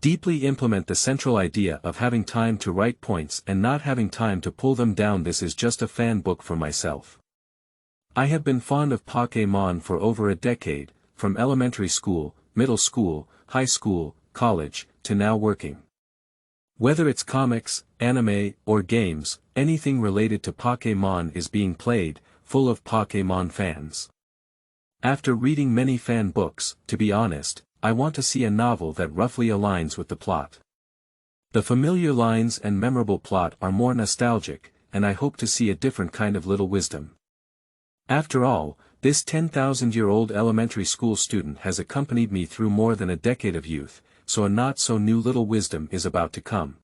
Deeply implement the central idea of having time to write points and not having time to pull them down. This is just a fan book for myself. I have been fond of Pokémon for over a decade, from elementary school, middle school, high school, college, to now working. Whether it's comics, anime, or games, anything related to Pokémon is being played, full of Pokémon fans. After reading many fan books, to be honest, I want to see a novel that roughly aligns with the plot. The familiar lines and memorable plot are more nostalgic, and I hope to see a different kind of little wisdom. After all, this 10,000-year-old elementary school student has accompanied me through more than a decade of youth, so a not-so-new little wisdom is about to come.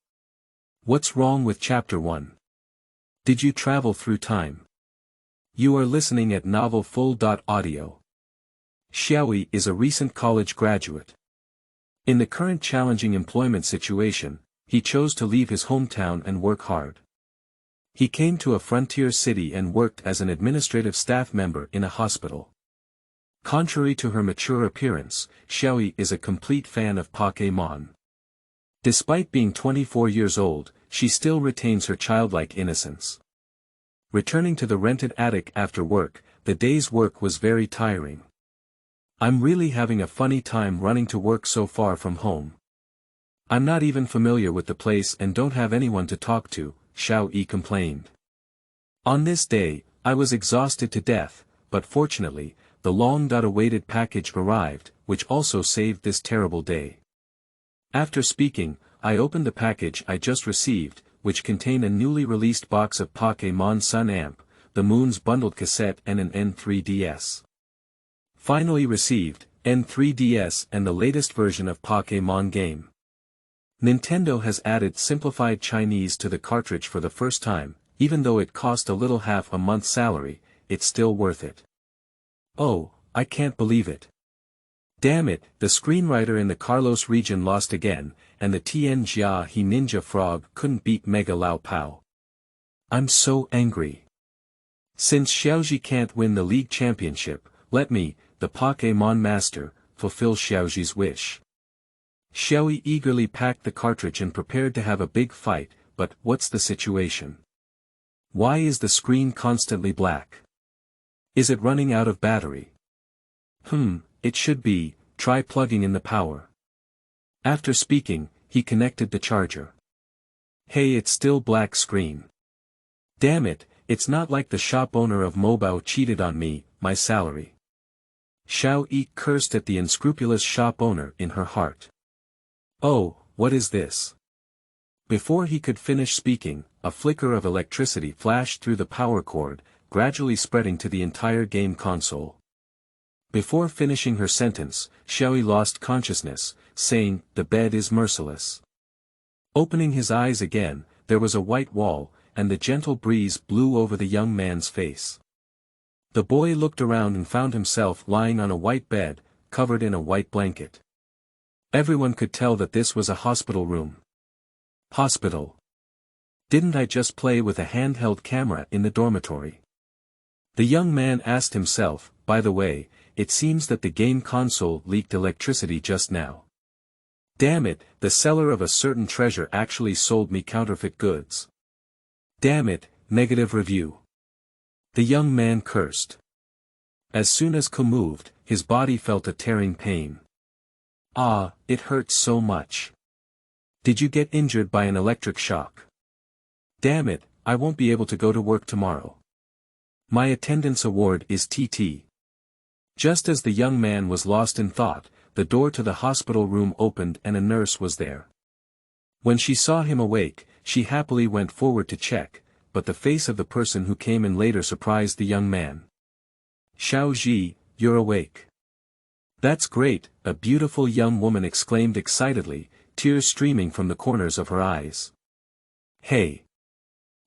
What's wrong with Chapter 1? Did you travel through time? You are listening at novelfull.audio. Xiaozhi is a recent college graduate. In the current challenging employment situation, he chose to leave his hometown and work hard. He came to a frontier city and worked as an administrative staff member in a hospital. Contrary to her mature appearance, Xiaozhi is a complete fan of Pokémon. Despite being 24 years old, she still retains her childlike innocence. Returning to the rented attic after work, the day's work was very tiring. I'm really having a funny time running to work so far from home. I'm not even familiar with the place and don't have anyone to talk to, Xiaozhi complained. On this day, I was exhausted to death, but fortunately, the long-awaited package arrived, which also saved this terrible day. After speaking, I opened the package I just received, which contained a newly released box of Pokémon Sun Amp, the Moon's bundled cassette and an N3DS. Finally received, N3DS and the latest version of Pokémon game. Nintendo has added simplified Chinese to the cartridge for the first time, even though it cost a little half a month's salary, it's still worth it. Oh, I can't believe it. Damn it, the screenwriter in the Carlos region lost again, and the Tianjia He Ninja Frog couldn't beat Mega Lao Pao. I'm so angry. Since Xiaozhi can't win the league championship, let me, the Pokémon Master, fulfill Xiaozhi's wish. Xiaozhi eagerly packed the cartridge and prepared to have a big fight, but what's the situation? Why is the screen constantly black? Is it running out of battery? It should be, try plugging in the power. After speaking, he connected the charger. Hey, it's still black screen. Damn it, it's not like the shop owner of Mobile cheated on me, my salary. Xiaozhi cursed at the unscrupulous shop owner in her heart. Oh, what is this? Before he could finish speaking, a flicker of electricity flashed through the power cord, gradually spreading to the entire game console. Before finishing her sentence, Xiaozhi lost consciousness, saying, "The bed is merciless." Opening his eyes again, there was a white wall, and the gentle breeze blew over the young man's face. The boy looked around and found himself lying on a white bed, covered in a white blanket. Everyone could tell that this was a hospital room. Hospital. Didn't I just play with a handheld camera in the dormitory? The young man asked himself, by the way, it seems that the game console leaked electricity just now. Damn it, the seller of a certain treasure actually sold me counterfeit goods. Damn it, negative review. The young man cursed. As soon as Ko moved, his body felt a tearing pain. Ah, it hurts so much. Did you get injured by an electric shock? Damn it, I won't be able to go to work tomorrow. My attendance award is TT. Just as the young man was lost in thought, the door to the hospital room opened and a nurse was there. When she saw him awake, she happily went forward to check, but the face of the person who came in later surprised the young man. Xiaozhi, you're awake. That's great, a beautiful young woman exclaimed excitedly, tears streaming from the corners of her eyes. Hey!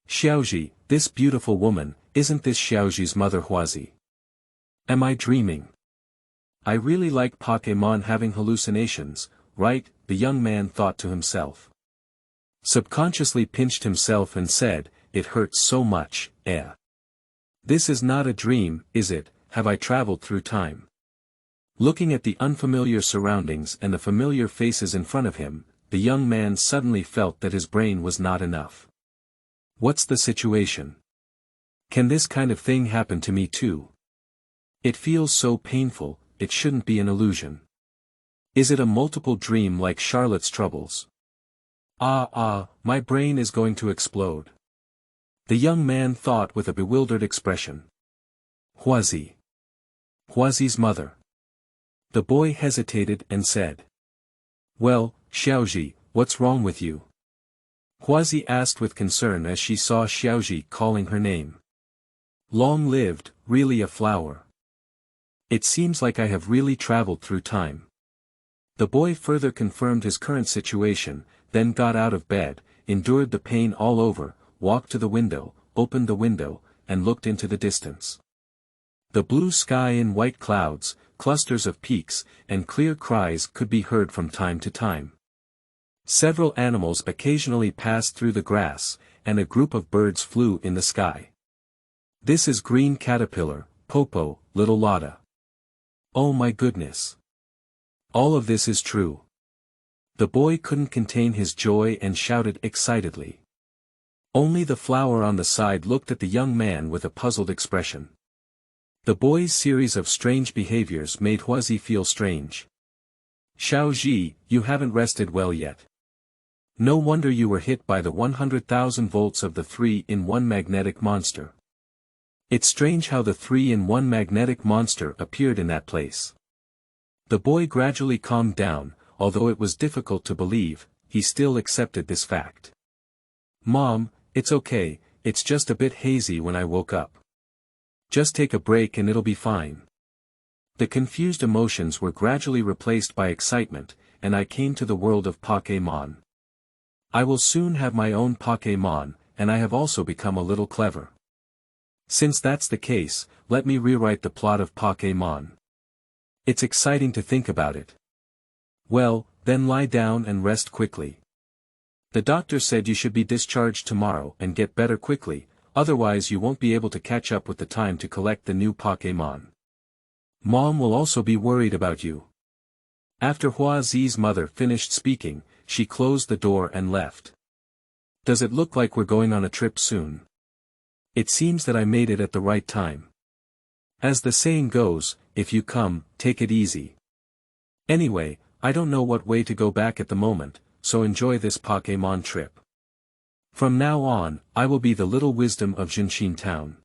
Xiaozhi, this beautiful woman, isn't this Xiaozhi's mother Huazi? Am I dreaming? I really like Pokémon having hallucinations, right? The young man thought to himself. Subconsciously pinched himself and said, it hurts so much, eh? This is not a dream, is it? Have I traveled through time? Looking at the unfamiliar surroundings and the familiar faces in front of him, the young man suddenly felt that his brain was not enough. What's the situation? Can this kind of thing happen to me too? It feels so painful, it shouldn't be an illusion. Is it a multiple dream like Charlotte's troubles? My brain is going to explode. The young man thought with a bewildered expression. Huazi. Huazi's mother. The boy hesitated and said. Well, Xiaozhi, what's wrong with you? Huazi asked with concern as she saw Xiaozhi calling her name. Long lived, really a flower. It seems like I have really traveled through time. The boy further confirmed his current situation, then got out of bed, endured the pain all over, walked to the window, opened the window, and looked into the distance. The blue sky and white clouds, clusters of peaks, and clear cries could be heard from time to time. Several animals occasionally passed through the grass, and a group of birds flew in the sky. This is Green Caterpillar, Popo, Little Lotta. Oh my goodness! All of this is true. The boy couldn't contain his joy and shouted excitedly. Only the flower on the side looked at the young man with a puzzled expression. The boy's series of strange behaviors made Huazi feel strange. Xiaozhi, you haven't rested well yet. No wonder you were hit by the 100,000 volts of the 3-in-1 magnetic monster. It's strange how the 3-in-1 magnetic monster appeared in that place. The boy gradually calmed down, although it was difficult to believe, he still accepted this fact. Mom, it's okay, it's just a bit hazy when I woke up. Just take a break and it'll be fine. The confused emotions were gradually replaced by excitement, and I came to the world of Pokémon. I will soon have my own Pokémon, and I have also become a little clever. Since that's the case, let me rewrite the plot of Pokémon. It's exciting to think about it. Well, then lie down and rest quickly. The doctor said you should be discharged tomorrow and get better quickly, otherwise you won't be able to catch up with the time to collect the new Pokémon. Mom will also be worried about you. After Huazi's mother finished speaking, she closed the door and left. Does it look like we're going on a trip soon? It seems that I made it at the right time. As the saying goes, if you come, take it easy. Anyway, I don't know what way to go back at the moment, so enjoy this Pokémon trip. From now on, I will be the little wisdom of Jinshin Town.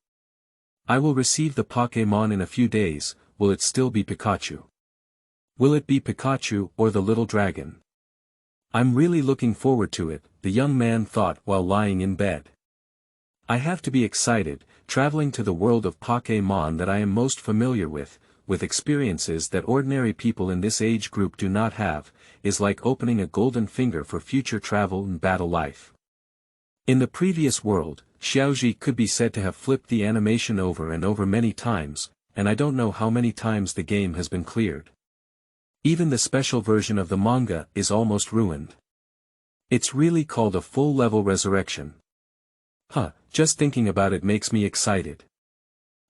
I will receive the Pokémon in a few days. Will it still be Pikachu? Will it be Pikachu or the little dragon? I'm really looking forward to it, the young man thought while lying in bed. I have to be excited, traveling to the world of Pokémon that I am most familiar with experiences that ordinary people in this age group do not have, is like opening a golden finger for future travel and battle life. In the previous world, Xiaozhi could be said to have flipped the animation over and over many times, and I don't know how many times the game has been cleared. Even the special version of the manga is almost ruined. It's really called a full-level resurrection. Just thinking about it makes me excited.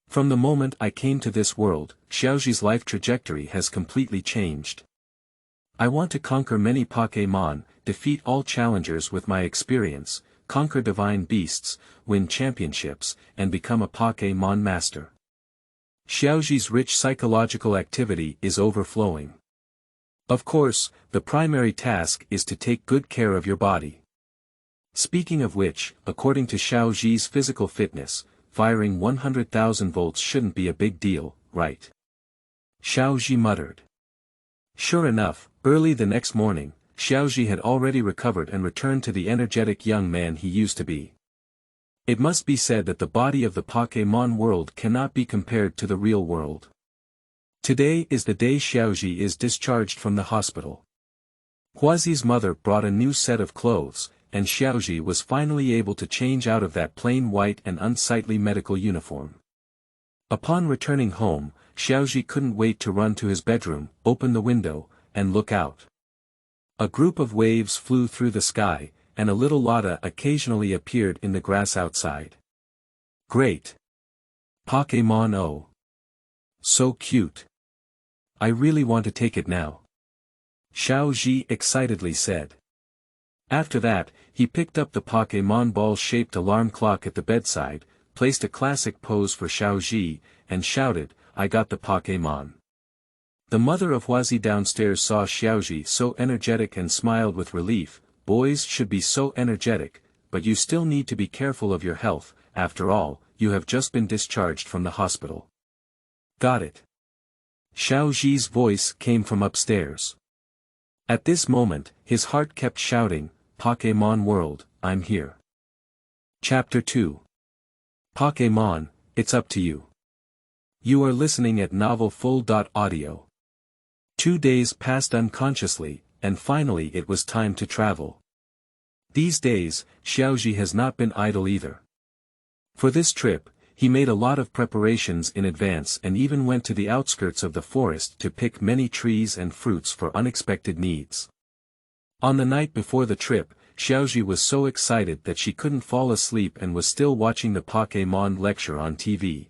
From the moment I came to this world, Xiaozhi's life trajectory has completely changed. I want to conquer many Pokémon, defeat all challengers with my experience, conquer divine beasts, win championships, and become a Pokémon master. Xiaozhi's rich psychological activity is overflowing. Of course, the primary task is to take good care of your body. Speaking of which, according to Xiaozhi's physical fitness, firing 100,000 volts shouldn't be a big deal, right? Xiaozhi muttered. Sure enough, early the next morning, Xiaozhi had already recovered and returned to the energetic young man he used to be. It must be said that the body of the Pokémon world cannot be compared to the real world. Today is the day Xiaozhi is discharged from the hospital. Huazi's mother brought a new set of clothes, and Xiaozhi was finally able to change out of that plain white and unsightly medical uniform. Upon returning home, Xiaozhi couldn't wait to run to his bedroom, open the window, and look out. A group of waves flew through the sky, and a little Lotta occasionally appeared in the grass outside. Great! Pokémon O! So cute! I really want to take it now. Xiaozhi excitedly said. After that, he picked up the Pokémon ball-shaped alarm clock at the bedside, placed a classic pose for Xiaozhi, and shouted, "I got the Pokémon." The mother of Huazi downstairs saw Xiaozhi so energetic and smiled with relief. Boys should be so energetic, but you still need to be careful of your health, after all, you have just been discharged from the hospital. Got it. Xiaozhi's voice came from upstairs. At this moment, his heart kept shouting, "Pokémon World, I'm here." Chapter 2. Pokémon, it's up to you. You are listening at novelfull.audio. 2 days passed unconsciously, and finally it was time to travel. These days, Xiaozhi has not been idle either. For this trip, he made a lot of preparations in advance and even went to the outskirts of the forest to pick many trees and fruits for unexpected needs. On the night before the trip, Xiaozhi was so excited that she couldn't fall asleep and was still watching the Pokémon lecture on TV.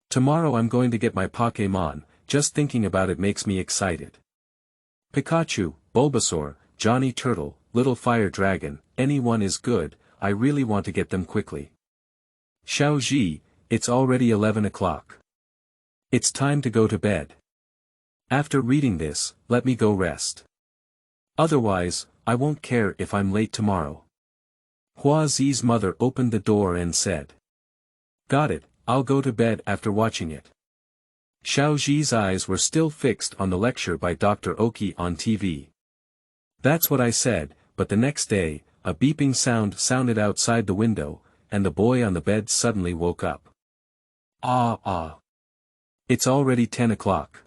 Tomorrow I'm going to get my Pokémon, just thinking about it makes me excited. Pikachu, Bulbasaur, Johnny Turtle, Little Fire Dragon, anyone is good, I really want to get them quickly. Xiaozhi, it's already 11 o'clock. It's time to go to bed. After reading this, let me go rest. Otherwise, I won't care if I'm late tomorrow. Huazi's mother opened the door and said. Got it, I'll go to bed after watching it. Xiaozhi's eyes were still fixed on the lecture by Dr. Oki on TV. That's what I said, but the next day, a beeping sound sounded outside the window, and the boy on the bed suddenly woke up. It's already 10 o'clock.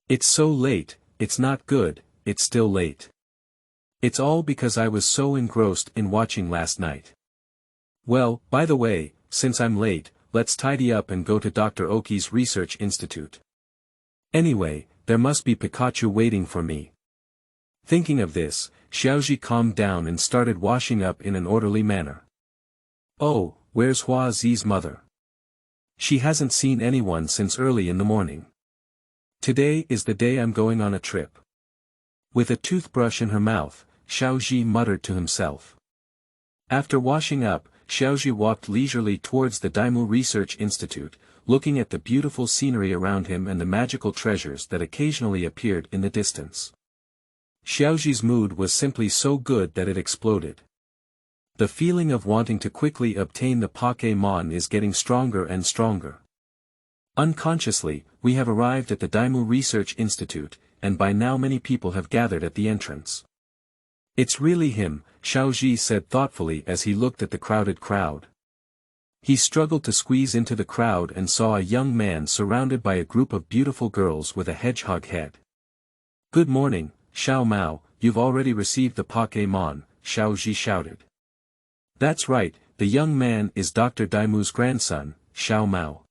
It's so late, it's not good, it's still late. It's all because I was so engrossed in watching last night. Well, by the way, since I'm late, let's tidy up and go to Dr. Oki's research institute. Anyway, there must be Pikachu waiting for me. Thinking of this, Xiaozhi calmed down and started washing up in an orderly manner. Oh, where's Huazi's mother? She hasn't seen anyone since early in the morning. Today is the day I'm going on a trip. With a toothbrush in her mouth, Xiaozhi muttered to himself. After washing up, Xiaozhi walked leisurely towards the Daimu Research Institute, looking at the beautiful scenery around him and the magical treasures that occasionally appeared in the distance. Xiaozhi's mood was simply so good that it exploded. The feeling of wanting to quickly obtain the Pokémon is getting stronger and stronger. Unconsciously, we have arrived at the Daimu Research Institute, and by now many people have gathered at the entrance. It's really him, Xiaozhi said thoughtfully as he looked at the crowded crowd. He struggled to squeeze into the crowd and saw a young man surrounded by a group of beautiful girls with a hedgehog head. Good morning, Xiao Mao, you've already received the Pokémon, Xiaozhi shouted. That's right, the young man is Dr. Daimu's grandson, Xiao Mao.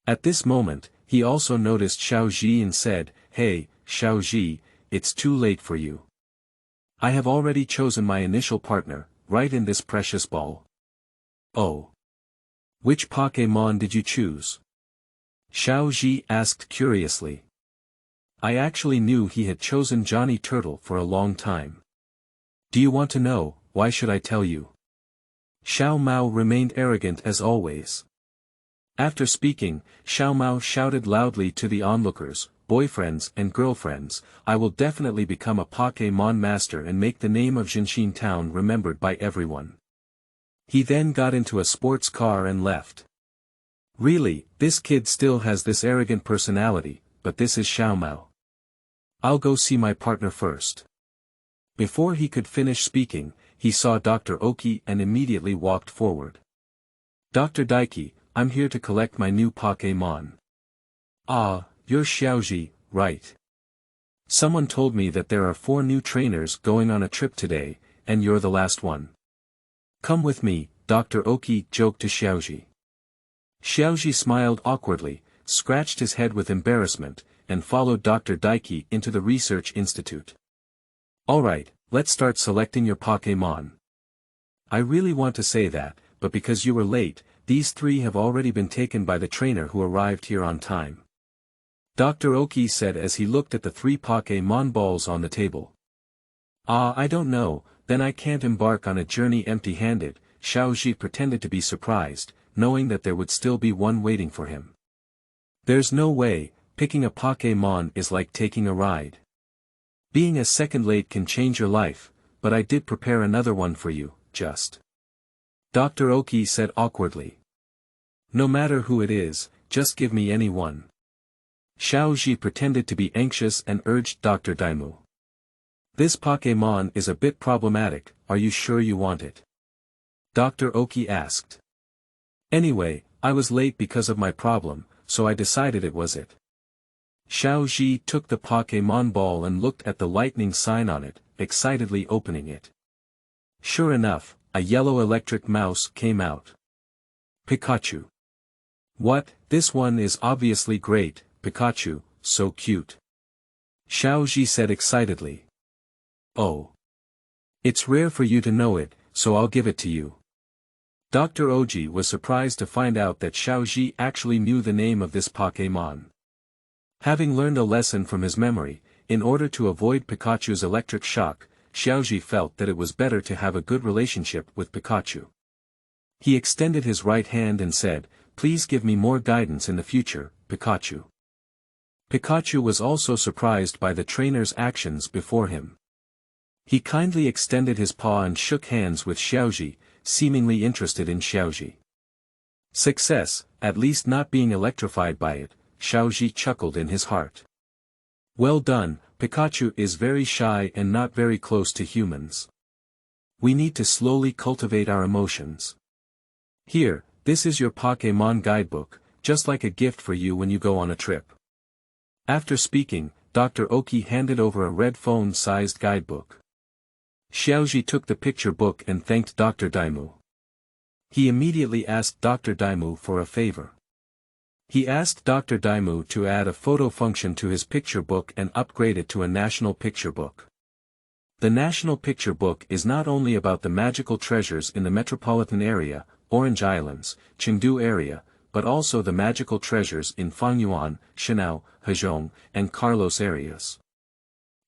At this moment, he also noticed Xiaozhi and said, Hey, Xiaozhi, it's too late for you. I have already chosen my initial partner, right in this precious ball. Oh. Which Pokémon did you choose? Xiaozhi asked curiously. I actually knew he had chosen Johnny Turtle for a long time. Do you want to know, why should I tell you? Xiao Mao remained arrogant as always. After speaking, Xiao Mao shouted loudly to the onlookers, boyfriends and girlfriends, I will definitely become a Pokémon master and make the name of Jinshin Town remembered by everyone. He then got into a sports car and left. Really, this kid still has this arrogant personality, but this is Xiao Mao. I'll go see my partner first. Before he could finish speaking, he saw Dr. Oki and immediately walked forward. Dr. Daiki, I'm here to collect my new Pokémon. Ah, you're Xiaozhi, right? Someone told me that there are 4 new trainers going on a trip today, and you're the last one. Come with me, Dr. Oki joked to Xiaozhi. Xiaozhi smiled awkwardly, scratched his head with embarrassment, and followed Dr. Daiki into the research institute. Alright, let's start selecting your Pokémon. I really want to say that, but because you were late, these 3 have already been taken by the trainer who arrived here on time. Dr. Oki said as he looked at the 3 Pokémon balls on the table. I don't know, then I can't embark on a journey empty-handed. Xiaozhi pretended to be surprised, knowing that there would still be one waiting for him. There's no way, picking a Pokémon is like taking a ride. Being a second late can change your life, but I did prepare another one for you, just. Dr. Oki said awkwardly. No matter who it is, just give me any one. Xiaozhi pretended to be anxious and urged Dr. Daimu. This Pokémon is a bit problematic, are you sure you want it? Dr. Oki asked. Anyway, I was late because of my problem, so I decided it was it. Xiaozhi took the Pokémon ball and looked at the lightning sign on it, excitedly opening it. Sure enough, a yellow electric mouse came out. Pikachu. What, this one is obviously great, Pikachu, so cute. Xiaozhi said excitedly. Oh. It's rare for you to know it, so I'll give it to you. Dr. Oji was surprised to find out that Xiaozhi actually knew the name of this Pokémon. Having learned a lesson from his memory, in order to avoid Pikachu's electric shock, Xiaozhi felt that it was better to have a good relationship with Pikachu. He extended his right hand and said, please give me more guidance in the future, Pikachu. Pikachu was also surprised by the trainer's actions before him. He kindly extended his paw and shook hands with Xiaozhi, seemingly interested in Xiaozhi. Success, at least not being electrified by it, Xiaozhi chuckled in his heart. Well done, Pikachu is very shy and not very close to humans. We need to slowly cultivate our emotions. Here, this is your Pokémon guidebook, just like a gift for you when you go on a trip. After speaking, Dr. Oki handed over a red phone-sized guidebook. Xiaozhi took the picture book and thanked Dr. Daimu. He immediately asked Dr. Daimu for a favor. He asked Dr. Daimu to add a photo function to his picture book and upgrade it to a national picture book. The national picture book is not only about the magical treasures in the metropolitan area, Orange Islands, Chengdu area, but also the magical treasures in Fangyuan, Shanao, Hezhong, and Carlos areas.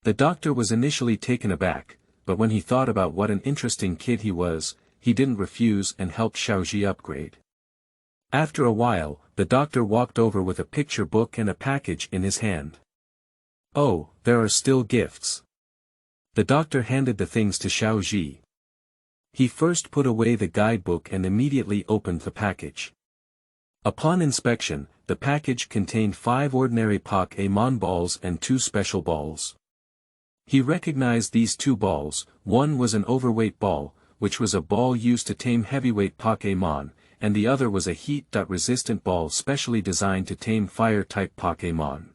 The doctor was initially taken aback, but when he thought about what an interesting kid he was, he didn't refuse and helped Xiaozhi upgrade. After a while, the doctor walked over with a picture book and a package in his hand. Oh, there are still gifts. The doctor handed the things to Xiaozhi. He first put away the guidebook and immediately opened the package. Upon inspection, the package contained 5 ordinary Pokémon balls and 2 special balls. He recognized these 2 balls. One was an overweight ball, which was a ball used to tame heavyweight Pokémon, and the other was a heat-resistant ball specially designed to tame fire-type Pokémon.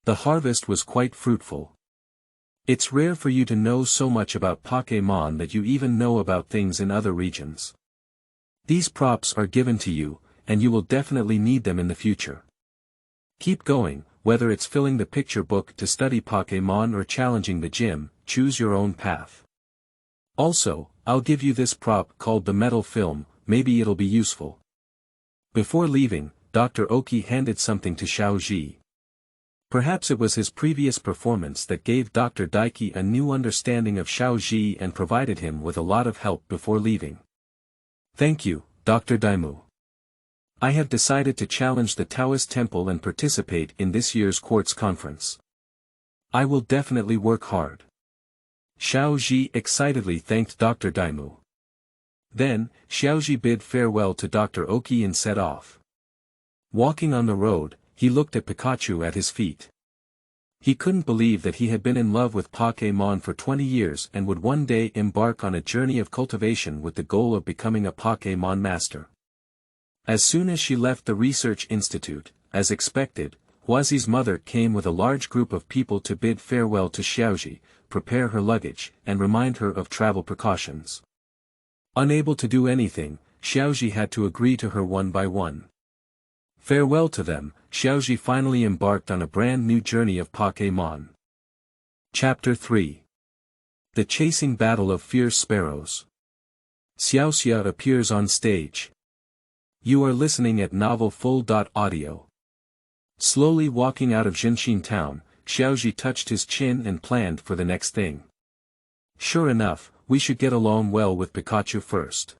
The harvest was quite fruitful. It's rare for you to know so much about Pokémon that you even know about things in other regions. These props are given to you, and you will definitely need them in the future. Keep going, whether it's filling the picture book to study Pokémon or challenging the gym, choose your own path. Also, I'll give you this prop called the metal film, maybe it'll be useful. Before leaving, Dr. Oki handed something to Xiaozhi. Perhaps it was his previous performance that gave Dr. Daiki a new understanding of Xiaozhi and provided him with a lot of help before leaving. Thank you, Dr. Daimu. I have decided to challenge the Taoist Temple and participate in this year's quartz conference. I will definitely work hard. Xiaozhi excitedly thanked Dr. Daimu. Then, Xiaozhi bid farewell to Dr. Oki and set off. Walking on the road, he looked at Pikachu at his feet. He couldn't believe that he had been in love with Pokémon for 20 years and would one day embark on a journey of cultivation with the goal of becoming a Pokémon master. As soon as she left the research institute, as expected, Huazi's mother came with a large group of people to bid farewell to Xiaozhi, prepare her luggage, and remind her of travel precautions. Unable to do anything, Xiaozhi had to agree to her one by one. Farewell to them, Xiaozhi finally embarked on a brand new journey of Pokémon. Chapter 3. The Chasing Battle of Fierce Sparrows. Xiaoxia appears on stage. You are listening at novelfull.audio. Slowly walking out of Jinshin town, Xiaozhi touched his chin and planned for the next thing. Sure enough, we should get along well with Pikachu first.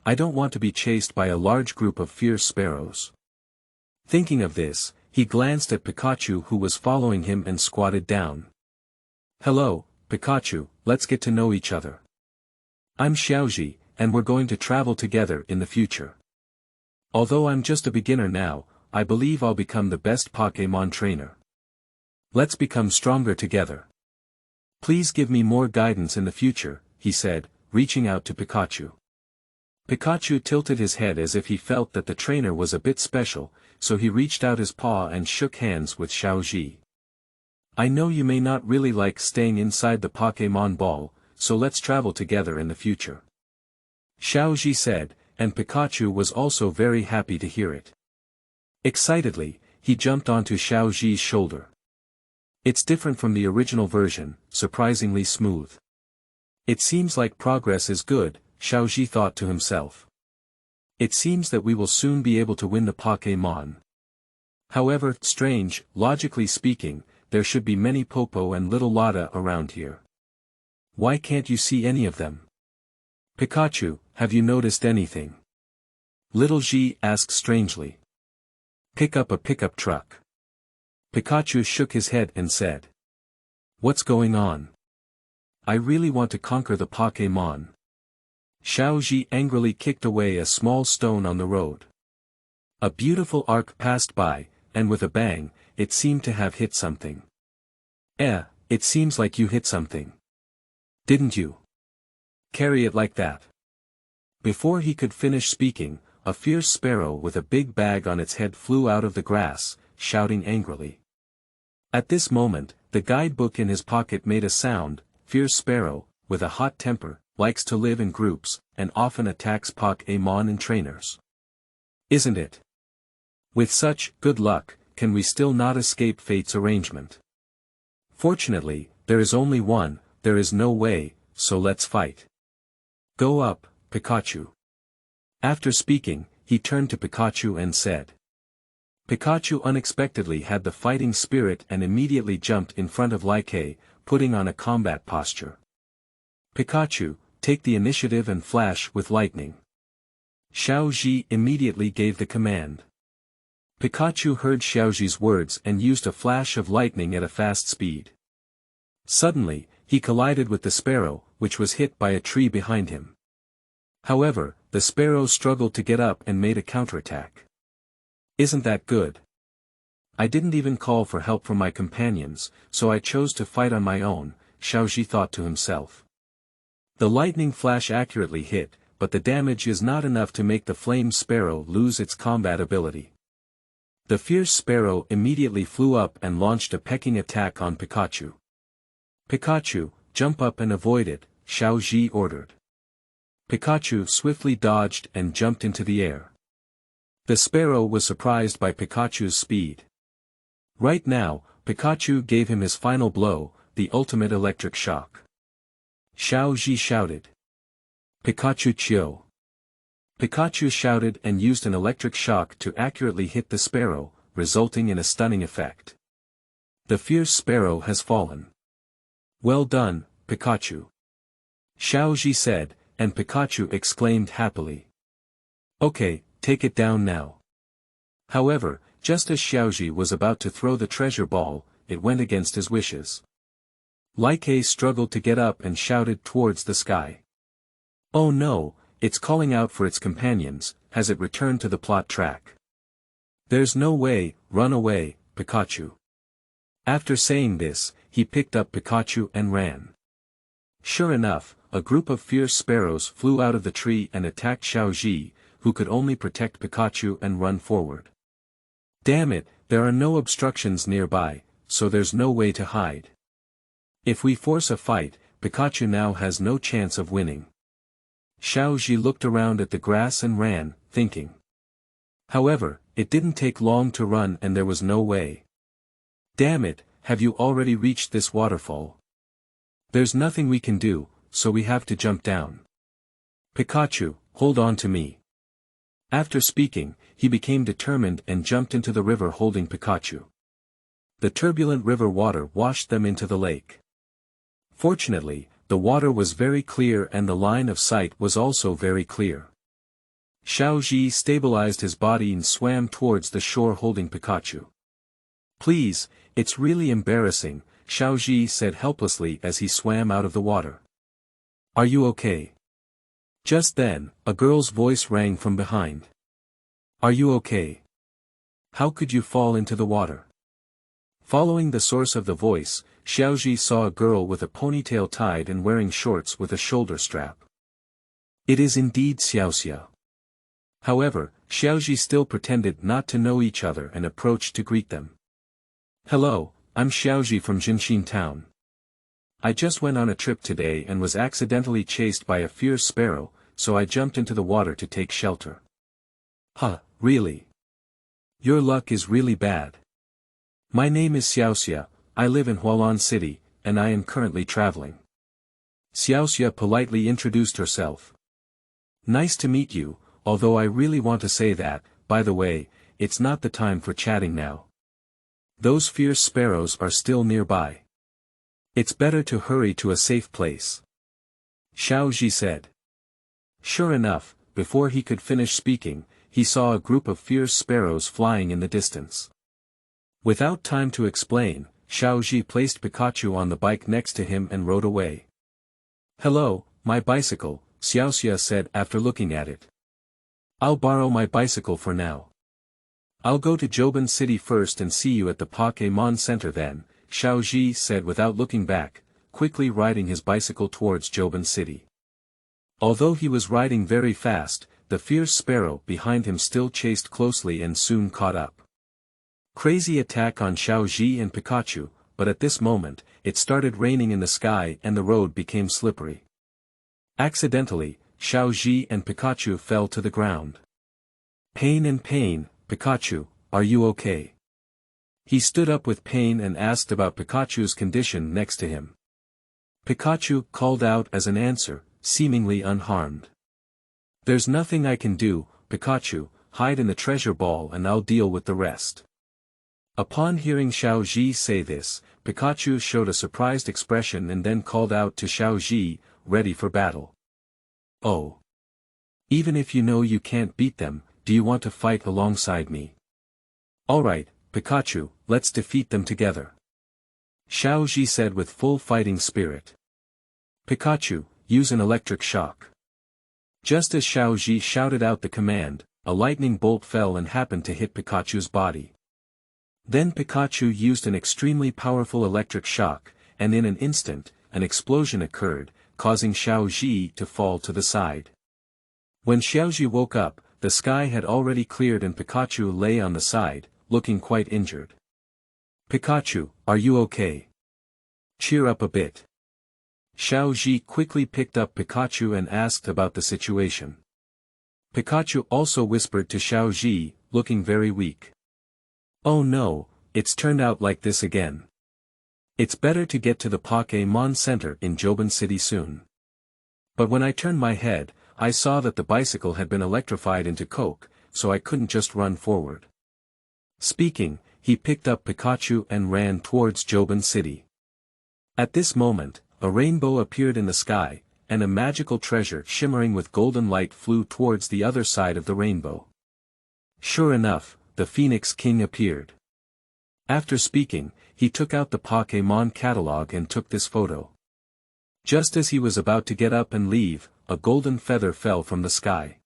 I don't want to be chased by a large group of fierce sparrows. Thinking of this, he glanced at Pikachu who was following him and squatted down. Hello, Pikachu, let's get to know each other. I'm Xiaozhi, and we're going to travel together in the future. Although I'm just a beginner now, I believe I'll become the best Pokémon trainer. Let's become stronger together. Please give me more guidance in the future, he said, reaching out to Pikachu. Pikachu tilted his head as if he felt that the trainer was a bit special, so he reached out his paw and shook hands with Xiaozhi. I know you may not really like staying inside the Pokémon ball, so let's travel together in the future. Xiaozhi said, and Pikachu was also very happy to hear it. Excitedly, he jumped onto Xiaozhi's shoulder. It's different from the original version, surprisingly smooth. It seems like progress is good, Xiaozhi thought to himself. It seems that we will soon be able to win the Pokémon. However, strange, logically speaking, there should be many Popo and little Lotta around here. Why can't you see any of them? Pikachu, have you noticed anything? Little Xi asked strangely. Pick up a pickup truck. Pikachu shook his head and said. What's going on? I really want to conquer the Pokémon. Xiaozhi angrily kicked away a small stone on the road. A beautiful arc passed by, and with a bang, it seemed to have hit something. It seems like you hit something. Didn't you? Carry it like that. Before he could finish speaking, a fierce sparrow with a big bag on its head flew out of the grass, shouting angrily. At this moment, the guidebook in his pocket made a sound. Fierce sparrow, with a hot temper, likes to live in groups, and often attacks Pokémon and trainers. Isn't it? With such good luck, can we still not escape fate's arrangement? Fortunately, there is only one, there is no way, so let's fight. Go up, Pikachu. After speaking, he turned to Pikachu and said. Pikachu unexpectedly had the fighting spirit and immediately jumped in front of Like, putting on a combat posture. Pikachu, take the initiative and flash with lightning. Xiaozhi immediately gave the command. Pikachu heard Xiaozhi's words and used a flash of lightning at a fast speed. Suddenly, he collided with the sparrow, which was hit by a tree behind him. However, the sparrow struggled to get up and made a counterattack. Isn't that good? I didn't even call for help from my companions, so I chose to fight on my own, Xiaozhi thought to himself. The lightning flash accurately hit, but the damage is not enough to make the flame sparrow lose its combat ability. The fierce sparrow immediately flew up and launched a pecking attack on Pikachu. Pikachu, jump up and avoid it, Xiaozhi ordered. Pikachu swiftly dodged and jumped into the air. The sparrow was surprised by Pikachu's speed. Right now, Pikachu gave him his final blow, the ultimate electric shock. Xiaozhi shouted. Pikachu Chio. Pikachu shouted and used an electric shock to accurately hit the sparrow, resulting in a stunning effect. The fierce sparrow has fallen. Well done, Pikachu. Xiaozhi said, and Pikachu exclaimed happily. Okay, take it down now. However, just as Xiaozhi was about to throw the treasure ball, it went against his wishes. Like struggled to get up and shouted towards the sky. Oh no, it's calling out for its companions, has it returned to the plot track? There's no way, run away, Pikachu. After saying this, he picked up Pikachu and ran. Sure enough, a group of fierce sparrows flew out of the tree and attacked Xiaozhi, who could only protect Pikachu and run forward. Damn it, there are no obstructions nearby, so there's no way to hide. If we force a fight, Pikachu now has no chance of winning. Xiaozhi looked around at the grass and ran, thinking. However, it didn't take long to run and there was no way. Damn it, have you already reached this waterfall? There's nothing we can do, so we have to jump down. Pikachu, hold on to me. After speaking, he became determined and jumped into the river holding Pikachu. The turbulent river water washed them into the lake. Fortunately, the water was very clear and the line of sight was also very clear. Xiaozhi stabilized his body and swam towards the shore holding Pikachu. "Please, it's really embarrassing," Xiaozhi said helplessly as he swam out of the water. "Are you okay?" Just then, a girl's voice rang from behind. "Are you okay? How could you fall into the water?" Following the source of the voice, Xiaozhi saw a girl with a ponytail tied and wearing shorts with a shoulder strap. It is indeed Xiaoxia. However, Xiaozhi still pretended not to know each other and approached to greet them. "Hello, I'm Xiaozhi from Jinshin Town. I just went on a trip today and was accidentally chased by a fierce sparrow, so I jumped into the water to take shelter." "Huh, really? Your luck is really bad. My name is Xiaoxia, I live in Hualan City, and I am currently traveling." Xiaoxia politely introduced herself. "Nice to meet you, although I really want to say that, by the way, it's not the time for chatting now. Those fierce sparrows are still nearby. It's better to hurry to a safe place," Xiaozhi said. Sure enough, before he could finish speaking, he saw a group of fierce sparrows flying in the distance. Without time to explain, Xiaozhi placed Pikachu on the bike next to him and rode away. "Hello, my bicycle," Xiaoxia said after looking at it. "I'll borrow my bicycle for now. I'll go to Jobin City first and see you at the Pokémon Center then," Xiaozhi said without looking back, quickly riding his bicycle towards Jobin City. Although he was riding very fast, the fierce sparrow behind him still chased closely and soon caught up. Crazy attack on Xiaozhi and Pikachu, but at this moment, it started raining in the sky and the road became slippery. Accidentally, Xiaozhi and Pikachu fell to the ground. "Pain and pain, Pikachu, are you okay?" He stood up with pain and asked about Pikachu's condition next to him. Pikachu called out as an answer, seemingly unharmed. "There's nothing I can do, Pikachu, hide in the treasure ball and I'll deal with the rest." Upon hearing Xiaozhi say this, Pikachu showed a surprised expression and then called out to Xiaozhi, ready for battle. "Oh. Even if you know you can't beat them, do you want to fight alongside me?" "Alright, Pikachu, let's defeat them together," Xiaozhi said with full fighting spirit. "Pikachu, use an electric shock." Just as Xiaozhi shouted out the command, a lightning bolt fell and happened to hit Pikachu's body. Then Pikachu used an extremely powerful electric shock, and in an instant, an explosion occurred, causing Xiaozhi to fall to the side. When Xiaozhi woke up, the sky had already cleared and Pikachu lay on the side, looking quite injured. "Pikachu, are you okay? Cheer up a bit." Xiaozhi quickly picked up Pikachu and asked about the situation. Pikachu also whispered to Xiaozhi, looking very weak. "Oh no, it's turned out like this again. It's better to get to the Pokémon Center in Jobin City soon. But when I turned my head, I saw that the bicycle had been electrified into coke, so I couldn't just run forward." Speaking, he picked up Pikachu and ran towards Jobin City. At this moment, a rainbow appeared in the sky, and a magical treasure shimmering with golden light flew towards the other side of the rainbow. Sure enough, the Phoenix King appeared. After speaking, he took out the Pokémon catalog and took this photo. Just as he was about to get up and leave, a golden feather fell from the sky.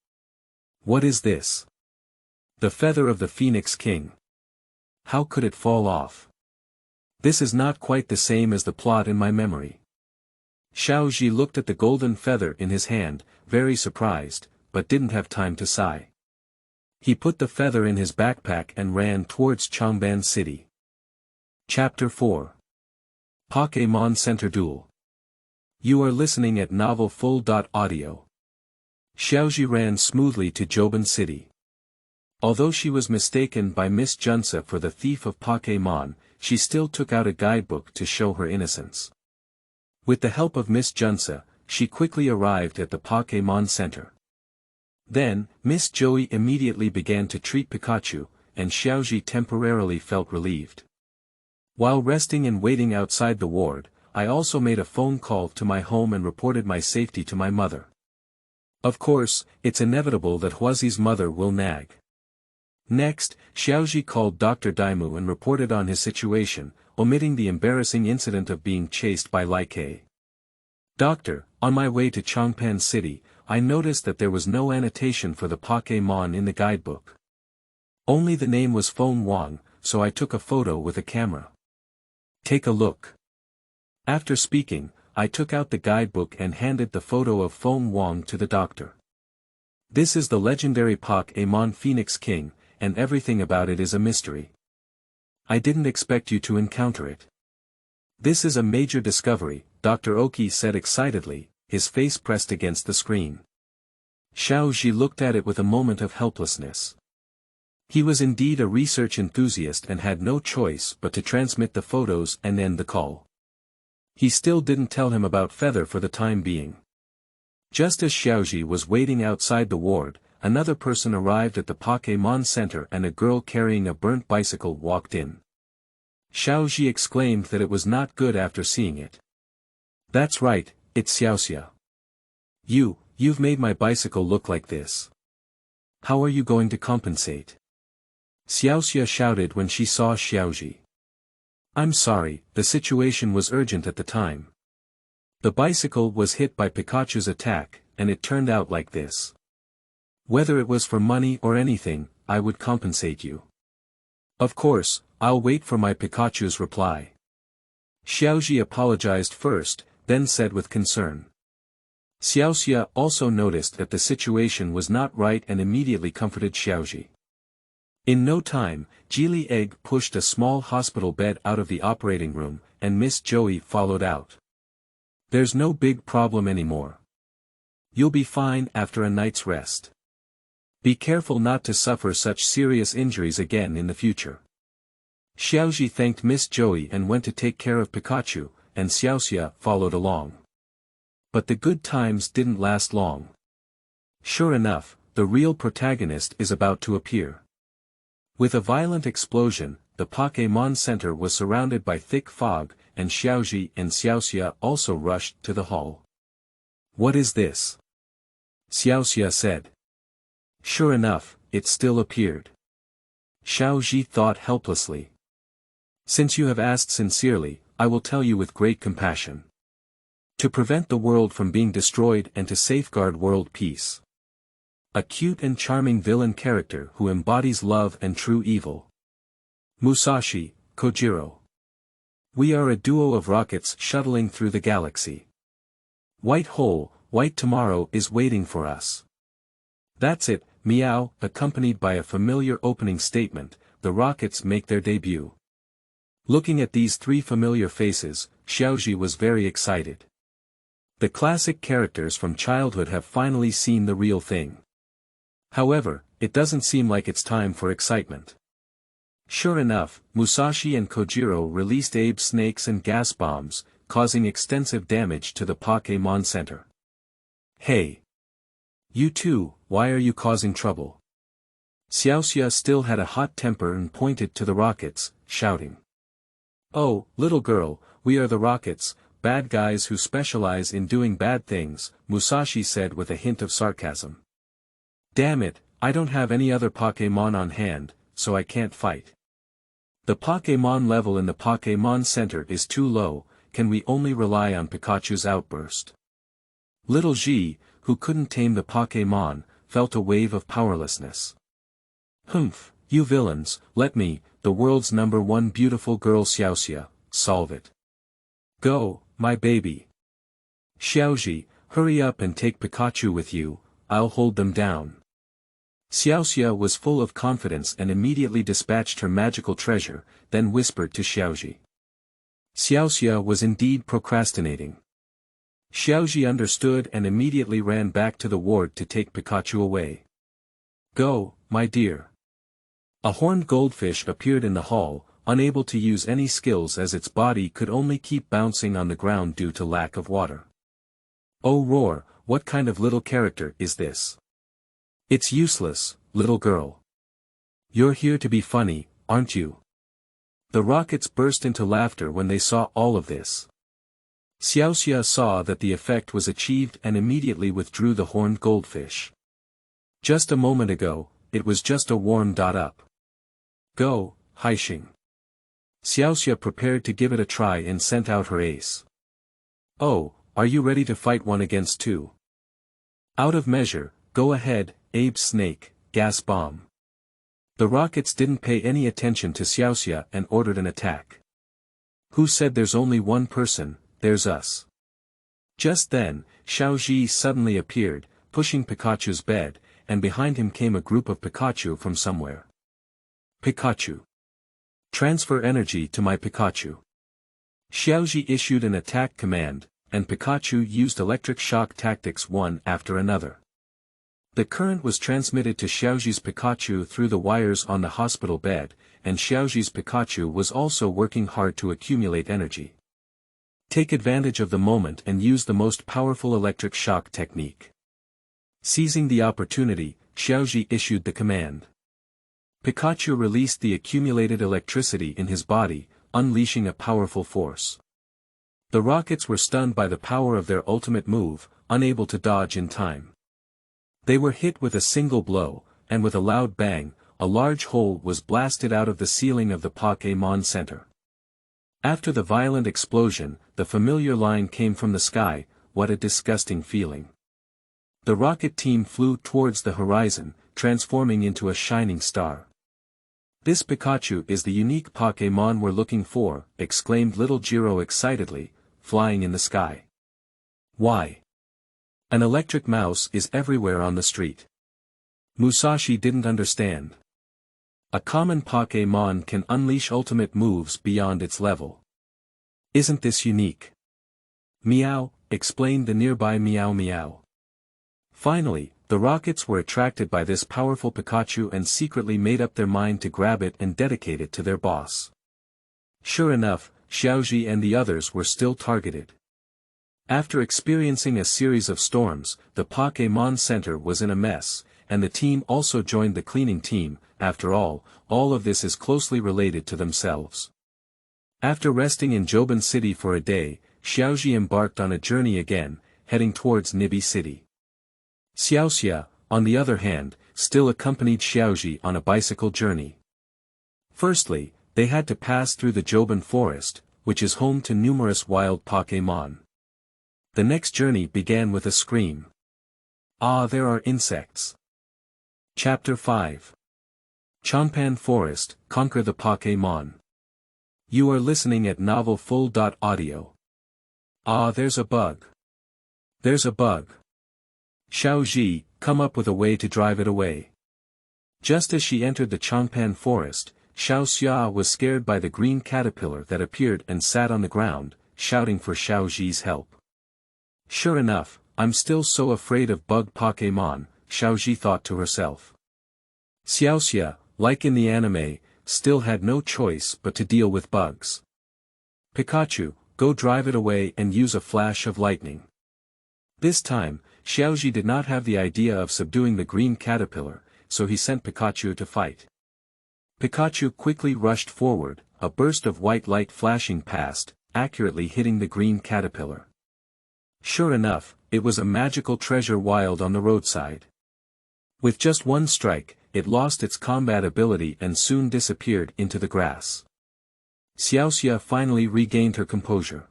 What is this? The feather of the Phoenix King. How could it fall off? This is not quite the same as the plot in my memory. Xiaozhi looked at the golden feather in his hand, very surprised, but didn't have time to sigh. He put the feather in his backpack and ran towards Changpan City. Chapter 4. Pokémon Center Duel. You are listening at Novel Full.audio. Xiaozhi ran smoothly to Jobin City. Although she was mistaken by Miss Junsa for the thief of Pokémon, she still took out a guidebook to show her innocence. With the help of Miss Junsa, she quickly arrived at the Pokémon Center. Then, Miss Joey immediately began to treat Pikachu, and Xiaozhi temporarily felt relieved. While resting and waiting outside the ward, I also made a phone call to my home and reported my safety to my mother. Of course, it's inevitable that Huazi's mother will nag. Next, Xiaozhi called Dr. Daimu and reported on his situation, omitting the embarrassing incident of being chased by Like. Doctor, on my way to Changpan City, I noticed that there was no annotation for the Pokémon in the guidebook. Only the name was Feng Wang, so I took a photo with a camera. Take a look. After speaking, I took out the guidebook and handed the photo of Feng Wang to the doctor. This is the legendary Pokémon Phoenix King, and everything about it is a mystery. I didn't expect you to encounter it. This is a major discovery, Dr. Oki said excitedly, his face pressed against the screen. Xiaozhi looked at it with a moment of helplessness. He was indeed a research enthusiast and had no choice but to transmit the photos and end the call. He still didn't tell him about Feather for the time being. Just as Xiaozhi was waiting outside the ward, another person arrived at the Pokémon Center and a girl carrying a burnt bicycle walked in. Xiaozhi exclaimed that it was not good after seeing it. That's right, it's Xiaoxia. You've made my bicycle look like this. How are you going to compensate? Xiaoxia shouted when she saw Xiaozhi. I'm sorry, the situation was urgent at the time. The bicycle was hit by Pikachu's attack, and it turned out like this. Whether it was for money or anything, I would compensate you. Of course, I'll wait for my Pikachu's reply. Xiaozhi apologized first, then said with concern. Xiaoxia also noticed that the situation was not right and immediately comforted Xiaozhi. In no time, Geely Egg pushed a small hospital bed out of the operating room, and Miss Joey followed out. There's no big problem anymore. You'll be fine after a night's rest. Be careful not to suffer such serious injuries again in the future. Xiaozhi thanked Miss Joey and went to take care of Pikachu, and Xiaoxia followed along. But the good times didn't last long. Sure enough, the real protagonist is about to appear. With a violent explosion, the Pokémon Center was surrounded by thick fog, and Xiaozhi and Xiaoxia also rushed to the hall. What is this? Xiaoxia said. Sure enough, it still appeared. Xiaozhi thought helplessly. Since you have asked sincerely, I will tell you with great compassion. To prevent the world from being destroyed and to safeguard world peace. A cute and charming villain character who embodies love and true evil. Musashi, Kojiro. We are a duo of rockets shuttling through the galaxy. White hole, white tomorrow is waiting for us. That's it, meow, accompanied by a familiar opening statement, the rockets make their debut. Looking at these three familiar faces, Xiaozhi was very excited. The classic characters from childhood have finally seen the real thing. However, it doesn't seem like it's time for excitement. Sure enough, Musashi and Kojiro released Abe snakes and gas bombs, causing extensive damage to the Pokémon Center. Hey! You two, why are you causing trouble? Xiaoxia still had a hot temper and pointed to the rockets, shouting. Oh, little girl, we are the rockets, bad guys who specialize in doing bad things, Musashi said with a hint of sarcasm. Damn it, I don't have any other Pokémon on hand, so I can't fight. The Pokémon level in the Pokémon Center is too low, can we only rely on Pikachu's outburst? Little G, who couldn't tame the Pokémon, felt a wave of powerlessness. Humph, you villains, let me, the world's #1 beautiful girl Xiaoxia, solve it. Go, my baby. Xiaozhi, hurry up and take Pikachu with you, I'll hold them down. Xiaoxia was full of confidence and immediately dispatched her magical treasure, then whispered to Xiaozhi. Xiaoxia was indeed procrastinating. Xiaozhi understood and immediately ran back to the ward to take Pikachu away. Go, my dear. A horned goldfish appeared in the hall, unable to use any skills as its body could only keep bouncing on the ground due to lack of water. Oh roar, what kind of little character is this? It's useless, little girl. You're here to be funny, aren't you? The rockets burst into laughter when they saw all of this. Xiaoxia saw that the effect was achieved and immediately withdrew the horned goldfish. Just a moment ago, it was just a warm dot up. Go, Haixing. Xiaoxia prepared to give it a try and sent out her ace. Oh, are you ready to fight 1 against 2? Out of measure, go ahead, Abe Snake, gas bomb. The rockets didn't pay any attention to Xiaoxia and ordered an attack. Who said there's only one person? There's us. Just then, Xiaozhi suddenly appeared, pushing Pikachu's bed, and behind him came a group of Pikachu from somewhere. Pikachu. Transfer energy to my Pikachu. Xiaozhi issued an attack command, and Pikachu used electric shock tactics one after another. The current was transmitted to Xiaozhi's Pikachu through the wires on the hospital bed, and Xiaozhi's Pikachu was also working hard to accumulate energy. Take advantage of the moment and use the most powerful electric shock technique. Seizing the opportunity, Xiaozhi issued the command. Pikachu released the accumulated electricity in his body, unleashing a powerful force. The rockets were stunned by the power of their ultimate move, unable to dodge in time. They were hit with a single blow, and with a loud bang, a large hole was blasted out of the ceiling of the Pokémon Center. After the violent explosion, the familiar line came from the sky. What a disgusting feeling. The rocket team flew towards the horizon, transforming into a shining star. This Pikachu is the unique Pokémon we're looking for, exclaimed little Jiro excitedly, flying in the sky. Why? An electric mouse is everywhere on the street. Musashi didn't understand. A common Pokémon can unleash ultimate moves beyond its level. Isn't this unique? Meow, explained the nearby Meow Meow. Finally, the rockets were attracted by this powerful Pikachu and secretly made up their mind to grab it and dedicate it to their boss. Sure enough, Xiaozhi and the others were still targeted. After experiencing a series of storms, the Pokémon Center was in a mess, and the team also joined the cleaning team. After all of this is closely related to themselves. After resting in Joban City for a day, Xiaozhi embarked on a journey again, heading towards Niby City. Xiaoxia, on the other hand, still accompanied Xiaozhi on a bicycle journey. Firstly, they had to pass through the Joban Forest, which is home to numerous wild Pokémon. The next journey began with a scream. Ah, there are insects. Chapter 5. Changpan Forest, Conquer the Pokémon. You are listening at novelfull.audio. Ah, there's a bug. There's a bug. Xiaozhi, come up with a way to drive it away. Just as she entered the Changpan Forest, Xiaoxia was scared by the green caterpillar that appeared and sat on the ground, shouting for Xiaozhi's help. Sure enough, I'm still so afraid of bug Pokémon, Xiaozhi thought to herself. Xiaoxia, like in the anime, still had no choice but to deal with bugs. Pikachu, go drive it away and use a flash of lightning. This time, Xiaozhi did not have the idea of subduing the green caterpillar, so he sent Pikachu to fight. Pikachu quickly rushed forward, a burst of white light flashing past, accurately hitting the green caterpillar. Sure enough, it was a magical treasure wild on the roadside. With just one strike, it lost its combat ability and soon disappeared into the grass. Xiaoxia finally regained her composure.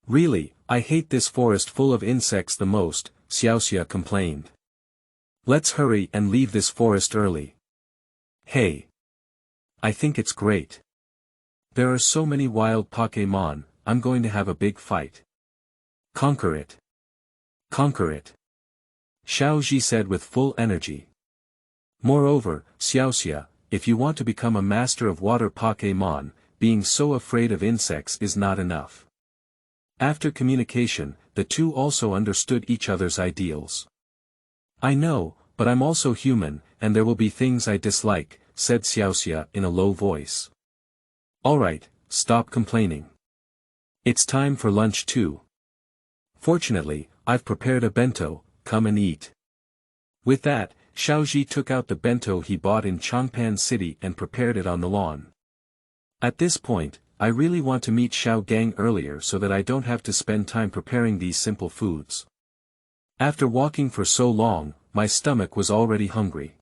Really, I hate this forest full of insects the most, Xiaoxia complained. Let's hurry and leave this forest early. Hey. I think it's great. There are so many wild Pokémon, I'm going to have a big fight. Conquer it. Conquer it. Xiaozhi said with full energy. Moreover, Xiaoxia, if you want to become a master of water Pokémon, being so afraid of insects is not enough. After communication, the two also understood each other's ideals. I know, but I'm also human, and there will be things I dislike, said Xiaoxia in a low voice. Alright, stop complaining. It's time for lunch too. Fortunately, I've prepared a bento, come and eat. With that, Xiaozhi took out the bento he bought in Changpan City and prepared it on the lawn. At this point, I really want to meet Xiao Gang earlier so that I don't have to spend time preparing these simple foods. After walking for so long, my stomach was already hungry.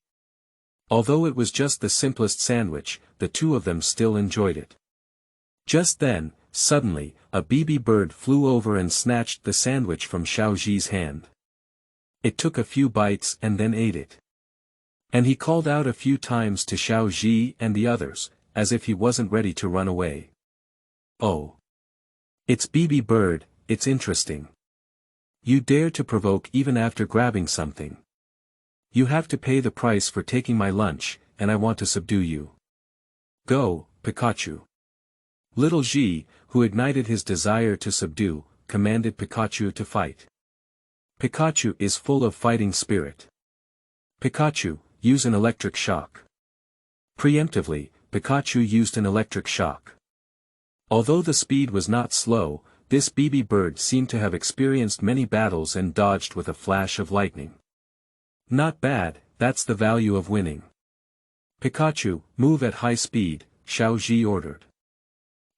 Although it was just the simplest sandwich, the two of them still enjoyed it. Just then, suddenly, a BB bird flew over and snatched the sandwich from Xiaozhi's hand. It took a few bites and then ate it. And he called out a few times to Xiaozhi and the others, as if he wasn't ready to run away. Oh. It's BB bird, it's interesting. You dare to provoke even after grabbing something. You have to pay the price for taking my lunch, and I want to subdue you. Go, Pikachu. Little Xi, who ignited his desire to subdue, commanded Pikachu to fight. Pikachu is full of fighting spirit. Pikachu, use an electric shock. Preemptively, Pikachu used an electric shock. Although the speed was not slow, this BB bird seemed to have experienced many battles and dodged with a flash of lightning. Not bad, that's the value of winning. Pikachu, move at high speed, Xiaozhi ordered.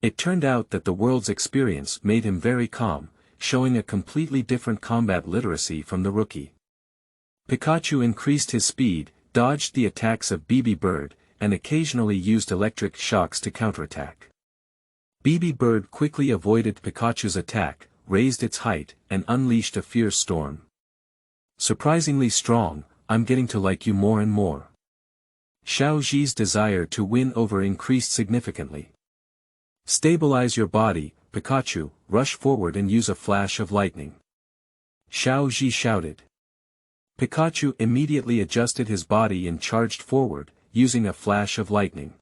It turned out that the world's experience made him very calm, showing a completely different combat literacy from the rookie. Pikachu increased his speed, dodged the attacks of BB bird, and occasionally used electric shocks to counterattack. BB bird quickly avoided Pikachu's attack, raised its height, and unleashed a fierce storm. Surprisingly strong, I'm getting to like you more and more. Xiaozhi's desire to win over increased significantly. Stabilize your body, Pikachu, rush forward and use a flash of lightning. Xiaozhi shouted. Pikachu immediately adjusted his body and charged forward, using a flash of lightning.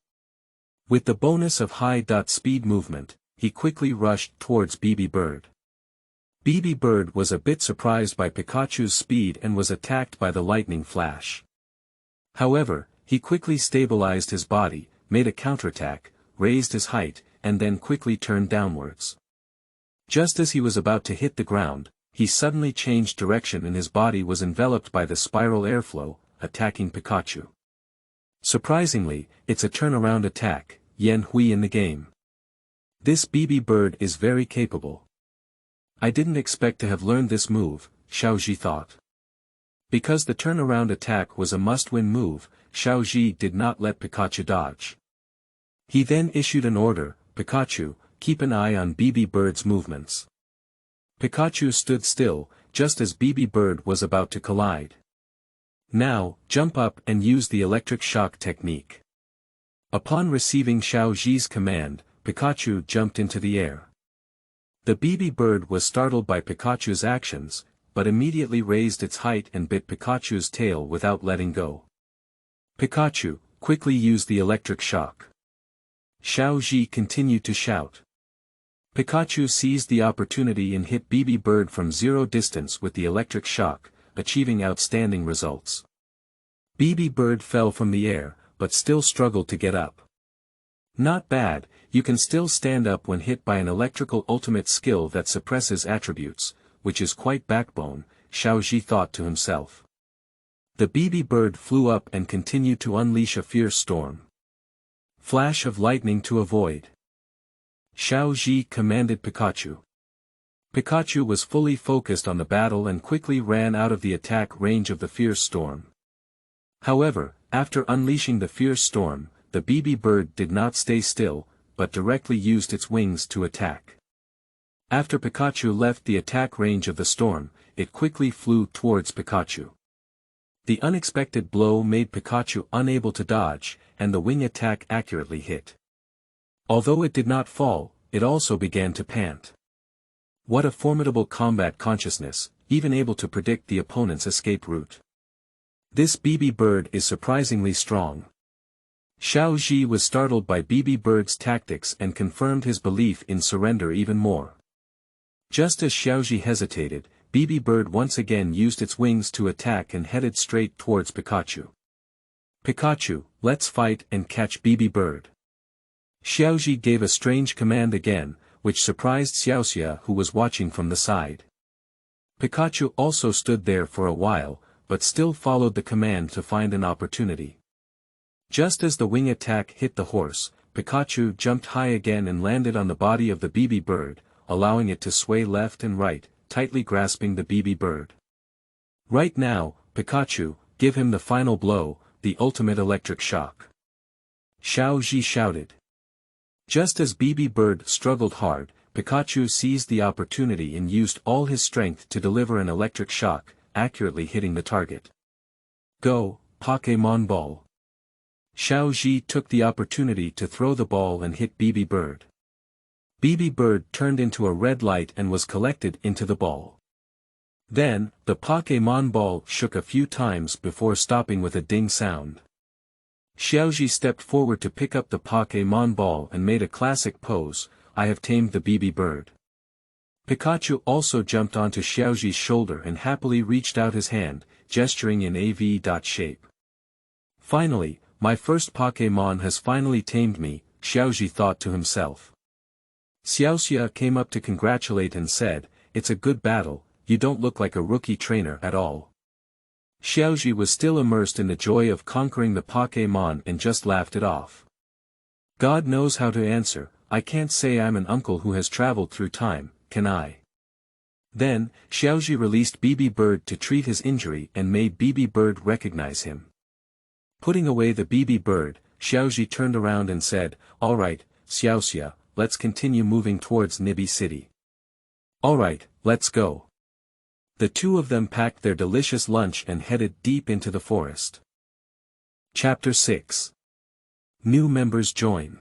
With the bonus of high speed movement, he quickly rushed towards BB bird. BB bird was a bit surprised by Pikachu's speed and was attacked by the lightning flash. However, he quickly stabilized his body, made a counterattack, raised his height, and then quickly turned downwards. Just as he was about to hit the ground, he suddenly changed direction and his body was enveloped by the spiral airflow, attacking Pikachu. Surprisingly, it's a turnaround attack, Yan Hui in the game. This BB bird is very capable. I didn't expect to have learned this move, Xiaozhi thought. Because the turnaround attack was a must-win move, Xiaozhi did not let Pikachu dodge. He then issued an order, Pikachu, keep an eye on BB bird's movements. Pikachu stood still, just as BB bird was about to collide. Now, jump up and use the electric shock technique. Upon receiving Xiaozhi's command, Pikachu jumped into the air. The BB bird was startled by Pikachu's actions, but immediately raised its height and bit Pikachu's tail without letting go. Pikachu, quickly use the electric shock. Xiaozhi continued to shout. Pikachu seized the opportunity and hit BB bird from zero distance with the electric shock, achieving outstanding results. BB bird fell from the air, but still struggled to get up. Not bad, you can still stand up when hit by an electrical ultimate skill that suppresses attributes, which is quite backbone, Xiaozhi thought to himself. The BB bird flew up and continued to unleash a fierce storm. Flash of lightning to avoid. Xiaozhi commanded Pikachu. Pikachu was fully focused on the battle and quickly ran out of the attack range of the fierce storm. However, after unleashing the fierce storm, the BB bird did not stay still, but directly used its wings to attack. After Pikachu left the attack range of the storm, it quickly flew towards Pikachu. The unexpected blow made Pikachu unable to dodge, and the wing attack accurately hit. Although it did not fall, it also began to pant. What a formidable combat consciousness, even able to predict the opponent's escape route. This BB bird is surprisingly strong. Xiaozhi was startled by BB bird's tactics and confirmed his belief in surrender even more. Just as Xiaozhi hesitated, BB bird once again used its wings to attack and headed straight towards Pikachu. Pikachu, let's fight and catch BB bird. Xiaozhi gave a strange command again, which surprised Xiaoxia who was watching from the side. Pikachu also stood there for a while, but still followed the command to find an opportunity. Just as the wing attack hit the horse, Pikachu jumped high again and landed on the body of the BB bird, allowing it to sway left and right, tightly grasping the BB bird. Right now, Pikachu, give him the final blow, the ultimate electric shock. Xiaozhi shouted. Just as BB bird struggled hard, Pikachu seized the opportunity and used all his strength to deliver an electric shock, accurately hitting the target. Go, Pokémon Ball. Xiaozhi took the opportunity to throw the ball and hit BB bird. BB bird turned into a red light and was collected into the ball. Then, the Pokémon ball shook a few times before stopping with a ding sound. Xiaozhi stepped forward to pick up the Pokémon ball and made a classic pose, I have tamed the BB bird. Pikachu also jumped onto Xiaozhi's shoulder and happily reached out his hand, gesturing in a V shape. Finally, my first Pokémon has finally tamed me, Xiaozhi thought to himself. Xiaoxia came up to congratulate and said, it's a good battle, you don't look like a rookie trainer at all. Xiaozhi was still immersed in the joy of conquering the Pokémon and just laughed it off. God knows how to answer, I can't say I'm an uncle who has traveled through time, can I? Then, Xiaozhi released BB Bird to treat his injury and made BB Bird recognize him. Putting away the BB Bird, Xiaozhi turned around and said, alright, Xiaoxia, let's continue moving towards Niby City. Alright, let's go. The two of them packed their delicious lunch and headed deep into the forest. Chapter 6. New members join.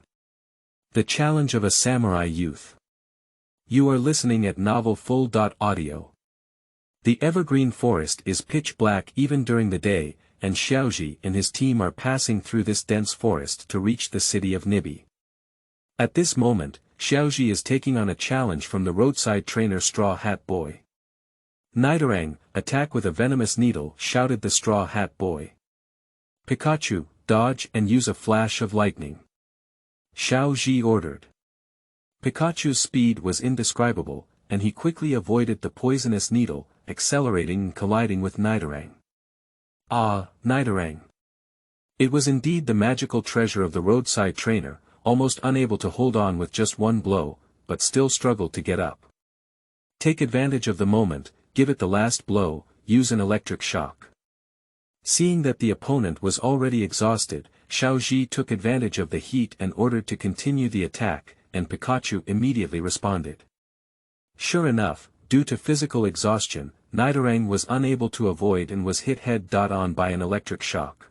The challenge of a samurai youth. You are listening at novelfull.audio. The evergreen forest is pitch black even during the day, and Xiaozhi and his team are passing through this dense forest to reach the city of Niby. At this moment, Xiaozhi is taking on a challenge from the roadside trainer Straw Hat Boy. Nidoran, attack with a venomous needle, shouted the Straw Hat Boy. Pikachu, dodge and use a flash of lightning. Xiaozhi ordered. Pikachu's speed was indescribable, and he quickly avoided the poisonous needle, accelerating and colliding with Nidoran. Ah, Nidoran. It was indeed the magical treasure of the roadside trainer, almost unable to hold on with just one blow, but still struggled to get up. Take advantage of the moment, give it the last blow, use an electric shock. Seeing that the opponent was already exhausted, Xiaozhi took advantage of the heat and ordered to continue the attack, and Pikachu immediately responded. Sure enough, due to physical exhaustion, Nidoran was unable to avoid and was hit head-on by an electric shock.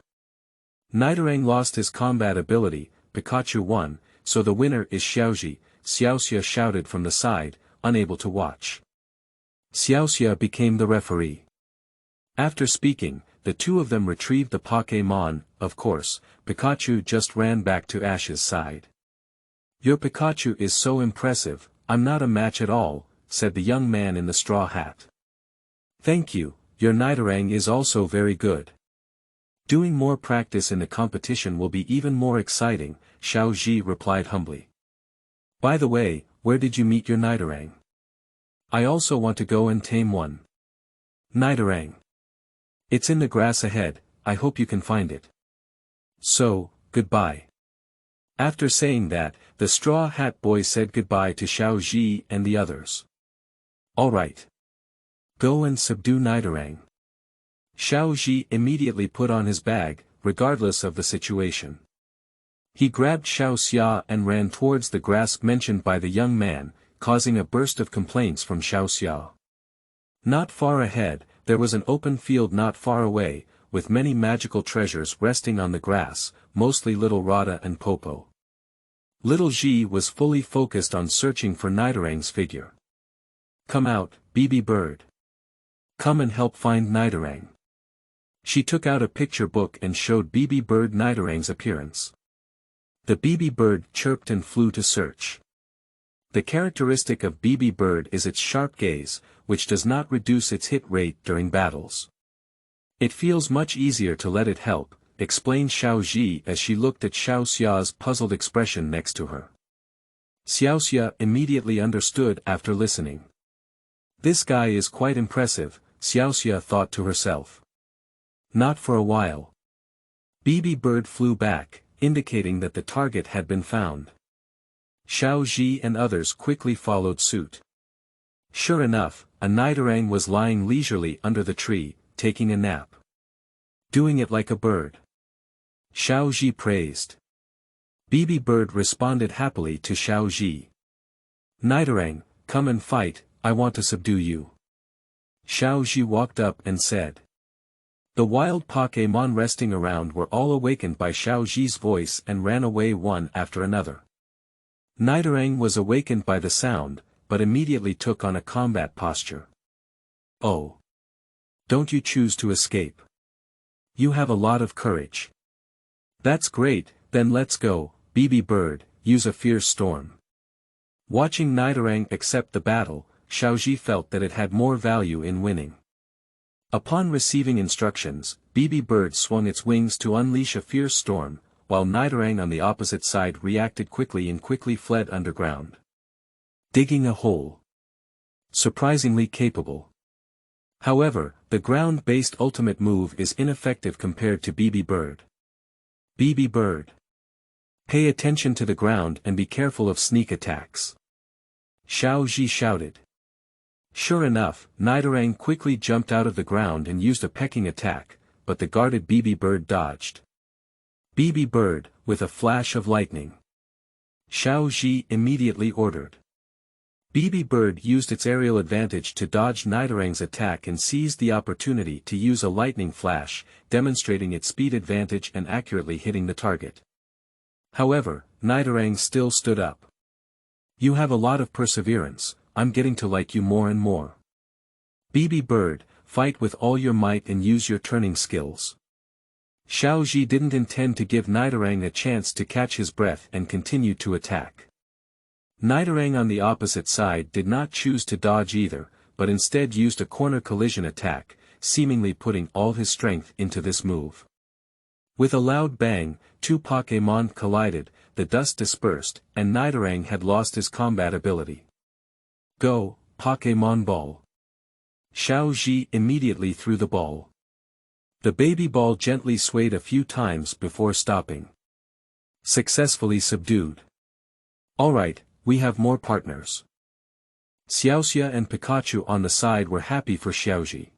Nidoran lost his combat ability, Pikachu won, so the winner is Xiaozhi, Xiaoxia shouted from the side, unable to watch. Xiaoxia became the referee. After speaking, the two of them retrieved the Pokémon, of course, Pikachu just ran back to Ash's side. Your Pikachu is so impressive, I'm not a match at all, said the young man in the straw hat. Thank you, your Nidoran is also very good. Doing more practice in the competition will be even more exciting, Xiaozhi replied humbly. By the way, where did you meet your Nidoran? I also want to go and tame one. Nidoran. It's in the grass ahead, I hope you can find it. So, goodbye. After saying that, the Straw Hat Boy said goodbye to Xiaozhi and the others. Alright. Go and subdue Nidoran. Xiaozhi immediately put on his bag, regardless of the situation. He grabbed Xiaoxia and ran towards the grass mentioned by the young man, causing a burst of complaints from Xiaoxia. Not far ahead, there was an open field not far away, with many magical treasures resting on the grass, mostly Little Rada and Popo. Little Ji was fully focused on searching for Nidoran's figure. Come out, BB Bird. Come and help find Nidoran. She took out a picture book and showed BB Bird Nidoran's appearance. The BB Bird chirped and flew to search. The characteristic of BB Bird is its sharp gaze, which does not reduce its hit rate during battles. It feels much easier to let it help, explained Xiaozhi as she looked at Xiaoxia's puzzled expression next to her. Xiaoxia immediately understood after listening. This guy is quite impressive, Xiaoxia thought to herself. Not for a while. BB Bird flew back, indicating that the target had been found. Xiaozhi and others quickly followed suit. Sure enough, a Nidoran was lying leisurely under the tree, taking a nap. Doing it like a bird. Xiaozhi praised. Bibi Bird responded happily to Xiaozhi. Nidoran, come and fight, I want to subdue you. Xiaozhi walked up and said. The wild Pokémon resting around were all awakened by Xiaozhi's voice and ran away one after another. Nidoran was awakened by the sound, but immediately took on a combat posture. Oh! Don't you choose to escape? You have a lot of courage. That's great, then let's go, Bibi Bird, use a fierce storm. Watching Nidoran accept the battle, Xiaozhi felt that it had more value in winning. Upon receiving instructions, Bibi Bird swung its wings to unleash a fierce storm, while Nidoran on the opposite side reacted quickly and quickly fled underground. Digging a hole. Surprisingly capable. However, the ground-based ultimate move is ineffective compared to Bibi Bird. Bibi Bird. Pay attention to the ground and be careful of sneak attacks. Xiaozhi shouted. Sure enough, Nidoran quickly jumped out of the ground and used a pecking attack, but the guarded Bibi Bird dodged. Bibi Bird, with a flash of lightning. Xiaozhi immediately ordered. Bibi Bird used its aerial advantage to dodge Nidoran's attack and seized the opportunity to use a lightning flash, demonstrating its speed advantage and accurately hitting the target. However, Nidoran still stood up. You have a lot of perseverance, I'm getting to like you more and more. Bibi Bird, fight with all your might and use your turning skills. Xiaozhi didn't intend to give Nidoran a chance to catch his breath and continued to attack. Nidoran on the opposite side did not choose to dodge either, but instead used a corner collision attack, seemingly putting all his strength into this move. With a loud bang, two Pokémon collided, the dust dispersed, and Nidoran had lost his combat ability. Go, Pokémon Ball. Xiaozhi immediately threw the ball. The baby ball gently swayed a few times before stopping. Successfully subdued. Alright, we have more partners. Xiaoxia and Pikachu on the side were happy for Xiaozhi.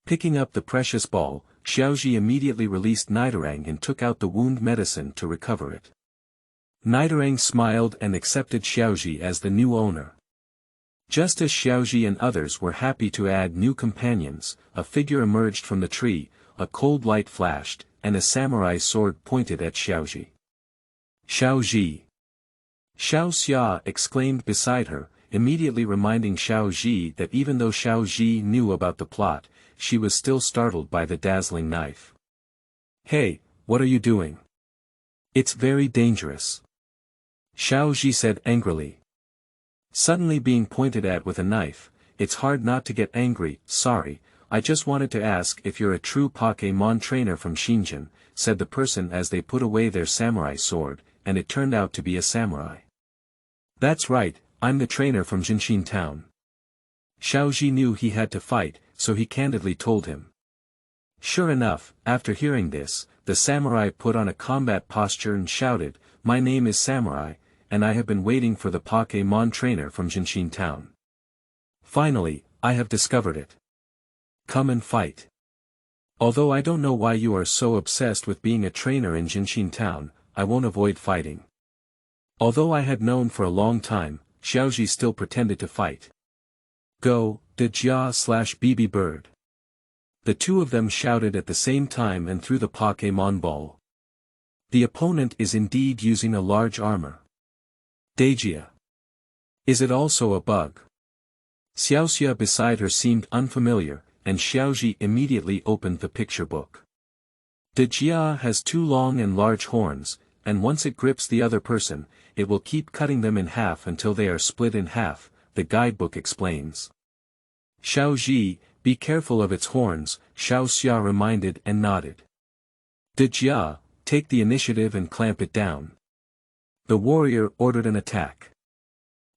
Picking up the precious ball, Xiaozhi immediately released Nidoran and took out the wound medicine to recover it. Nidoran smiled and accepted Xiaozhi as the new owner. Just as Xiaozhi and others were happy to add new companions, a figure emerged from the tree, a cold light flashed, and a samurai sword pointed at Xiaozhi. Xiaozhi! Xiaoxia exclaimed beside her, immediately reminding Xiaozhi that even though Xiaozhi knew about the plot, she was still startled by the dazzling knife. Hey, what are you doing? It's very dangerous. Xiaozhi said angrily. Suddenly being pointed at with a knife, it's hard not to get angry. Sorry, I just wanted to ask if you're a true Pokémon trainer from Xinjiang, said the person as they put away their samurai sword, and it turned out to be a samurai. That's right, I'm the trainer from Jinshin town. Xiaozhi knew he had to fight, so he candidly told him. Sure enough, after hearing this, the samurai put on a combat posture and shouted, My name is Samurai, and I have been waiting for the Pokémon trainer from Jinshin town. Finally, I have discovered it. Come and fight. Although I don't know why you are so obsessed with being a trainer in Jinshin town, I won't avoid fighting. Although I had known for a long time, Xiaozhi still pretended to fight. Go, Dejia/Bibi Bird. The two of them shouted at the same time and threw the Pokémon ball. The opponent is indeed using a large armor. Dejia. Is it also a bug? Xiaoxia beside her seemed unfamiliar, and Xiaozhi immediately opened the picture book. Dejia has two long and large horns, and once it grips the other person, it will keep cutting them in half until they are split in half, the guidebook explains. Xiaozhi, be careful of its horns, Xiaoxia reminded and nodded. Dejia, take the initiative and clamp it down. The warrior ordered an attack.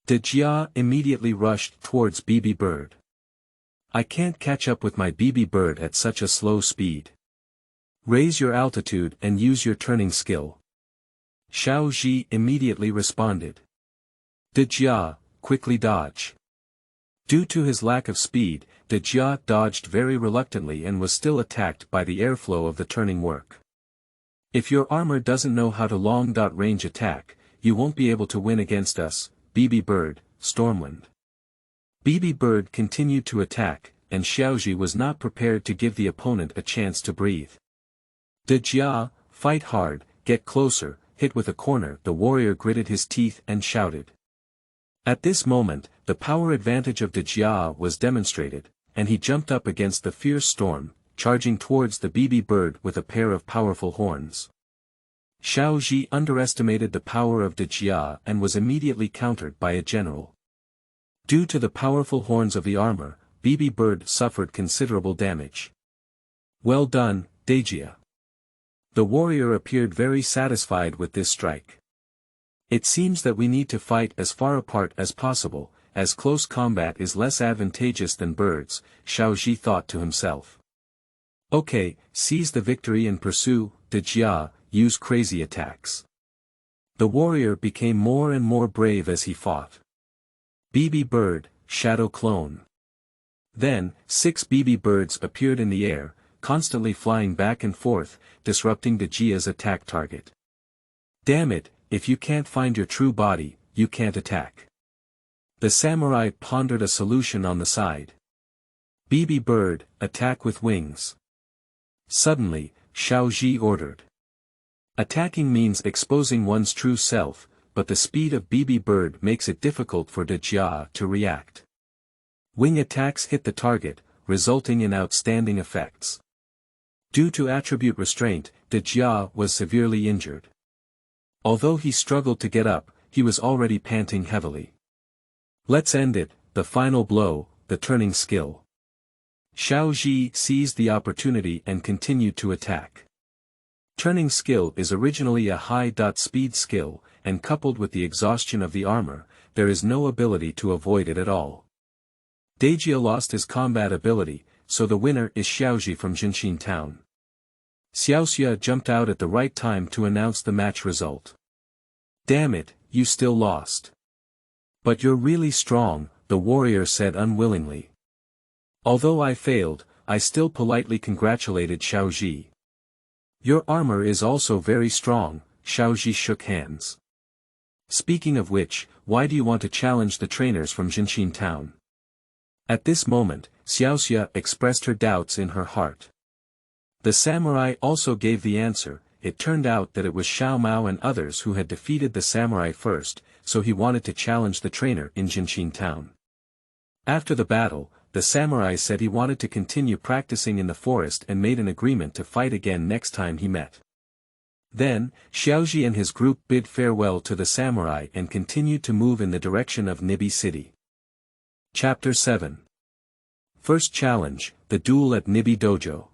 Dejia immediately rushed towards Bibi Bird. I can't catch up with my Bibi Bird at such a slow speed. Raise your altitude and use your turning skill. Xiaozhi immediately responded. Dejia, quickly dodge. Due to his lack of speed, Dejia dodged very reluctantly and was still attacked by the airflow of the turning work. If your armor doesn't know how to long-range attack, you won't be able to win against us, BB Bird, Stormwind. BB Bird continued to attack, and Xiaozhi was not prepared to give the opponent a chance to breathe. Dejia, fight hard, get closer, hit with a corner. The warrior gritted his teeth and shouted. At this moment, the power advantage of Dejia was demonstrated, and he jumped up against the fierce storm, charging towards the BB Bird with a pair of powerful horns. Xiaozhi underestimated the power of Dejia and was immediately countered by a general. Due to the powerful horns of the armor, BB Bird suffered considerable damage. Well done, Dejia. The warrior appeared very satisfied with this strike. It seems that we need to fight as far apart as possible, as close combat is less advantageous than birds, Xiaozhi thought to himself. Okay, seize the victory and pursue, Dejia, use crazy attacks. The warrior became more and more brave as he fought. BB Bird, Shadow Clone. Then, 6 BB birds appeared in the air, constantly flying back and forth, disrupting Dejia's attack target. Damn it, if you can't find your true body, you can't attack. The samurai pondered a solution on the side. BB Bird, attack with wings. Suddenly, Xiaozhi ordered. Attacking means exposing one's true self, but the speed of BB Bird makes it difficult for Dejia to react. Wing attacks hit the target, resulting in outstanding effects. Due to attribute restraint, Dejia was severely injured. Although he struggled to get up, he was already panting heavily. Let's end it, the final blow, the turning skill. Xiaozhi seized the opportunity and continued to attack. Turning skill is originally a high-speed skill, and coupled with the exhaustion of the armor, there is no ability to avoid it at all. Dejia lost his combat ability, so the winner is Xiaozhi from Jinshin Town. Xiaoxia jumped out at the right time to announce the match result. Damn it, you still lost. But you're really strong, the warrior said unwillingly. Although I failed, I still politely congratulated Xiaozhi. Your armor is also very strong, Xiaozhi shook hands. Speaking of which, why do you want to challenge the trainers from Jinshin Town? At this moment, Xiaoxia expressed her doubts in her heart. The samurai also gave the answer. It turned out that it was Xiao Mao and others who had defeated the samurai first, so he wanted to challenge the trainer in Jinshin Town. After the battle, the samurai said he wanted to continue practicing in the forest and made an agreement to fight again next time he met. Then, Xiaozhi and his group bid farewell to the samurai and continued to move in the direction of Niby City. Chapter 7. First Challenge, the Duel at Niby Dojo.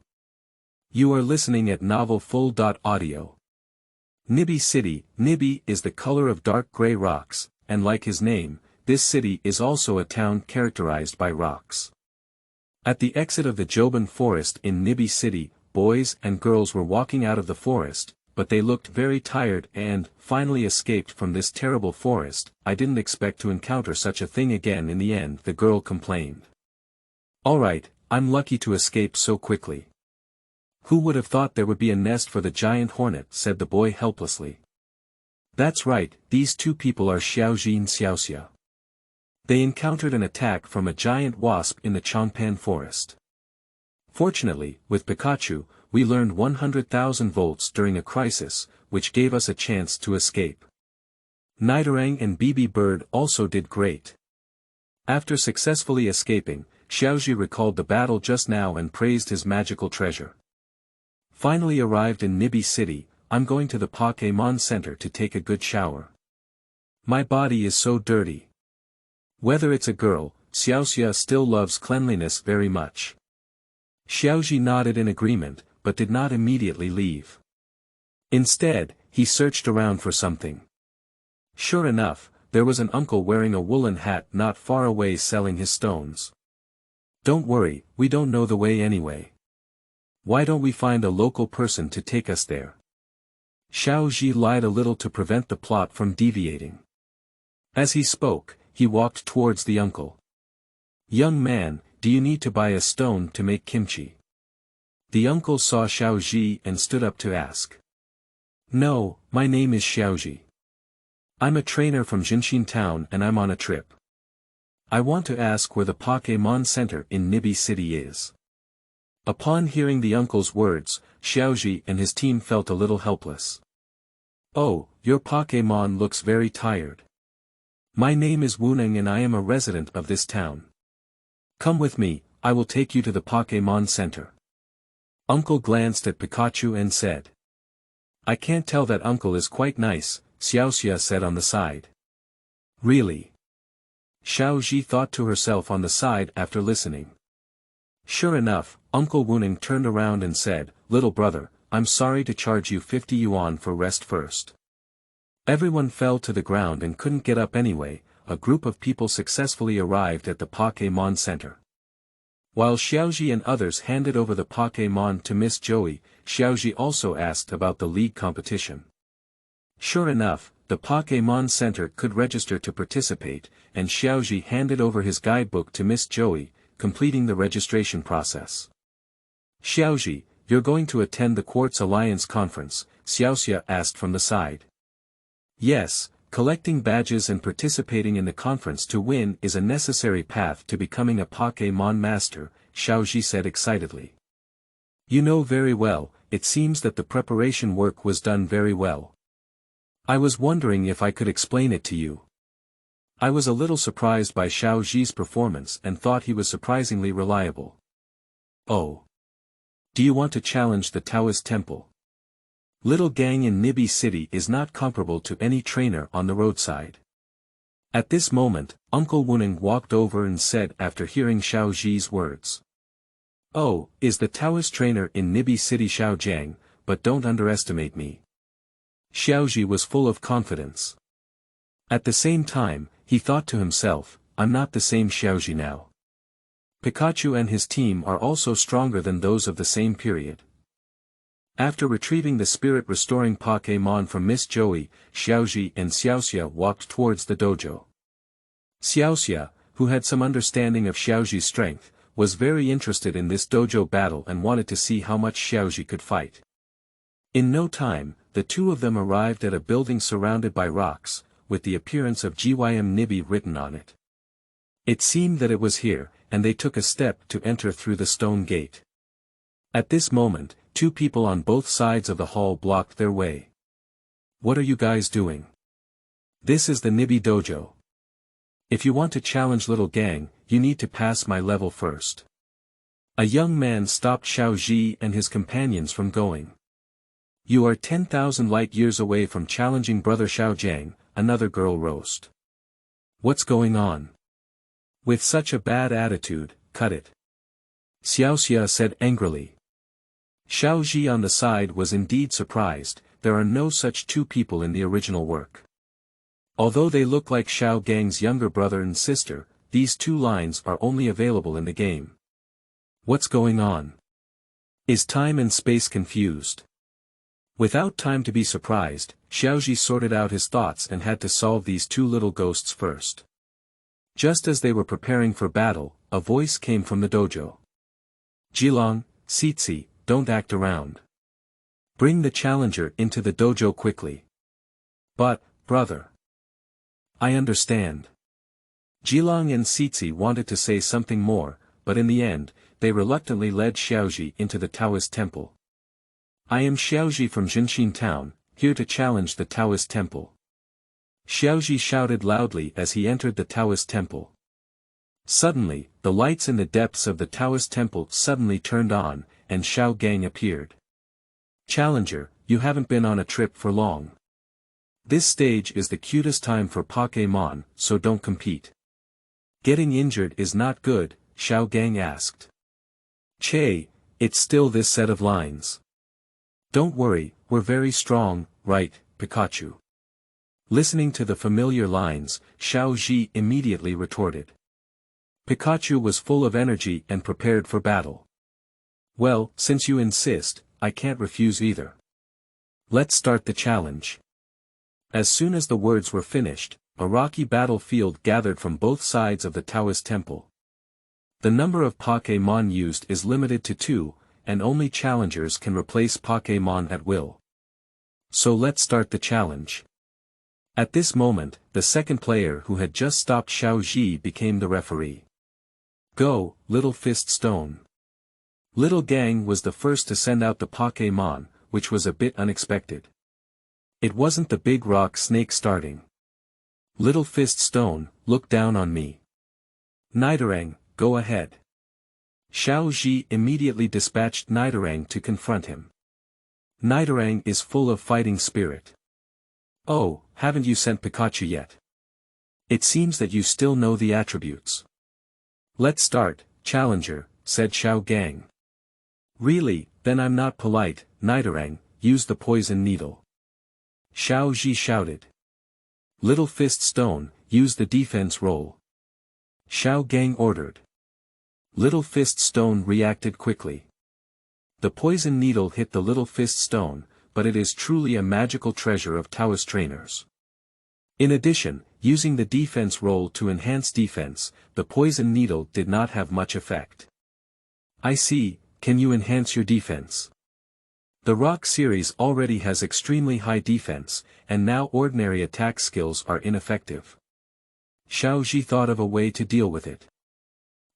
You are listening at Novel Full.audio. Niby City. Niby is the color of dark gray rocks, and like his name, this city is also a town characterized by rocks. At the exit of the Joban forest in Niby City, boys and girls were walking out of the forest, but they looked very tired and, finally escaped from this terrible forest. I didn't expect to encounter such a thing again in the end, the girl complained. Alright, I'm lucky to escape so quickly. Who would have thought there would be a nest for the giant hornet, said the boy helplessly. That's right, these two people are Xiaozhi and Xiaoxia. They encountered an attack from a giant wasp in the Changpan forest. Fortunately, with Pikachu, we learned 100,000 volts during a crisis, which gave us a chance to escape. Nidoran and BB Bird also did great. After successfully escaping, Xiaozhi recalled the battle just now and praised his magical treasure. Finally arrived in Niby City, I'm going to the Pokémon Center to take a good shower. My body is so dirty. Whether it's a girl, Xiaoxia still loves cleanliness very much. Xiaozhi nodded in agreement, but did not immediately leave. Instead, he searched around for something. Sure enough, there was an uncle wearing a woolen hat not far away selling his stones. Don't worry, we don't know the way anyway. Why don't we find a local person to take us there? Xiaozhi lied a little to prevent the plot from deviating. As he spoke, he walked towards the uncle. "Young man, do you need to buy a stone to make kimchi?" The uncle saw Xiaozhi and stood up to ask. "No, my name is Xiaozhi. I'm a trainer from Jinshin town and I'm on a trip. I want to ask where the Pokémon Center in Niby City is." Upon hearing the uncle's words, Xiaozhi and his team felt a little helpless. "Oh, your Pokémon looks very tired. My name is Wuning and I am a resident of this town. Come with me, I will take you to the Pokémon Center." Uncle glanced at Pikachu and said. "I can't tell, that uncle is quite nice," Xiaoxia said on the side. "Really?" Xiaozhi thought to herself on the side after listening. Sure enough, Uncle Wuning turned around and said, "Little brother, I'm sorry to charge you 50 yuan for rest first." Everyone fell to the ground and couldn't get up anyway. A group of people successfully arrived at the Pokémon Center. While Xiaozhi and others handed over the Pokémon to Miss Joey, Xiaozhi also asked about the league competition. Sure enough, the Pokémon Center could register to participate, and Xiaozhi handed over his guidebook to Miss Joey, completing the registration process. "Xiaozhi, you're going to attend the Quartz Alliance conference?" Xiaoxia asked from the side. "Yes, collecting badges and participating in the conference to win is a necessary path to becoming a Pokémon master," Xiaozhi said excitedly. "You know very well, it seems that the preparation work was done very well. I was wondering if I could explain it to you." I was a little surprised by Xiaozhi's performance and thought he was surprisingly reliable. "Oh. Do you want to challenge the Taoist temple? Little gang in Niby City is not comparable to any trainer on the roadside." At this moment, Uncle Wuning walked over and said after hearing Xiaozhi's words. "Oh, is the Taoist trainer in Niby City Xiaojiang, but don't underestimate me." Xiaozhi was full of confidence. At the same time, he thought to himself, "I'm not the same Xiaozhi now. Pikachu and his team are also stronger than those of the same period." After retrieving the spirit-restoring Pokémon from Miss Joey, Xiaozhi and Xiaoxia walked towards the dojo. Xiaoxia, who had some understanding of Xiaozhi's strength, was very interested in this dojo battle and wanted to see how much Xiaozhi could fight. In no time, the two of them arrived at a building surrounded by rocks, with the appearance of GYM Niby written on it. It seemed that it was here, and they took a step to enter through the stone gate. At this moment, two people on both sides of the hall blocked their way. "What are you guys doing? This is the Niby dojo. If you want to challenge little gang, you need to pass my level first." A young man stopped Xiaozhi and his companions from going. "You are 10,000 light years away from challenging brother Xiaojiang," another girl roast. "What's going on? With such a bad attitude, cut it," Xiaoxia said angrily. Xiaozhi on the side was indeed surprised. There are no such two people in the original work. Although they look like Xiao Gang's younger brother and sister, these two lines are only available in the game. What's going on? Is time and space confused? Without time to be surprised, Xiaozhi sorted out his thoughts and had to solve these two little ghosts first. Just as they were preparing for battle, a voice came from the dojo. "Jilong, Sitsi, don't act around. Bring the challenger into the dojo quickly." "But, brother. I understand." Jilong and Sitsi wanted to say something more, but in the end, they reluctantly led Xiaozhi into the Taoist temple. "I am Xiaozhi from Jinshin town, here to challenge the Taoist temple." Xiaozhi shouted loudly as he entered the Taoist temple. Suddenly, the lights in the depths of the Taoist temple suddenly turned on, and Xiao Gang appeared. "Challenger, you haven't been on a trip for long. This stage is the cutest time for Pokémon, so don't compete." "Getting injured is not good," Xiao Gang asked. "Che, it's still this set of lines. Don't worry, we're very strong, right, Pikachu?" Listening to the familiar lines, Xiaozhi immediately retorted. Pikachu was full of energy and prepared for battle. "Well, since you insist, I can't refuse either." Let's start the challenge. As soon as the words were finished, a rocky battlefield gathered from both sides of the Taoist temple. The number of Pokémon used is limited to 2, and only challengers can replace Pokémon at will. So let's start the challenge. At this moment, the second player who had just stopped Xiaozhi became the referee. Go, Little Fist Stone. Little Gang was the first to send out the Pokémon, which was a bit unexpected. It wasn't the big rock snake starting. Little Fist Stone, look down on me. Nidoran, go ahead. Xiaozhi immediately dispatched Nidoran to confront him. Nidoran is full of fighting spirit. Oh, haven't you sent Pikachu yet? It seems that you still know the attributes. Let's start, Challenger, said Xiaogang. Really, then I'm not polite, Nidoran, use the poison needle. Xiaozhi shouted. Little Fist Stone, use the defense roll. Xiaogang ordered. Little Fist Stone reacted quickly. The poison needle hit the Little Fist Stone, but it is truly a magical treasure of Taoist trainers. In addition, using the defense roll to enhance defense, the poison needle did not have much effect. I see, can you enhance your defense? The Rock series already has extremely high defense, and now ordinary attack skills are ineffective. Xiaozhi thought of a way to deal with it.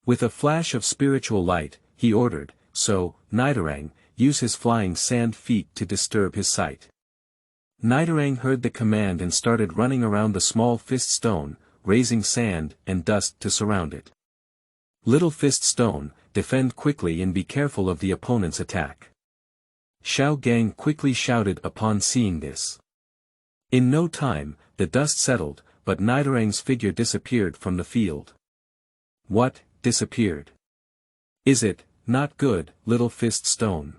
With a flash of spiritual light, he ordered, so, Nidoran, use his flying sand feet to disturb his sight. Nidoran heard the command and started running around the small fist stone, raising sand and dust to surround it. Little Fist Stone, defend quickly and be careful of the opponent's attack. Xiaogang quickly shouted upon seeing this. In no time, the dust settled, but Nidoran's figure disappeared from the field. What, disappeared? Is it, not good, Little Fist Stone?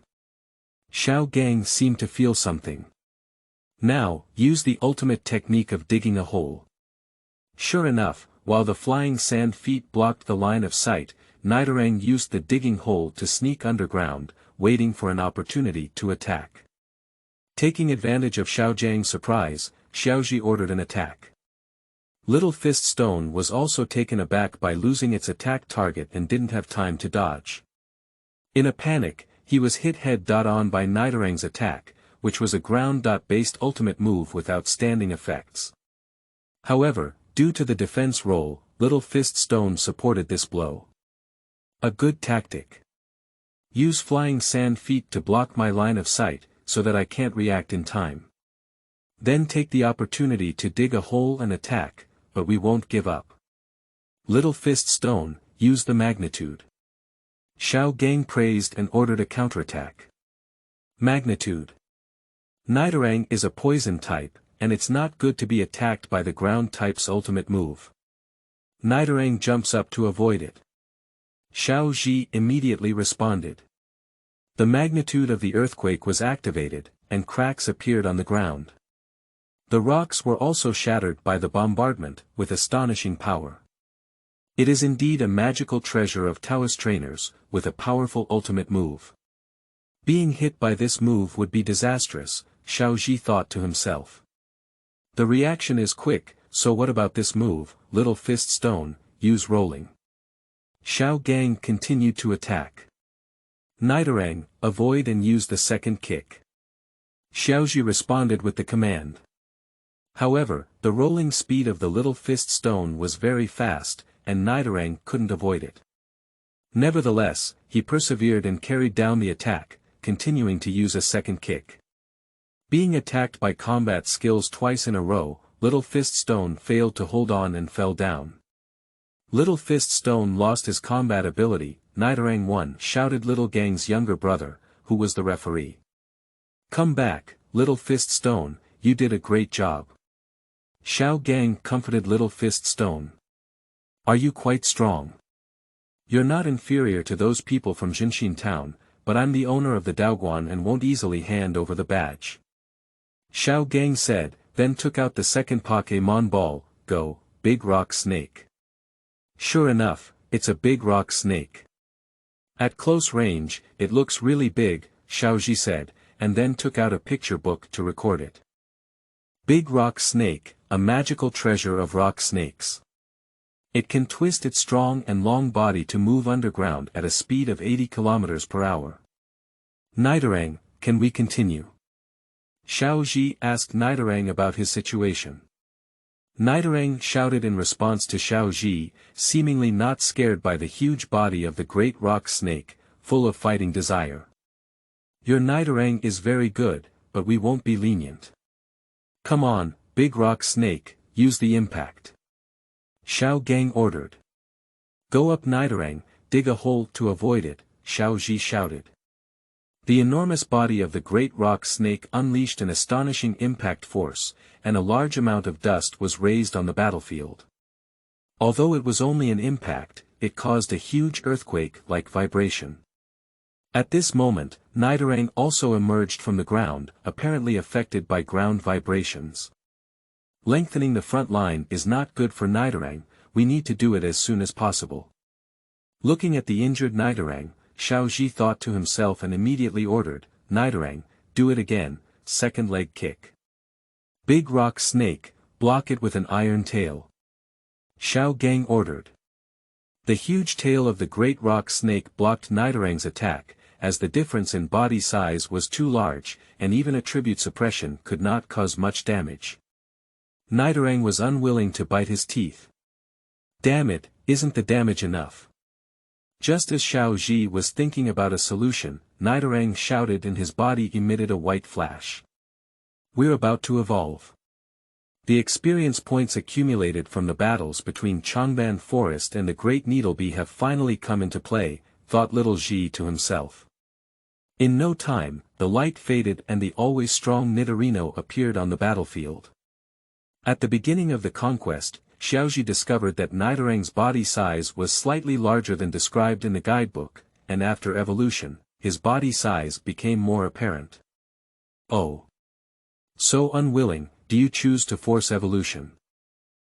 Xiaogang seemed to feel something. Now, use the ultimate technique of digging a hole. Sure enough, while the flying sand feet blocked the line of sight, Nidoran used the digging hole to sneak underground, waiting for an opportunity to attack. Taking advantage of Xiaogang's surprise, Xiaozhi ordered an attack. Little Fist Stone was also taken aback by losing its attack target and didn't have time to dodge. In a panic, he was hit head-on by Nidoran's attack, which was a ground-based ultimate move with outstanding effects. However, due to the defense roll, Little Fist Stone supported this blow. A good tactic. Use flying sand feet to block my line of sight, so that I can't react in time. Then take the opportunity to dig a hole and attack, but we won't give up. Little Fist Stone, use the magnitude. Xiaogang praised and ordered a counterattack. Magnitude. Nidoran is a poison type, and it's not good to be attacked by the ground type's ultimate move. Nidoran jumps up to avoid it. Xiaozhi immediately responded. The magnitude of the earthquake was activated, and cracks appeared on the ground. The rocks were also shattered by the bombardment, with astonishing power. It is indeed a magical treasure of Taoist trainers, with a powerful ultimate move. Being hit by this move would be disastrous, Xiaozhi thought to himself. The reaction is quick, so what about this move, Little Fist Stone, use rolling. Xiaogang continued to attack. Nidoran, avoid and use the second kick. Xiaozhi responded with the command. However, the rolling speed of the Little Fist Stone was very fast, and Nidoran couldn't avoid it. Nevertheless, he persevered and carried down the attack, continuing to use a second kick. Being attacked by combat skills twice in a row, Little Fist Stone failed to hold on and fell down. Little Fist Stone lost his combat ability. Nidoran won, shouted Little Gang's younger brother, who was the referee. Come back, Little Fist Stone, you did a great job. Xiaogang comforted Little Fist Stone. Are you quite strong? You're not inferior to those people from Jinshin Town, but I'm the owner of the Daoguan and won't easily hand over the badge. Xiaogang said, then took out the second Pokémon ball. Go, Big Rock Snake. Sure enough, it's a big rock snake. At close range, it looks really big, Xiaozhi said, and then took out a picture book to record it. Big Rock Snake, a magical treasure of rock snakes. It can twist its strong and long body to move underground at a speed of 80 km per hour. Nidoran, can we continue? Xiaozhi asked Nidoran about his situation. Nidoran shouted in response to Xiaozhi, seemingly not scared by the huge body of the great rock snake, full of fighting desire. Your Nidoran is very good, but we won't be lenient. Come on, Big Rock Snake, use the impact. Xiao Gang ordered. Go up Nidoran, dig a hole to avoid it, Xiaozhi shouted. The enormous body of the great rock snake unleashed an astonishing impact force, and a large amount of dust was raised on the battlefield. Although it was only an impact, it caused a huge earthquake-like vibration. At this moment, Nidoran also emerged from the ground, apparently affected by ground vibrations. Lengthening the front line is not good for Nidoran, we need to do it as soon as possible. Looking at the injured Nidoran, Xiaozhi thought to himself and immediately ordered, Nidoran, do it again, second leg kick. Big Rock Snake, block it with an iron tail. Xiao Gang ordered. The huge tail of the great rock snake blocked Nidoran's attack, as the difference in body size was too large, and even attribute suppression could not cause much damage. Nidoran was unwilling to bite his teeth. Damn it, isn't the damage enough? Just as Xiaozhi was thinking about a solution, Nidoran shouted and his body emitted a white flash. We're about to evolve. The experience points accumulated from the battles between Changpan Forest and the Great Needlebee have finally come into play, thought little Xi to himself. In no time, the light faded and the always strong Nidorino appeared on the battlefield. At the beginning of the conquest, Xiaozhi discovered that Nidoran's body size was slightly larger than described in the guidebook, and after evolution, his body size became more apparent. Oh. So unwilling, do you choose to force evolution?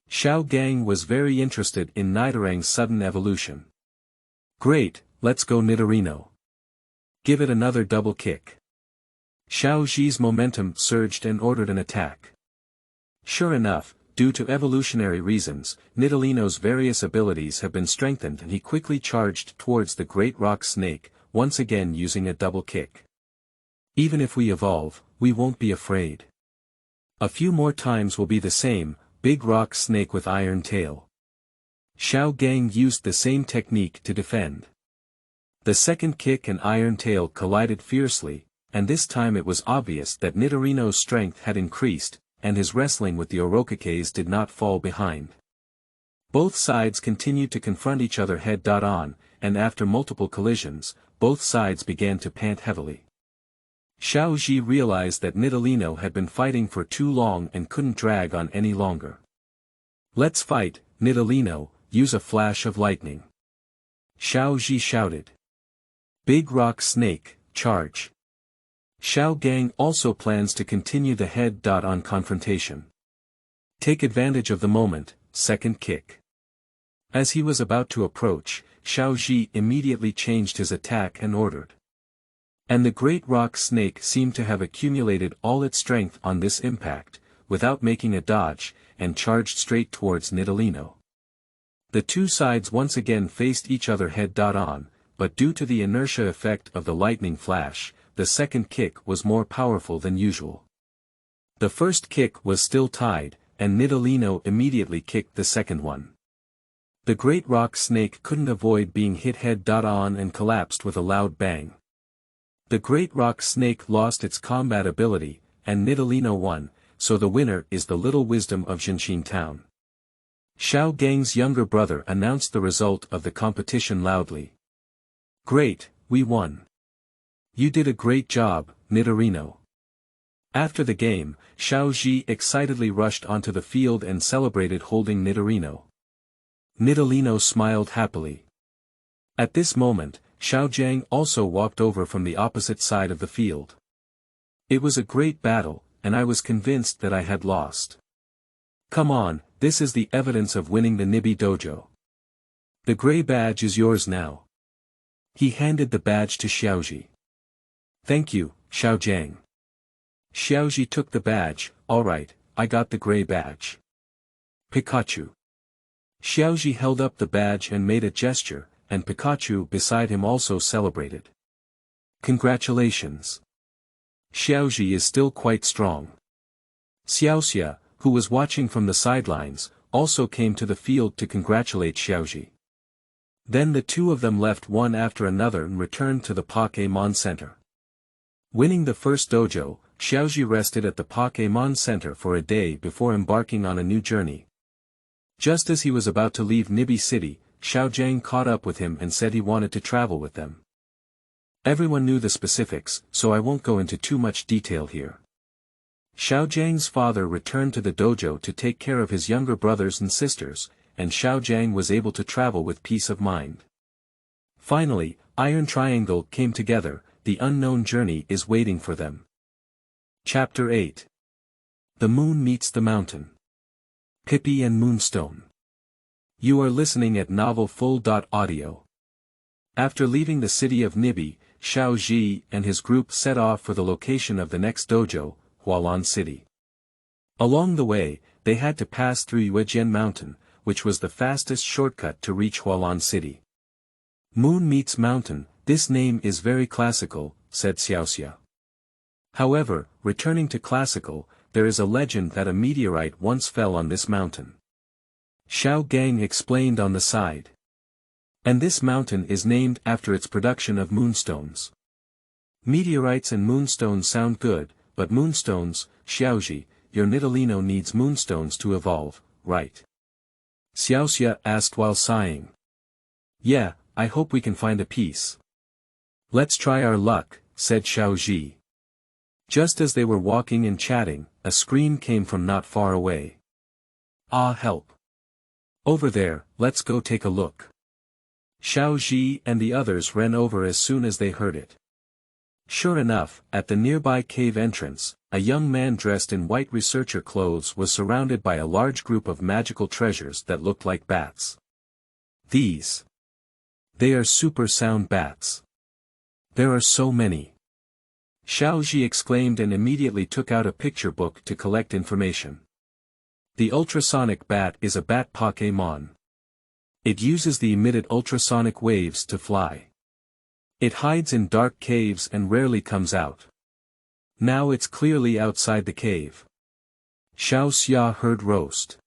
Xiao Gang was very interested in Nidoran's sudden evolution. Great, let's go Nidorino. Give it another double kick. Xiaozhi's momentum surged and ordered an attack. Sure enough, due to evolutionary reasons, Nidorino's various abilities have been strengthened and he quickly charged towards the great rock snake, once again using a double kick. Even if we evolve, we won't be afraid. A few more times will be the same, Big Rock Snake with iron tail. Xiao Gang used the same technique to defend. The second kick and iron tail collided fiercely, and this time it was obvious that Nidorino's strength had increased, and his wrestling with the Orokakes did not fall behind. Both sides continued to confront each other head-on, and after multiple collisions, both sides began to pant heavily. Xiaozhi realized that Nidorino had been fighting for too long and couldn't drag on any longer. Let's fight, Nidorino, use a flash of lightning. Xiaozhi shouted. Big Rock Snake, charge. Xiao Gang also plans to continue the head-on confrontation. Take advantage of the moment, second kick. As he was about to approach, Xiaozhi immediately changed his attack and ordered. And the great rock snake seemed to have accumulated all its strength on this impact, without making a dodge, and charged straight towards Nidorino. The two sides once again faced each other head-on, but due to the inertia effect of the lightning flash, the second kick was more powerful than usual. The first kick was still tied, and Nidorino immediately kicked the second one. The great rock snake couldn't avoid being hit head-on and collapsed with a loud bang. The great rock snake lost its combat ability, and Nidorino won, so the winner is the Little Wisdom of Jinshin Town. Xiao Gang's younger brother announced the result of the competition loudly. Great, we won. You did a great job, Nidorino. After the game, Xiaozhi excitedly rushed onto the field and celebrated holding Nidorino. Nidorino smiled happily. At this moment, Xiaojiang also walked over from the opposite side of the field. It was a great battle, and I was convinced that I had lost. Come on, this is the evidence of winning the Niby Dojo. The gray badge is yours now. He handed the badge to Xiaozhi. Thank you, Xiaojiang. Xiaozhi took the badge. Alright, I got the gray badge. Pikachu. Xiaozhi held up the badge and made a gesture, and Pikachu beside him also celebrated. Congratulations. Xiaozhi is still quite strong. Xiaoxia, who was watching from the sidelines, also came to the field to congratulate Xiaozhi. Then the two of them left one after another and returned to the Pokémon Center. Winning the first dojo, Xiaozhi rested at the Pokémon Center for a day before embarking on a new journey. Just as he was about to leave Niby City, Xiaojiang caught up with him and said he wanted to travel with them. Everyone knew the specifics, so I won't go into too much detail here. Xiaojiang's father returned to the dojo to take care of his younger brothers and sisters, and Xiaojiang was able to travel with peace of mind. Finally, Iron Triangle came together. The unknown journey is waiting for them. Chapter 8. The Moon Meets the Mountain. Pipi and Moonstone. You are listening at novelfull.audio. After leaving the city of Niby, Xiaozhi and his group set off for the location of the next dojo, Hualan City. Along the way, they had to pass through Yuejian Mountain, which was the fastest shortcut to reach Hualan City. Moon meets mountain, this name is very classical, said Xiaoxia. However, returning to classical, there is a legend that a meteorite once fell on this mountain. Xiao Gang explained on the side. And this mountain is named after its production of moonstones. Meteorites and moonstones sound good, but moonstones, Xiaozhi, your Nitalino needs moonstones to evolve, right? Xiaoxia asked while sighing. Yeah, I hope we can find a piece. Let's try our luck, said Xiaozhi. Just as they were walking and chatting, a scream came from not far away. Ah, help! Over there, let's go take a look. Xiaozhi and the others ran over as soon as they heard it. Sure enough, at the nearby cave entrance, a young man dressed in white researcher clothes was surrounded by a large group of magical treasures that looked like bats. They are super sound bats. There are so many. Xiaozhi exclaimed and immediately took out a picture book to collect information. The ultrasonic bat is a bat Pokémon. It uses the emitted ultrasonic waves to fly. It hides in dark caves and rarely comes out. Now it's clearly outside the cave. Xiaoxia heard roast.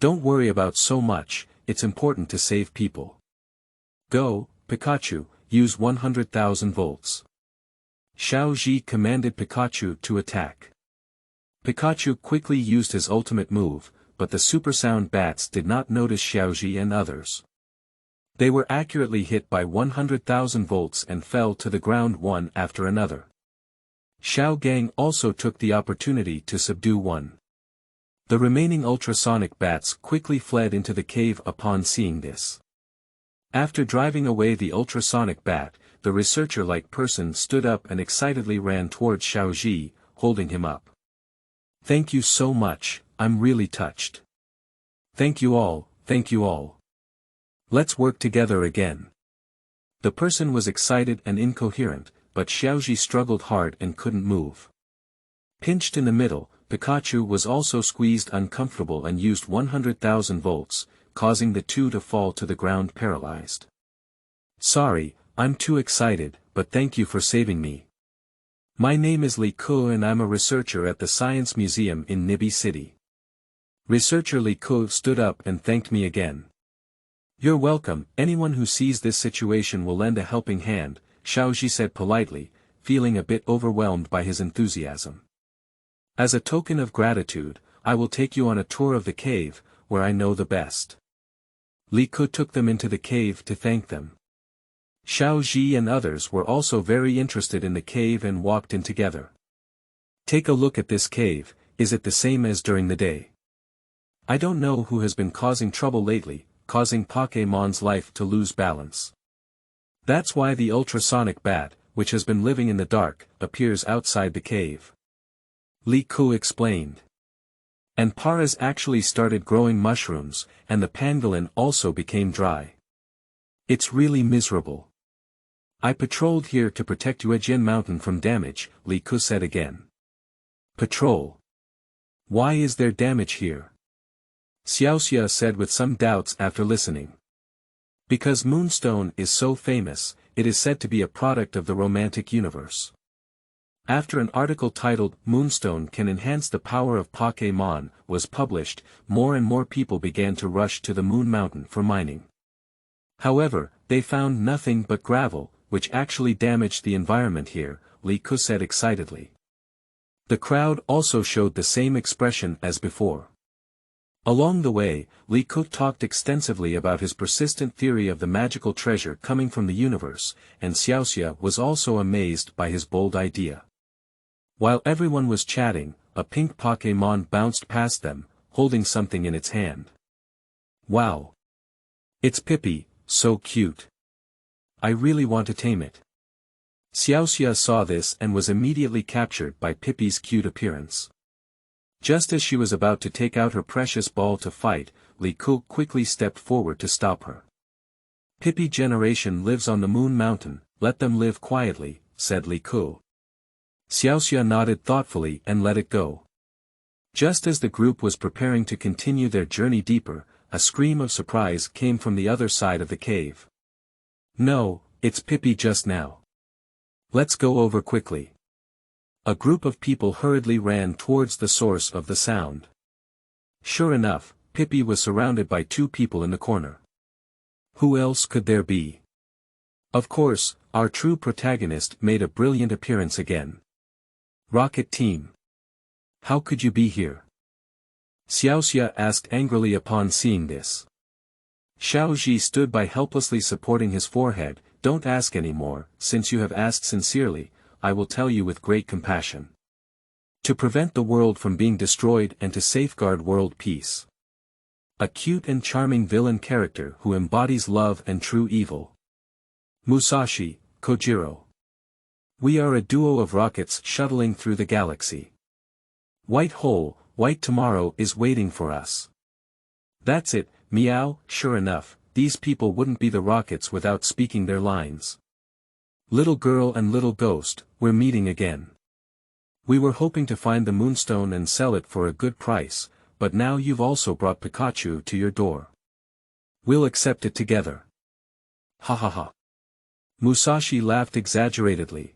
Don't worry about so much, it's important to save people. Go, Pikachu, use 100,000 volts. Xiaozhi commanded Pikachu to attack. Pikachu quickly used his ultimate move, but the supersound bats did not notice Xiaozhi and others. They were accurately hit by 100,000 volts and fell to the ground one after another. Xiao Gang also took the opportunity to subdue one. The remaining ultrasonic bats quickly fled into the cave upon seeing this. After driving away the ultrasonic bat, the researcher-like person stood up and excitedly ran towards Xiaozhi, holding him up. Thank you so much, I'm really touched. Thank you all, thank you all. Let's work together again. The person was excited and incoherent, but Xiaozhi struggled hard and couldn't move. Pinched in the middle, Pikachu was also squeezed uncomfortable and used 100,000 volts, causing the two to fall to the ground paralyzed. Sorry, I'm too excited, but thank you for saving me. My name is Li Ku and I'm a researcher at the Science Museum in Niby City. Researcher Li Ku stood up and thanked me again. You're welcome, anyone who sees this situation will lend a helping hand, Xiaozhi said politely, feeling a bit overwhelmed by his enthusiasm. As a token of gratitude, I will take you on a tour of the cave, where I know the best. Li Ku took them into the cave to thank them. Xiaozhi and others were also very interested in the cave and walked in together. Take a look at this cave, is it the same as during the day? I don't know who has been causing trouble lately, causing Pokémon's life to lose balance. That's why the ultrasonic bat, which has been living in the dark, appears outside the cave. Li Ku explained. And Paras actually started growing mushrooms, and the pangolin also became dry. It's really miserable. I patrolled here to protect Yuejian Mountain from damage, Li Ku said again. Patrol. Why is there damage here? Xiaoxia said with some doubts after listening. Because Moonstone is so famous, it is said to be a product of the romantic universe. After an article titled "Moonstone Can Enhance the Power of Pokémon" was published, more and more people began to rush to the Moon Mountain for mining. However, they found nothing but gravel, which actually damaged the environment here, Li Ku said excitedly. The crowd also showed the same expression as before. Along the way, Li Ku talked extensively about his persistent theory of the magical treasure coming from the universe, and Xiaoxia was also amazed by his bold idea. While everyone was chatting, a pink Pokémon bounced past them, holding something in its hand. Wow! It's Pipi, so cute. I really want to tame it. Xiaoxia saw this and was immediately captured by Pipi's cute appearance. Just as she was about to take out her precious ball to fight, Li Ku quickly stepped forward to stop her. Pipi generation lives on the Moon Mountain, let them live quietly, said Li Ku. Xiaoxia nodded thoughtfully and let it go. Just as the group was preparing to continue their journey deeper, a scream of surprise came from the other side of the cave. No, it's Pipi just now. Let's go over quickly. A group of people hurriedly ran towards the source of the sound. Sure enough, Pipi was surrounded by two people in the corner. Who else could there be? Of course, our true protagonist made a brilliant appearance again. Rocket Team. How could you be here? Xiaoxia asked angrily upon seeing this. Xiaozhi stood by helplessly supporting his forehead. Don't ask any more, since you have asked sincerely, I will tell you with great compassion. To prevent the world from being destroyed and to safeguard world peace. A cute and charming villain character who embodies love and true evil. Musashi, Kojiro. We are a duo of rockets shuttling through the galaxy. White hole, white tomorrow is waiting for us. That's it, meow. Sure enough, these people wouldn't be the rockets without speaking their lines. Little girl and little ghost, we're meeting again. We were hoping to find the Moonstone and sell it for a good price, but now you've also brought Pikachu to your door. We'll accept it together. Ha ha ha. Musashi laughed exaggeratedly.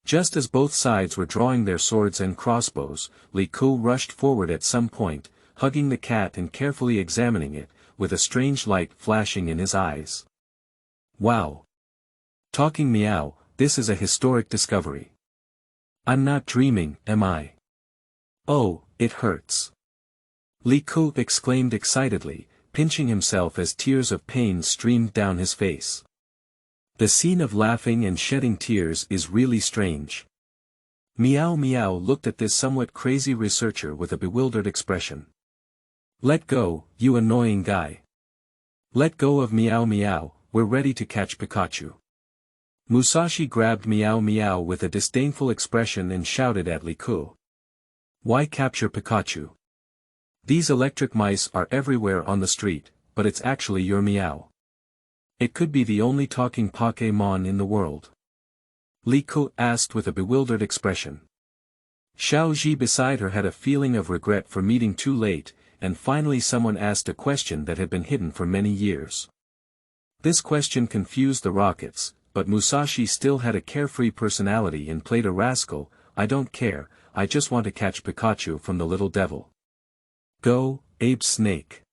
Just as both sides were drawing their swords and crossbows, Li Ku rushed forward at some point, hugging the cat and carefully examining it, with a strange light flashing in his eyes. Wow! Talking meow, this is a historic discovery. I'm not dreaming, am I? Oh, it hurts. Li Ku exclaimed excitedly, pinching himself as tears of pain streamed down his face. The scene of laughing and shedding tears is really strange. Meow Meow looked at this somewhat crazy researcher with a bewildered expression. Let go, you annoying guy. Let go of Meow Meow, we're ready to catch Pikachu. Musashi grabbed Meow Meow with a disdainful expression and shouted at Li Ku. Why capture Pikachu? These electric mice are everywhere on the street, but it's actually your Meow. It could be the only talking Pokémon in the world. Li Ku asked with a bewildered expression. Xiaozhi beside her had a feeling of regret for meeting too late, and finally someone asked a question that had been hidden for many years. This question confused the Rockets, but Musashi still had a carefree personality and played a rascal. I don't care, I just want to catch Pikachu from the little devil. Go, Abe Snake.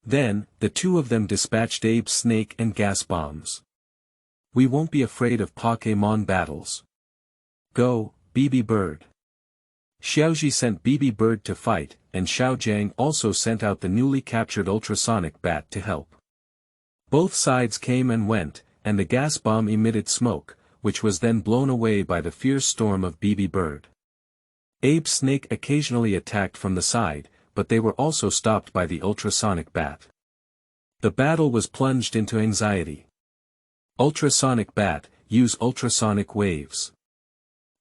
Then, the two of them dispatched Abe Snake and gas bombs. We won't be afraid of Pokémon battles. Go, BB Bird. Xiaozhi sent BB Bird to fight, and Xiaojiang also sent out the newly captured ultrasonic bat to help. Both sides came and went, and the gas bomb emitted smoke, which was then blown away by the fierce storm of BB Bird. Abe Snake occasionally attacked from the side, but they were also stopped by the ultrasonic bat. The battle was plunged into anxiety. Ultrasonic bat, use ultrasonic waves.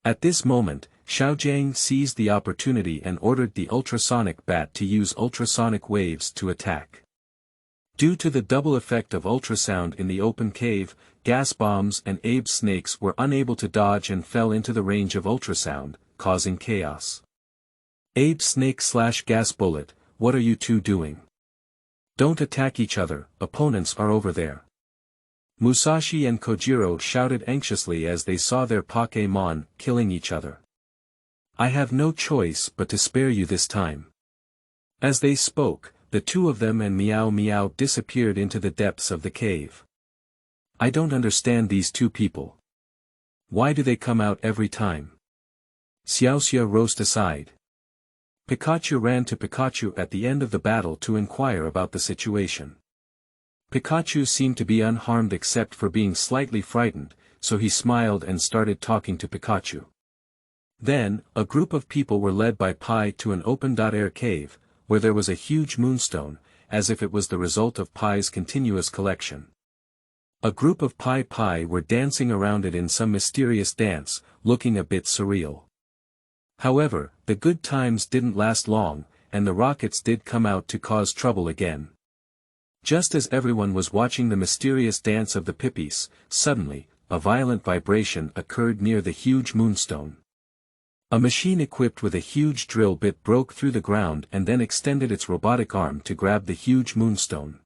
At this moment, Xiaojiang seized the opportunity and ordered the ultrasonic bat to use ultrasonic waves to attack. Due to the double effect of ultrasound in the open cave, gas bombs and abe snakes were unable to dodge and fell into the range of ultrasound, causing chaos. Abe snake/gas bullet, what are you two doing? Don't attack each other, opponents are over there. Musashi and Kojiro shouted anxiously as they saw their Pokémon killing each other. I have no choice but to spare you this time. As they spoke, the two of them and Meow Meow disappeared into the depths of the cave. I don't understand these two people. Why do they come out every time? Xiaoxia rose aside. Pikachu ran to Pikachu at the end of the battle to inquire about the situation. Pikachu seemed to be unharmed except for being slightly frightened, so he smiled and started talking to Pikachu. Then, a group of people were led by Pi to an open-air cave, where there was a huge moonstone, as if it was the result of Pi's continuous collection. A group of Pi were dancing around it in some mysterious dance, looking a bit surreal. However, the good times didn't last long, and the rockets did come out to cause trouble again. Just as everyone was watching the mysterious dance of the Pipis, suddenly, a violent vibration occurred near the huge moonstone. A machine equipped with a huge drill bit broke through the ground and then extended its robotic arm to grab the huge moonstone.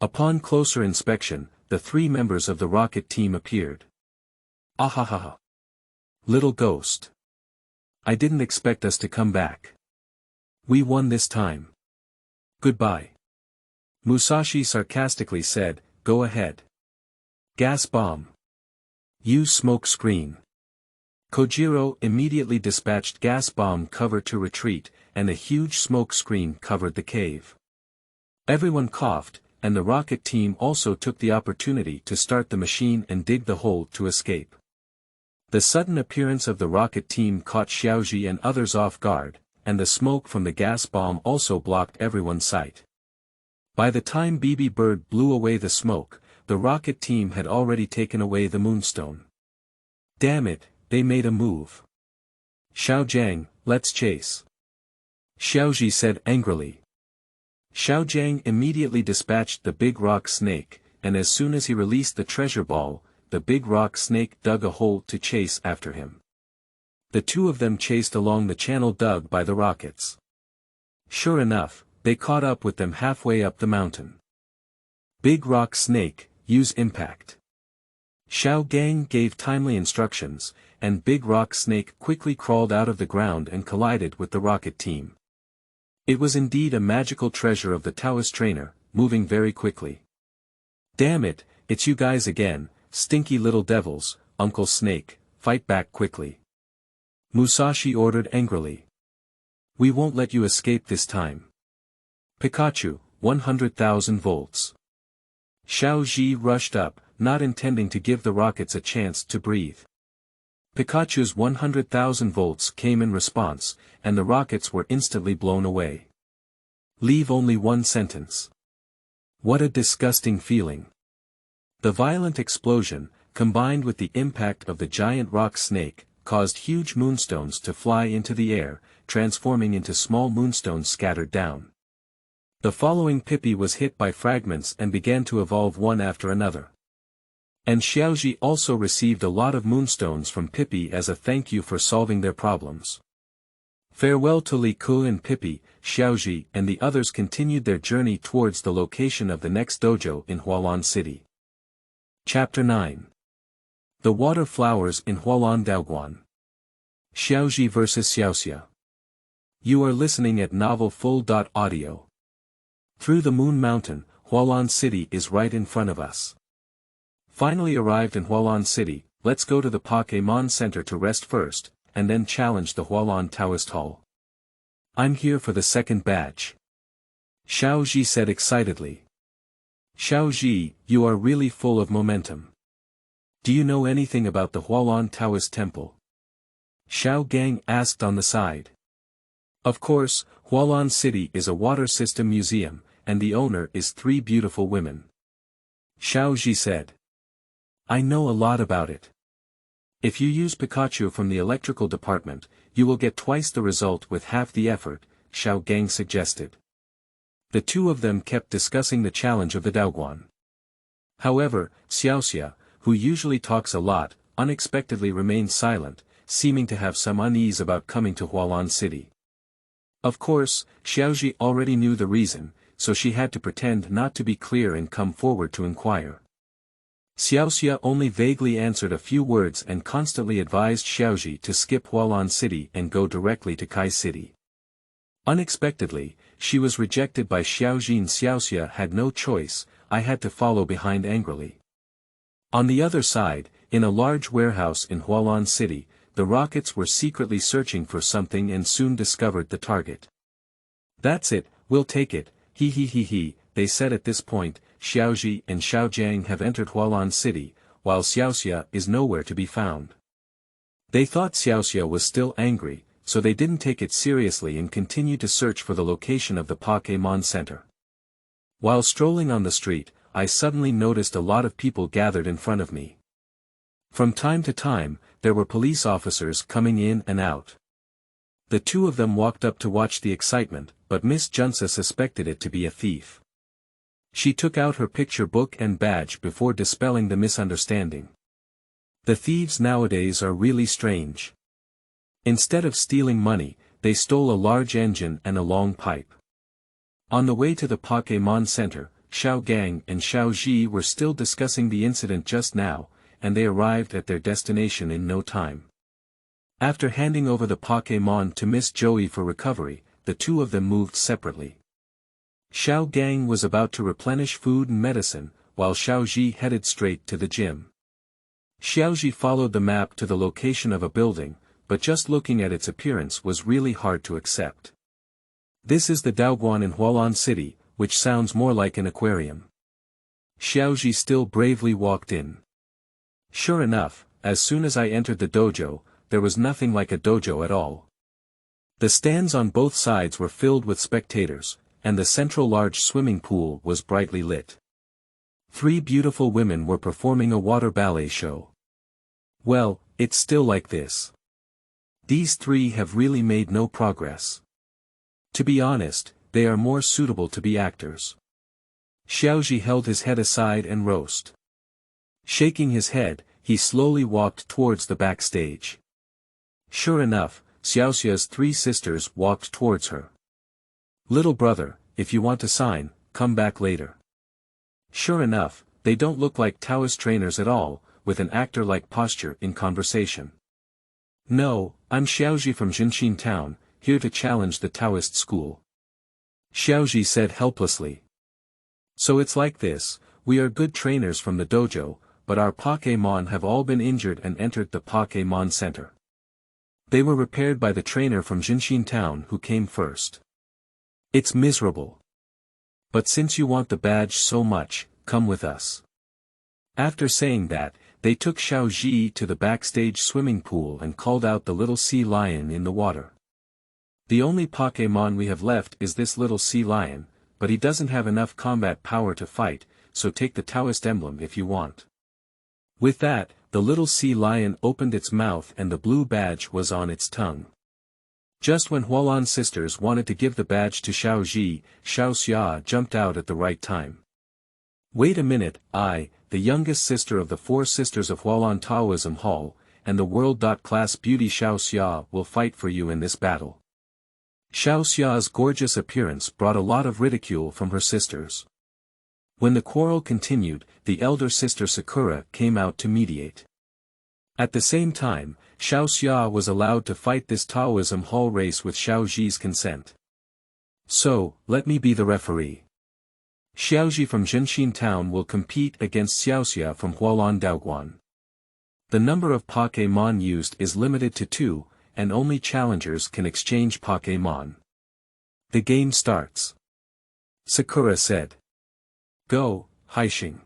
Upon closer inspection, the three members of the rocket team appeared. Ahahaha. Little ghost. I didn't expect us to come back. We won this time. Goodbye. Musashi sarcastically said, go ahead. Gas bomb. Use smoke screen. Kojiro immediately dispatched gas bomb cover to retreat, and a huge smoke screen covered the cave. Everyone coughed, and the rocket team also took the opportunity to start the machine and dig the hole to escape. The sudden appearance of the rocket team caught Xiaozhi and others off guard, and the smoke from the gas bomb also blocked everyone's sight. By the time BB Bird blew away the smoke, the rocket team had already taken away the moonstone. Damn it, they made a move. Xiaojiang, let's chase. Xiaozhi said angrily. Xiaojiang immediately dispatched the big rock snake, and as soon as he released the treasure ball, the big rock snake dug a hole to chase after him. The two of them chased along the channel dug by the rockets. Sure enough, they caught up with them halfway up the mountain. Big rock snake, use impact. Xiaojiang gave timely instructions, and Big Rock Snake quickly crawled out of the ground and collided with the rocket team. It was indeed a magical treasure of the Taoist trainer, moving very quickly. Damn it, it's you guys again, stinky little devils, Uncle Snake, fight back quickly. Musashi ordered angrily. We won't let you escape this time. Pikachu, 100,000 volts. Xiaozhi rushed up, not intending to give the rockets a chance to breathe. Pikachu's 100,000 volts came in response, and the rockets were instantly blown away. Leave only one sentence. What a disgusting feeling. The violent explosion, combined with the impact of the giant rock snake, caused huge moonstones to fly into the air, transforming into small moonstones scattered down. The following Pipi was hit by fragments and began to evolve one after another. And Xiaozhi also received a lot of moonstones from Pipi as a thank you for solving their problems. Farewell to Li Ku and Pipi, Xiaozhi and the others continued their journey towards the location of the next dojo in Hualan City. Chapter 9. The Water Flowers in Hualan Daoguan. Xiaozhi vs Xiaoxia. You are listening at novelfull.audio. Through the Moon Mountain, Hualan City is right in front of us. Finally arrived in Hualan City, let's go to the Pokémon Center to rest first, and then challenge the Hualan Taoist Hall. I'm here for the second badge. Xiaozhi said excitedly. Xiaozhi, you are really full of momentum. Do you know anything about the Hualan Taoist Temple? Xiaojiang asked on the side. Of course, Hualan City is a water system museum, and the owner is 3 beautiful women. Xiaozhi said. I know a lot about it. If you use Pikachu from the electrical department, you will get twice the result with half the effort, Xiaojiang suggested. The two of them kept discussing the challenge of the Daoguan. However, Xiaoxia, who usually talks a lot, unexpectedly remained silent, seeming to have some unease about coming to Hualan City. Of course, Xiaozhi already knew the reason, so she had to pretend not to be clear and come forward to inquire. Xiaoxia only vaguely answered a few words and constantly advised Xiaozhi to skip Hualan City and go directly to Kai City. Unexpectedly, she was rejected by Xiaozhi and Xiaoxia had no choice. I had to follow behind angrily. On the other side, in a large warehouse in Hualan City, the Rockets were secretly searching for something and soon discovered the target. "That's it, we'll take it, he, they said at this point. Xiaozhi and Xiaojiang have entered Hualan City, while Xiaoxia is nowhere to be found. They thought Xiaoxia was still angry, so they didn't take it seriously and continued to search for the location of the Pokémon Center. While strolling on the street, I suddenly noticed a lot of people gathered in front of me. From time to time, there were police officers coming in and out. The two of them walked up to watch the excitement, but Miss Junsa suspected it to be a thief. She took out her picture book and badge before dispelling the misunderstanding. The thieves nowadays are really strange. Instead of stealing money, they stole a large engine and a long pipe. On the way to the Pokémon Center, Xiaogang and Xiaozhi were still discussing the incident just now, and they arrived at their destination in no time. After handing over the Pokémon to Miss Joey for recovery, the two of them moved separately. Xiaogang was about to replenish food and medicine, while Xiaozhi headed straight to the gym. Xiaozhi followed the map to the location of a building, but just looking at its appearance was really hard to accept. This is the Daoguan in Hualan City, which sounds more like an aquarium. Xiaozhi still bravely walked in. Sure enough, as soon as I entered the dojo, there was nothing like a dojo at all. The stands on both sides were filled with spectators, and the central large swimming pool was brightly lit. 3 beautiful women were performing a water ballet show. Well, it's still like this. These 3 have really made no progress. To be honest, they are more suitable to be actors. Xiaozhi held his head aside and roast. Shaking his head, he slowly walked towards the backstage. Sure enough, Xiaoxia's 3 sisters walked towards her. "Little brother, if you want to sign, come back later." Sure enough, they don't look like Taoist trainers at all, with an actor-like posture in conversation. "No, I'm Xiaozhi from Jinshin Town, here to challenge the Taoist school," Xiaozhi said helplessly. "So it's like this, we are good trainers from the dojo, but our Pokémon have all been injured and entered the Pokémon Center. They were repaired by the trainer from Jinshin Town who came first. It's miserable. But since you want the badge so much, come with us." After saying that, they took Xiaozhi to the backstage swimming pool and called out the little sea lion in the water. "The only Pokémon we have left is this little sea lion, but he doesn't have enough combat power to fight, so take the Taoist emblem if you want." With that, the little sea lion opened its mouth and the blue badge was on its tongue. Just when Hualan sisters wanted to give the badge to Xiaozhi, Xiaoxia jumped out at the right time. "Wait a minute, I, the youngest sister of the 4 sisters of Hualan Taoism Hall, and the world-class beauty Xiaoxia will fight for you in this battle." Xiaoxia's gorgeous appearance brought a lot of ridicule from her sisters. When the quarrel continued, the elder sister Sakura came out to mediate. At the same time, Xiaoxia was allowed to fight this Taoism Hall race with Xiaozhi's consent. "So, let me be the referee. Xiaozhi from Jinshin Town will compete against Xiaoxia from Hualan Daoguan. The number of Pokémon used is limited to 2, and only challengers can exchange Pokémon. The game starts," Sakura said. "Go, Haixing."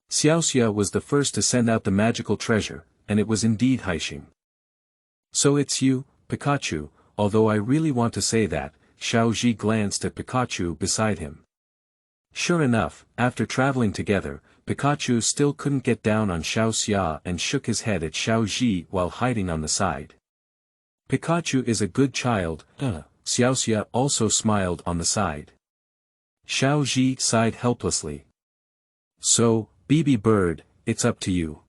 Xiaoxia was the first to send out the magical treasure, and it was indeed Haixing. "So it's you, Pikachu, although I really want to say that," Xiaozhi glanced at Pikachu beside him. Sure enough, after traveling together, Pikachu still couldn't get down on Xiaoxia and shook his head at Xiaozhi while hiding on the side. "Pikachu is a good child," Xiaoxia also smiled on the side. Xiaozhi sighed helplessly. So, Bibi Bird, it's up to you.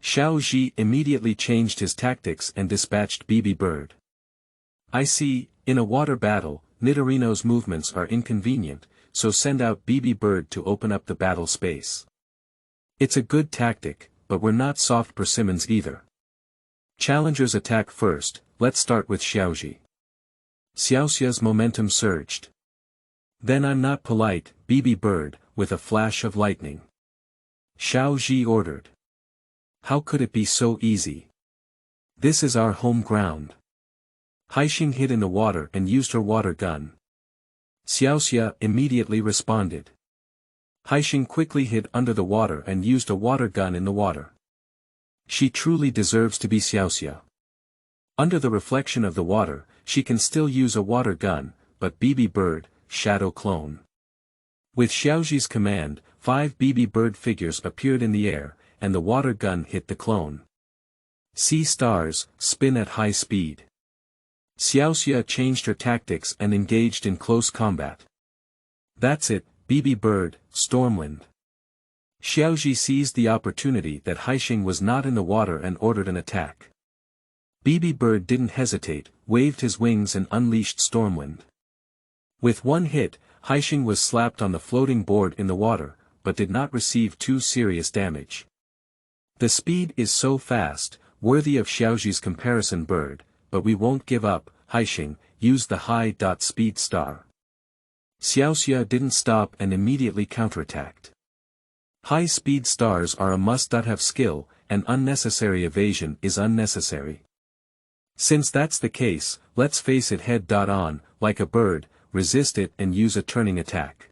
Xiaozhi immediately changed his tactics and dispatched Bibi Bird. I see, in a water battle, Nidorino's movements are inconvenient, so send out Bibi Bird to open up the battle space. It's a good tactic, but we're not soft persimmons either. Challengers attack first, let's start with Xiaozhi. Xiaoxia's momentum surged. Then I'm not polite, Bibi Bird, with a flash of lightning. Xiaozhi ordered. How could it be so easy? This is our home ground. Haixing hid in the water and used her water gun. Xiaoxia immediately responded. Haixing quickly hid under the water and used a water gun in the water. She truly deserves to be Xiaoxia. Under the reflection of the water, she can still use a water gun, but Bibi Bird, shadow clone. With Xiaozhi's command, 5 Bibi Bird figures appeared in the air, and the water gun hit the clone. Sea stars, spin at high speed. Xiaoxia changed her tactics and engaged in close combat. That's it, Bibi Bird, Stormwind. Xiaozhi seized the opportunity that Haixing was not in the water and ordered an attack. Bibi Bird didn't hesitate, waved his wings and unleashed Stormwind. With one hit, Haixing was slapped on the floating board in the water, but did not receive too serious damage. The speed is so fast, worthy of Xiaozhi's comparison bird, but we won't give up, Haixing, used the high-speed star. Xiaoxia didn't stop and immediately counterattacked. High-speed stars are a must-have skill, and unnecessary evasion is unnecessary. Since that's the case, let's face it head-on, like a bird, resist it and use a turning attack.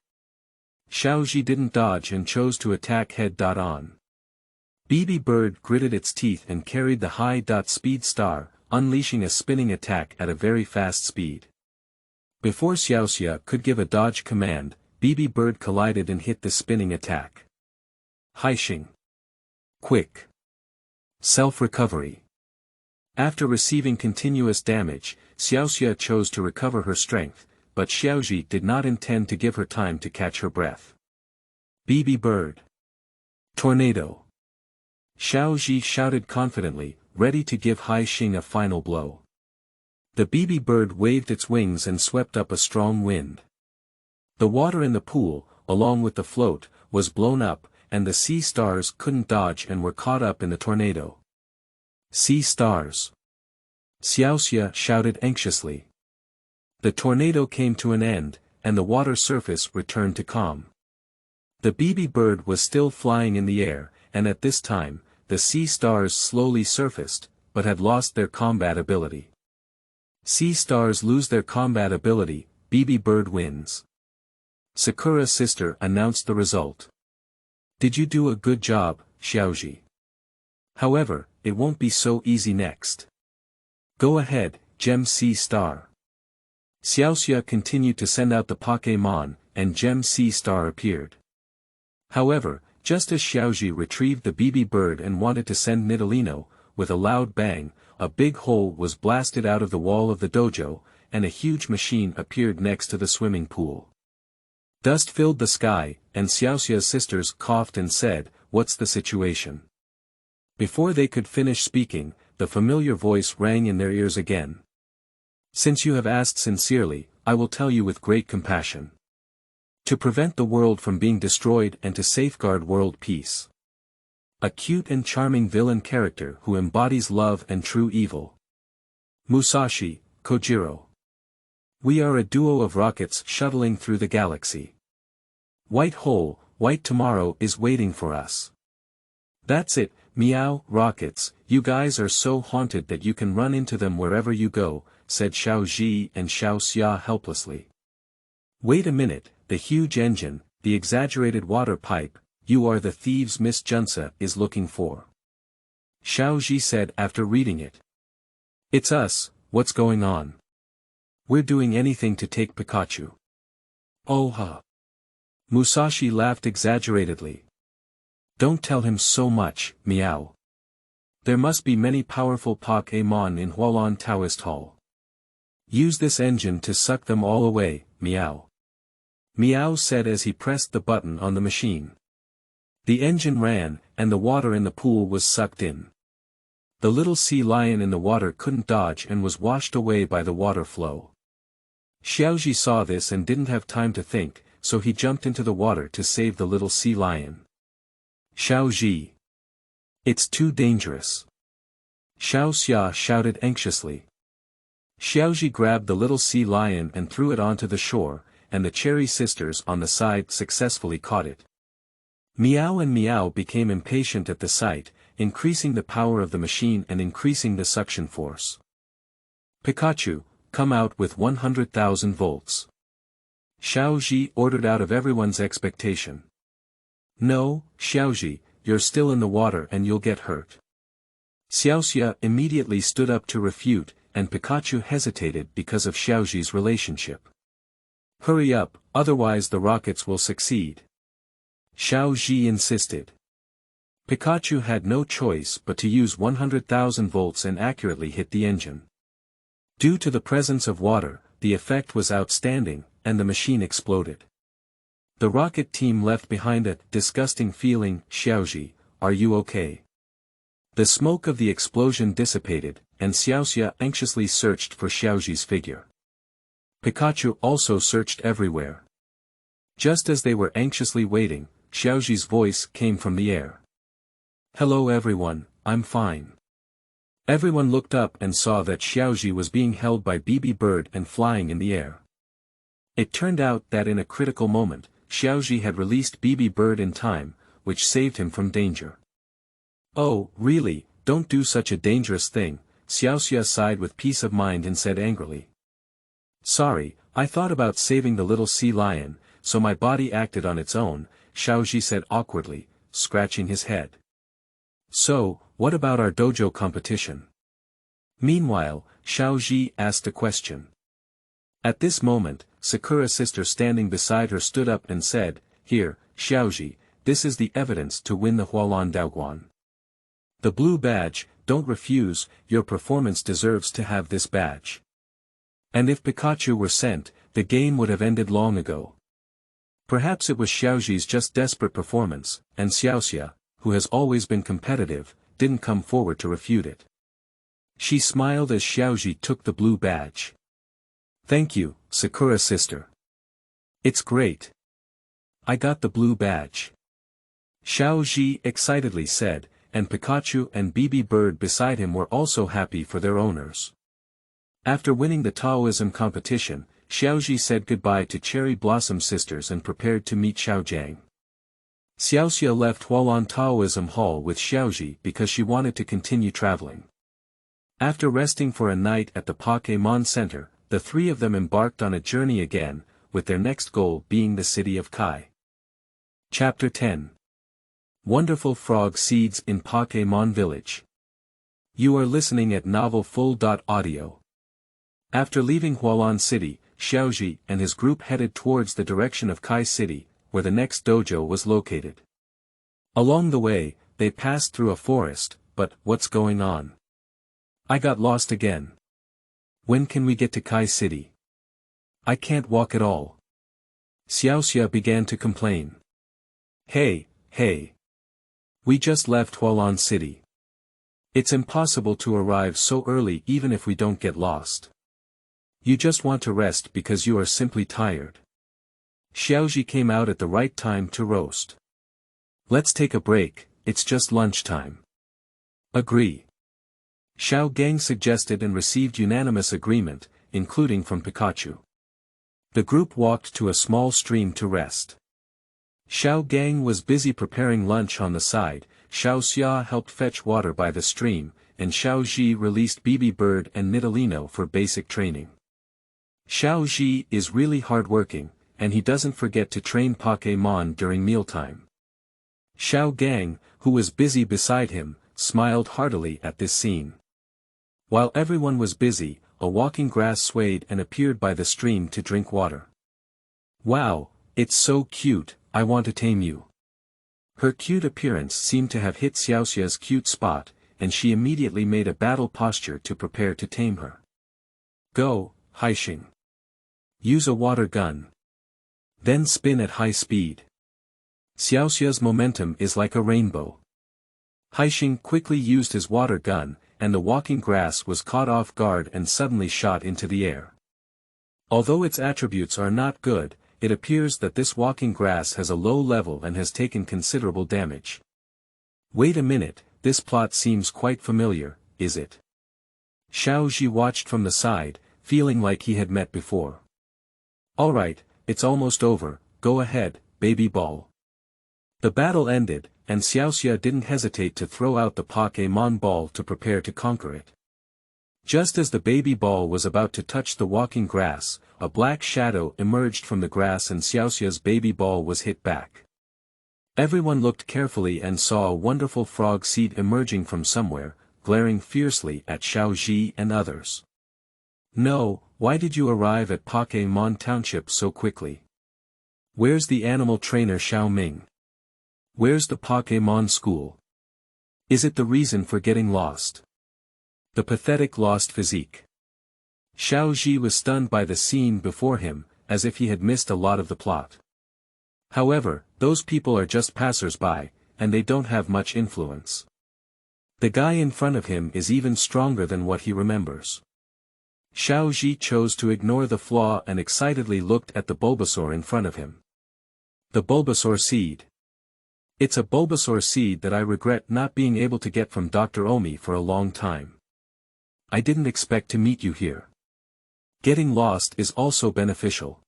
Xiaozhi didn't dodge and chose to attack head-on. Bibi Bird gritted its teeth and carried the high-speed star, unleashing a spinning attack at a very fast speed. Before Xiaoxia could give a dodge command, Bibi Bird collided and hit the spinning attack. Haixing. Quick. Self-recovery. After receiving continuous damage, Xiaoxia chose to recover her strength, but Xiaozhi did not intend to give her time to catch her breath. Bibi Bird. Tornado. Xiaozhi shouted confidently, ready to give Haixing a final blow. The Bibi Bird waved its wings and swept up a strong wind. The water in the pool, along with the float, was blown up, and the sea stars couldn't dodge and were caught up in the tornado. Sea stars. Xiaoxia shouted anxiously. The tornado came to an end, and the water surface returned to calm. The Bibi Bird was still flying in the air, and at this time, the sea stars slowly surfaced, but had lost their combat ability. Sea stars lose their combat ability, Bibi Bird wins. Sakura's sister announced the result. Did you do a good job, Xiaozhi? However, it won't be so easy next. Go ahead, Gem Sea Star. Xiaoxia continued to send out the Pokémon, and Gem Sea Star appeared. However, just as Xiaozhi retrieved the Bibi Bird and wanted to send Nidorino, with a loud bang, a big hole was blasted out of the wall of the dojo, and a huge machine appeared next to the swimming pool. Dust filled the sky, and Xiaoxia's sisters coughed and said, "What's the situation?" Before they could finish speaking, the familiar voice rang in their ears again. Since you have asked sincerely, I will tell you with great compassion. To prevent the world from being destroyed and to safeguard world peace. A cute and charming villain character who embodies love and true evil. Musashi, Kojiro. We are a duo of rockets shuttling through the galaxy. White hole, white tomorrow is waiting for us. That's it, meow, rockets, you guys are so haunted that you can run into them wherever you go, said Xiaozhi and Xiaoxia helplessly. Wait a minute, the huge engine, the exaggerated water pipe, you are the thieves Miss Junsa is looking for. Xiaozhi said after reading it. It's us, what's going on? We're doing anything to take Pikachu. Oh huh. Musashi laughed exaggeratedly. Don't tell him so much, meow. There must be many powerful Pokémon in Hualan Taoist Hall. Use this engine to suck them all away, meow. Meow said as he pressed the button on the machine. The engine ran, and the water in the pool was sucked in. The little sea lion in the water couldn't dodge and was washed away by the water flow. Xiaozhi saw this and didn't have time to think, so he jumped into the water to save the little sea lion. Xiaozhi. It's too dangerous. Xiaoxia shouted anxiously. Xiaozhi grabbed the little sea lion and threw it onto the shore, and the cherry sisters on the side successfully caught it. Meow and Meow became impatient at the sight, increasing the power of the machine and increasing the suction force. Pikachu, come out with 100,000 volts. Xiaozhi ordered out of everyone's expectation. No, Xiaozhi, you're still in the water and you'll get hurt. Xiaoxia immediately stood up to refute, and Pikachu hesitated because of Xiaozhi's relationship. Hurry up, otherwise the rockets will succeed. Xiaozhi insisted. Pikachu had no choice but to use 100,000 volts and accurately hit the engine. Due to the presence of water, the effect was outstanding, and the machine exploded. The rocket team left behind a disgusting feeling. Xiaozhi, are you okay? The smoke of the explosion dissipated, and Xiaoxia anxiously searched for Xiaozhi's figure. Pikachu also searched everywhere. Just as they were anxiously waiting, Xiaozhi's voice came from the air. Hello everyone, I'm fine. Everyone looked up and saw that Xiaozhi was being held by Pipi bird and flying in the air. It turned out that in a critical moment, Xiaozhi had released Pipi bird in time, which saved him from danger. Oh, really, don't do such a dangerous thing, Xiaoxia sighed with peace of mind and said angrily. Sorry, I thought about saving the little sea lion, so my body acted on its own, Xiaozhi said awkwardly, scratching his head. So, what about our dojo competition? Meanwhile, Xiaozhi asked a question. At this moment, Sakura's sister standing beside her stood up and said, Here, Xiaozhi, this is the evidence to win the Hualan Daoguan. The blue badge, don't refuse, your performance deserves to have this badge. And if Pikachu were sent, the game would have ended long ago. Perhaps it was Xiaozhi's just desperate performance, and Xiaoxia, who has always been competitive, didn't come forward to refute it. She smiled as Xiaozhi took the blue badge. Thank you, Sakura sister. It's great. I got the blue badge. Xiaozhi excitedly said, and Pikachu and Pipi bird beside him were also happy for their owners. After winning the Taoism competition, Xiaozhi said goodbye to Cherry Blossom sisters and prepared to meet Xiaojiang. Xiaoxia left Hualan Taoism Hall with Xiaozhi because she wanted to continue traveling. After resting for a night at the Pokémon Center, the three of them embarked on a journey again, with their next goal being the city of Kai. Chapter 10. Wonderful Frog Seeds in Pokémon Village. You are listening at novelfull.audio. After leaving Hualan City, Xiaozhi and his group headed towards the direction of Kai City, where the next dojo was located. Along the way, they passed through a forest, but what's going on? I got lost again. When can we get to Kai City? I can't walk at all. Xiaoxia began to complain. Hey. We just left Hualan City. It's impossible to arrive so early even if we don't get lost. You just want to rest because you are simply tired. Xiaozhi came out at the right time to roast. Let's take a break, it's just lunchtime. Agree. Xiaogang suggested and received unanimous agreement, including from Pikachu. The group walked to a small stream to rest. Xiaogang was busy preparing lunch on the side, Xiaoxia helped fetch water by the stream, and Xiaozhi released Pipi bird and Nidalino for basic training. Xiaozhi is really hardworking, and he doesn't forget to train Pokémon during mealtime. Xiaogang, who was busy beside him, smiled heartily at this scene. While everyone was busy, a walking grass swayed and appeared by the stream to drink water. Wow, it's so cute, I want to tame you. Her cute appearance seemed to have hit Xiaoxia's cute spot, and she immediately made a battle posture to prepare to tame her. Go, Haixing. Use a water gun. Then spin at high speed. Xiaoxia's momentum is like a rainbow. Haixing quickly used his water gun, and the walking grass was caught off guard and suddenly shot into the air. Although its attributes are not good, it appears that this walking grass has a low level and has taken considerable damage. Wait a minute, this plot seems quite familiar, is it? Xiaozhi watched from the side, feeling like he had met before. Alright, it's almost over, go ahead, baby ball. The battle ended, and Xiaoxia didn't hesitate to throw out the Pokémon ball to prepare to conquer it. Just as the baby ball was about to touch the walking grass, a black shadow emerged from the grass and Xiaoxia's baby ball was hit back. Everyone looked carefully and saw a wonderful frog seed emerging from somewhere, glaring fiercely at Xiaozhi and others. No, why did you arrive at Pokémon Township so quickly? Where's the animal trainer Xiaoming? Where's the Pokémon school? Is it the reason for getting lost? The pathetic lost physique. Xiaozhi was stunned by the scene before him, as if he had missed a lot of the plot. However, those people are just passers-by, and they don't have much influence. The guy in front of him is even stronger than what he remembers. Xiaozhi chose to ignore the flaw and excitedly looked at the Bulbasaur in front of him. The Bulbasaur seed. It's a Bulbasaur seed that I regret not being able to get from Dr. Omi for a long time. I didn't expect to meet you here. Getting lost is also beneficial.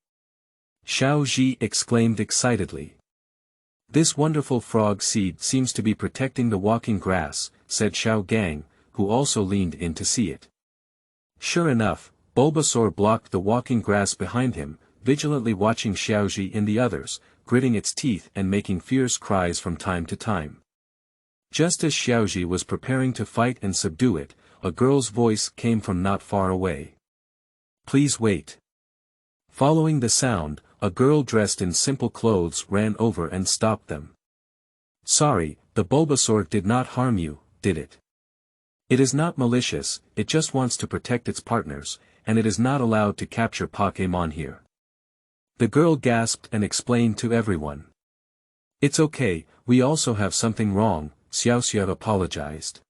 Xiaozhi exclaimed excitedly. This wonderful frog seed seems to be protecting the walking grass, said Xiao Gang, who also leaned in to see it. Sure enough, Bulbasaur blocked the walking grass behind him, vigilantly watching Xiaozhi and the others, gritting its teeth and making fierce cries from time to time. Just as Xiaozhi was preparing to fight and subdue it, a girl's voice came from not far away. Please wait. Following the sound, a girl dressed in simple clothes ran over and stopped them. Sorry, the Bulbasaur did not harm you, did it? It is not malicious, it just wants to protect its partners, and it is not allowed to capture Pokémon here. The girl gasped and explained to everyone. It's okay, we also have something wrong, Xiaoxia apologized.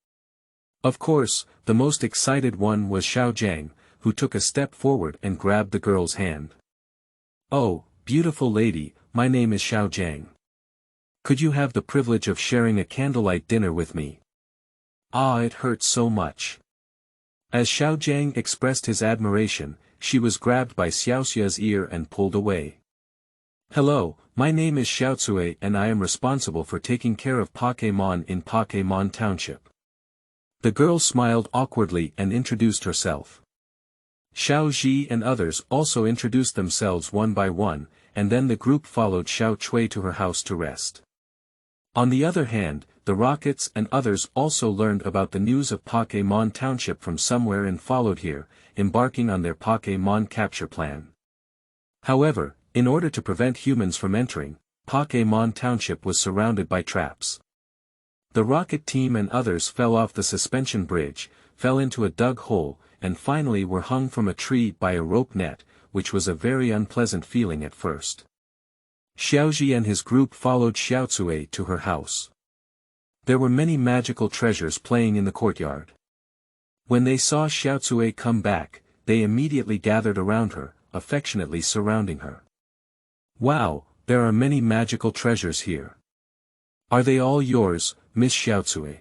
Of course, the most excited one was Xiao Jiang, who took a step forward and grabbed the girl's hand. Oh, beautiful lady, my name is Xiao Jiang. Could you have the privilege of sharing a candlelight dinner with me? Ah, it hurts so much. As Xiao Jiang expressed his admiration, she was grabbed by Xiaoxia's ear and pulled away. Hello, my name is Xiaozhi and I am responsible for taking care of Pokémon in Pokémon Township. The girl smiled awkwardly and introduced herself. Xiaozhi and others also introduced themselves one by one, and then the group followed Xiao Cui to her house to rest. On the other hand, the Rockets and others also learned about the news of Pokémon Township from somewhere and followed here, embarking on their Pokémon capture plan. However, in order to prevent humans from entering, Pokémon Township was surrounded by traps. The Rocket team and others fell off the suspension bridge, fell into a dug hole, and finally were hung from a tree by a rope net, which was a very unpleasant feeling at first. Xiaozhi and his group followed Xiaozhi to her house. There were many magical treasures playing in the courtyard. When they saw Xiaozhi come back, they immediately gathered around her, affectionately surrounding her. Wow, there are many magical treasures here. Are they all yours, Miss Xiaozhi?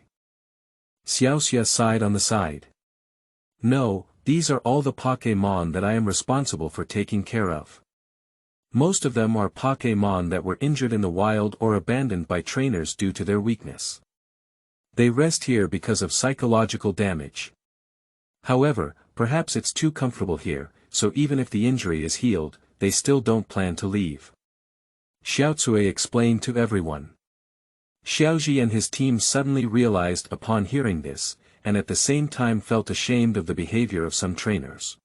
Xiaoxia sighed on the side. No, these are all the Pokémon that I am responsible for taking care of. Most of them are Pokémon that were injured in the wild or abandoned by trainers due to their weakness. They rest here because of psychological damage. However, perhaps it's too comfortable here, so even if the injury is healed, they still don't plan to leave. Xiaozhi explained to everyone. Xiaozhi and his team suddenly realized upon hearing this, and at the same time felt ashamed of the behavior of some trainers.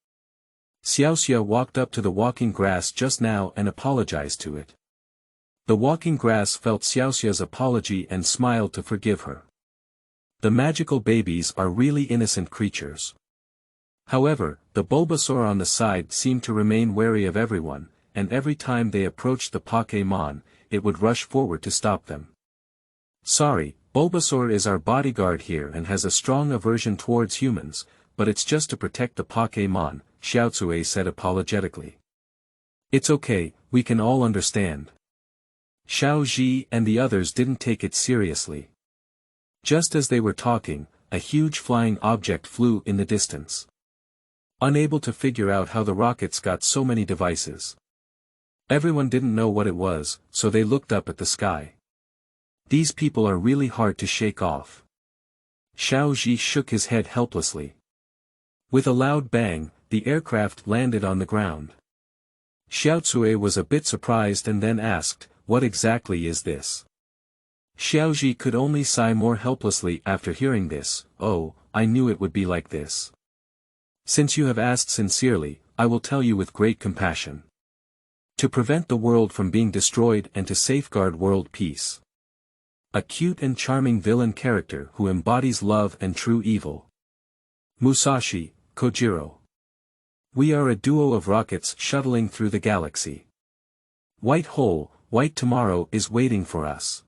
Xiaoxia walked up to the walking grass just now and apologized to it. The walking grass felt Xiaoxia's apology and smiled to forgive her. The magical babies are really innocent creatures. However, the Bulbasaur on the side seemed to remain wary of everyone, and every time they approached the Pokémon, it would rush forward to stop them. Sorry, Bulbasaur is our bodyguard here and has a strong aversion towards humans, but it's just to protect the Pokémon, Xiaozhi said apologetically. It's okay, we can all understand. Xiaozhi and the others didn't take it seriously. Just as they were talking, a huge flying object flew in the distance. Unable to figure out how the rockets got so many devices. Everyone didn't know what it was, so they looked up at the sky. These people are really hard to shake off. Xiaozhi shook his head helplessly. With a loud bang, the aircraft landed on the ground. Xiaozhi was a bit surprised and then asked, "What exactly is this?" Xiaozhi could only sigh more helplessly after hearing this. "Oh, I knew it would be like this. Since you have asked sincerely, I will tell you with great compassion. To prevent the world from being destroyed and to safeguard world peace. A cute and charming villain character who embodies love and true evil. Musashi, Kojiro. We are a duo of rockets shuttling through the galaxy. White hole, white tomorrow is waiting for us.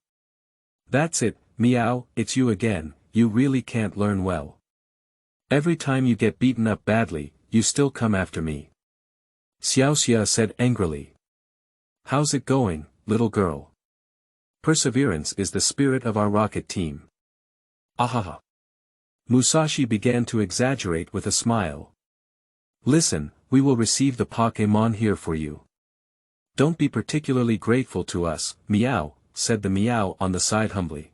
That's it, Meow, it's you again, you really can't learn well. Every time you get beaten up badly, you still come after me." Xiaoxia said angrily. "How's it going, little girl? Perseverance is the spirit of our rocket team." Ahaha. Musashi began to exaggerate with a smile. "Listen, we will receive the Pokémon here for you. Don't be particularly grateful to us, Meow," said the Meow on the side humbly.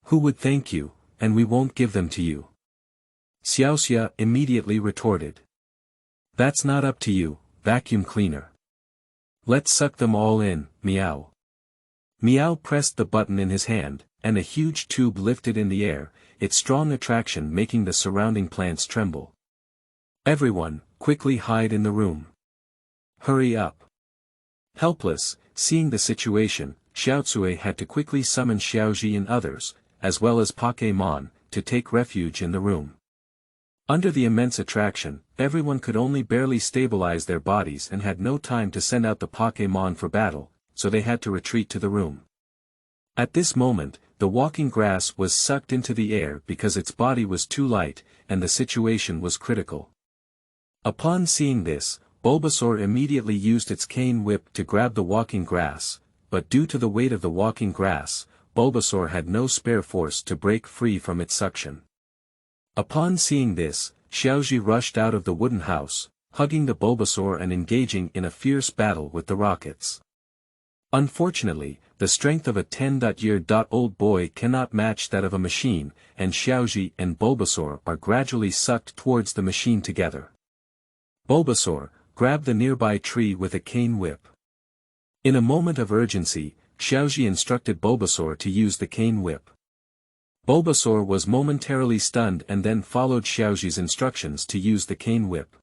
"Who would thank you, and we won't give them to you." Xiaoxia immediately retorted. "That's not up to you, vacuum cleaner. Let's suck them all in, Meow." Meow pressed the button in his hand, and a huge tube lifted in the air, its strong attraction making the surrounding plants tremble. "Everyone, quickly hide in the room. Hurry up." Helpless, seeing the situation, Xiaozhi had to quickly summon Xiaozhi and others, as well as Pokémon, to take refuge in the room. Under the immense attraction, everyone could only barely stabilize their bodies and had no time to send out the Pokémon for battle, so they had to retreat to the room. At this moment, the walking grass was sucked into the air because its body was too light, and the situation was critical. Upon seeing this, Bulbasaur immediately used its cane whip to grab the walking grass, but due to the weight of the walking grass, Bulbasaur had no spare force to break free from its suction. Upon seeing this, Xiaozhi rushed out of the wooden house, hugging the Bulbasaur and engaging in a fierce battle with the rockets. Unfortunately, the strength of a 10-year-old boy cannot match that of a machine, and Xiaozhi and Bulbasaur are gradually sucked towards the machine together. Bulbasaur, grab the nearby tree with a cane whip. In a moment of urgency, Xiaozhi instructed Bulbasaur to use the cane whip. Bulbasaur was momentarily stunned and then followed Xiaozhi's instructions to use the cane whip.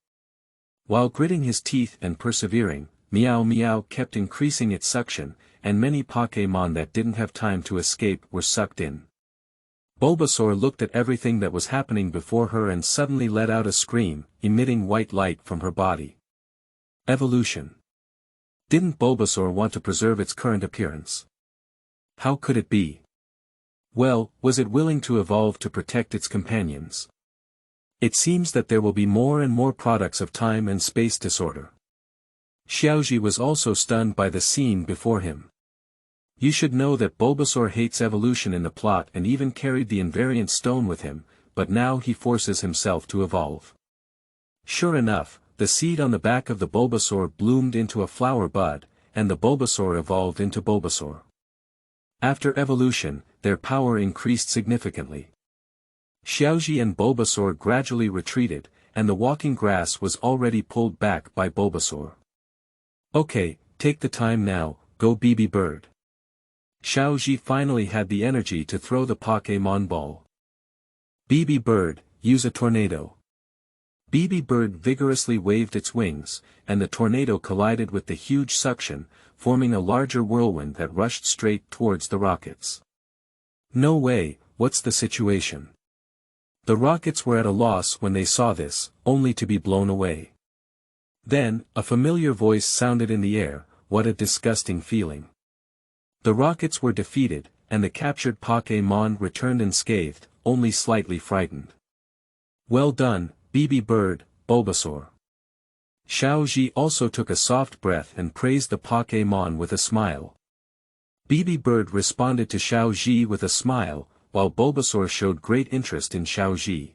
While gritting his teeth and persevering, Meow Meow kept increasing its suction, and many Pokémon that didn't have time to escape were sucked in. Bulbasaur looked at everything that was happening before her and suddenly let out a scream, emitting white light from her body. Evolution. Didn't Bulbasaur want to preserve its current appearance? How could it be? Well, was it willing to evolve to protect its companions? It seems that there will be more and more products of time and space disorder. Xiaozhi was also stunned by the scene before him. You should know that Bulbasaur hates evolution in the plot and even carried the invariant stone with him, but now he forces himself to evolve. Sure enough, the seed on the back of the Bulbasaur bloomed into a flower bud, and the Bulbasaur evolved into Bulbasaur. After evolution, their power increased significantly. Xiaozhi and Bulbasaur gradually retreated, and the walking grass was already pulled back by Bulbasaur. Okay, take the time now, go Pipi bird. Xiaozhi finally had the energy to throw the Pokémon ball. Pipi bird, use a tornado. Pipi bird vigorously waved its wings, and the tornado collided with the huge suction, forming a larger whirlwind that rushed straight towards the rockets. No way, what's the situation? The rockets were at a loss when they saw this, only to be blown away. Then, a familiar voice sounded in the air. What a disgusting feeling. The rockets were defeated, and the captured Pokémon returned unscathed, only slightly frightened. Well done, BB Bird, Bulbasaur. Xiaozhi also took a soft breath and praised the Pokémon with a smile. BB Bird responded to Xiaozhi with a smile, while Bulbasaur showed great interest in Xiaozhi.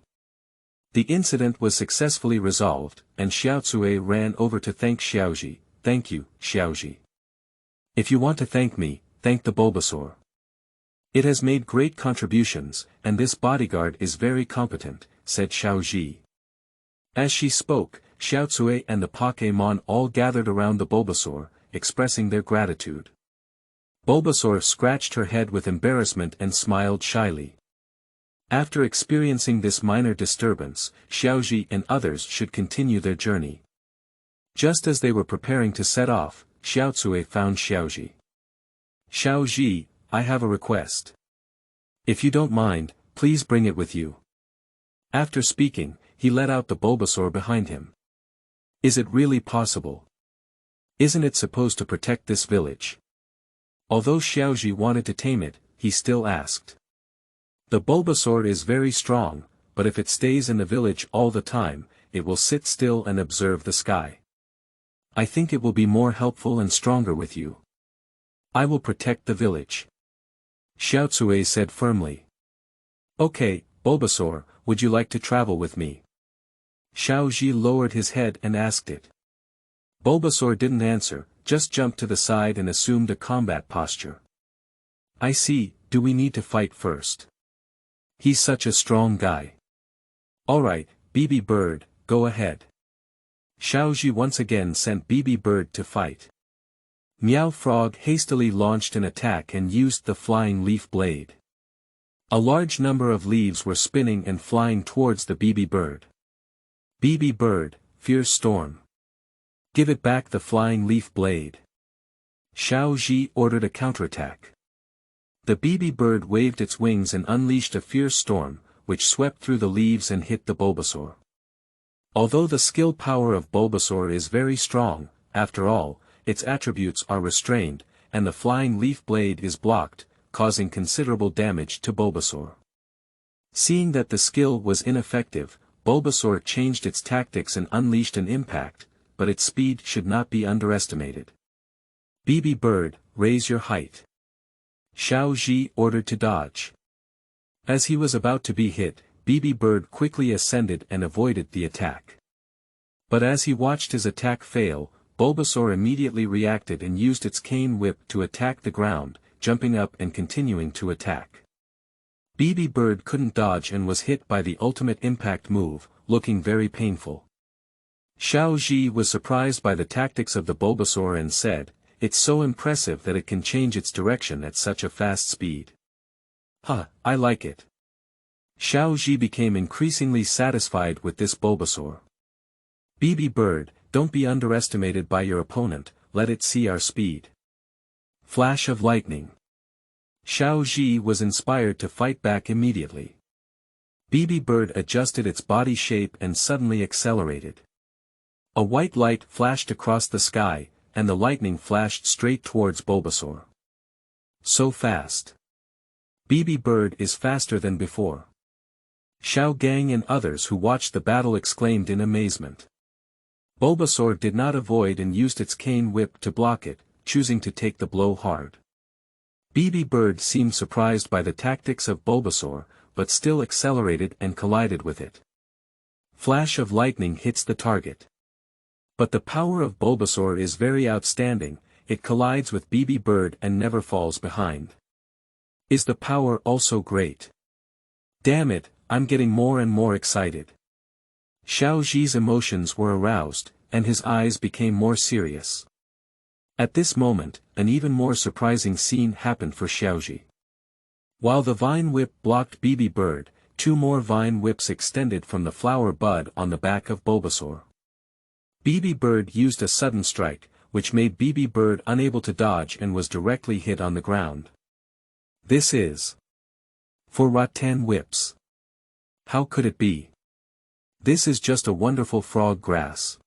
The incident was successfully resolved, and Xiaozhi ran over to thank Xiaozhi. Thank you, Xiaozhi. If you want to thank me, thank the Bulbasaur. It has made great contributions, and this bodyguard is very competent, said Xiaozhi. As she spoke, Xiaozhi and the Pokémon all gathered around the Bulbasaur, expressing their gratitude. Bulbasaur scratched her head with embarrassment and smiled shyly. After experiencing this minor disturbance, Xiaozhi and others should continue their journey. Just as they were preparing to set off, Xiaozhi found Xiaozhi. Xiaozhi, I have a request. If you don't mind, please bring it with you. After speaking, he let out the Bulbasaur behind him. Is it really possible? Isn't it supposed to protect this village? Although Xiaozhi wanted to tame it, he still asked. The Bulbasaur is very strong, but if it stays in the village all the time, it will sit still and observe the sky. I think it will be more helpful and stronger with you. I will protect the village. Xiaozhi said firmly. Okay, Bulbasaur, would you like to travel with me? Xiaozhi lowered his head and asked it. Bulbasaur didn't answer, just jumped to the side and assumed a combat posture. I see, do we need to fight first? He's such a strong guy. Alright, BB Bird, go ahead. Xiaozhi once again sent BB Bird to fight. Meow Frog hastily launched an attack and used the flying leaf blade. A large number of leaves were spinning and flying towards the BB Bird. BB Bird, Fierce Storm. Give it back the flying leaf blade. Xiaozhi ordered a counterattack. The BB Bird waved its wings and unleashed a fierce storm, which swept through the leaves and hit the Bulbasaur. Although the skill power of Bulbasaur is very strong, after all, its attributes are restrained, and the flying leaf blade is blocked, causing considerable damage to Bulbasaur. Seeing that the skill was ineffective, Bulbasaur changed its tactics and unleashed an impact, but its speed should not be underestimated. BB Bird, raise your height. Xiaozhi ordered to dodge. As he was about to be hit, BB Bird quickly ascended and avoided the attack. But as he watched his attack fail, Bulbasaur immediately reacted and used its cane whip to attack the ground, jumping up and continuing to attack. BB Bird couldn't dodge and was hit by the ultimate impact move, looking very painful. Xiaozhi was surprised by the tactics of the Bulbasaur and said, "It's so impressive that it can change its direction at such a fast speed." Huh, I like it. Xiaozhi became increasingly satisfied with this Bulbasaur. BB Bird, don't be underestimated by your opponent, let it see our speed. Flash of lightning. Xiaozhi was inspired to fight back immediately. BB Bird adjusted its body shape and suddenly accelerated. A white light flashed across the sky, and the lightning flashed straight towards Bulbasaur. So fast. BB Bird is faster than before. Xiao Gang and others who watched the battle exclaimed in amazement. Bulbasaur did not avoid and used its cane whip to block it, choosing to take the blow hard. BB Bird seemed surprised by the tactics of Bulbasaur, but still accelerated and collided with it. Flash of lightning hits the target. But the power of Bulbasaur is very outstanding, it collides with BB Bird and never falls behind. Is the power also great? Damn it, I'm getting more and more excited. Xiaozhi's emotions were aroused, and his eyes became more serious. At this moment, an even more surprising scene happened for Xiaozhi. While the vine whip blocked BB Bird, two more vine whips extended from the flower bud on the back of Bulbasaur. BB Bird used a sudden strike, which made BB Bird unable to dodge and was directly hit on the ground. This is for Rattan whips. How could it be? This is just a wonderful frog grass.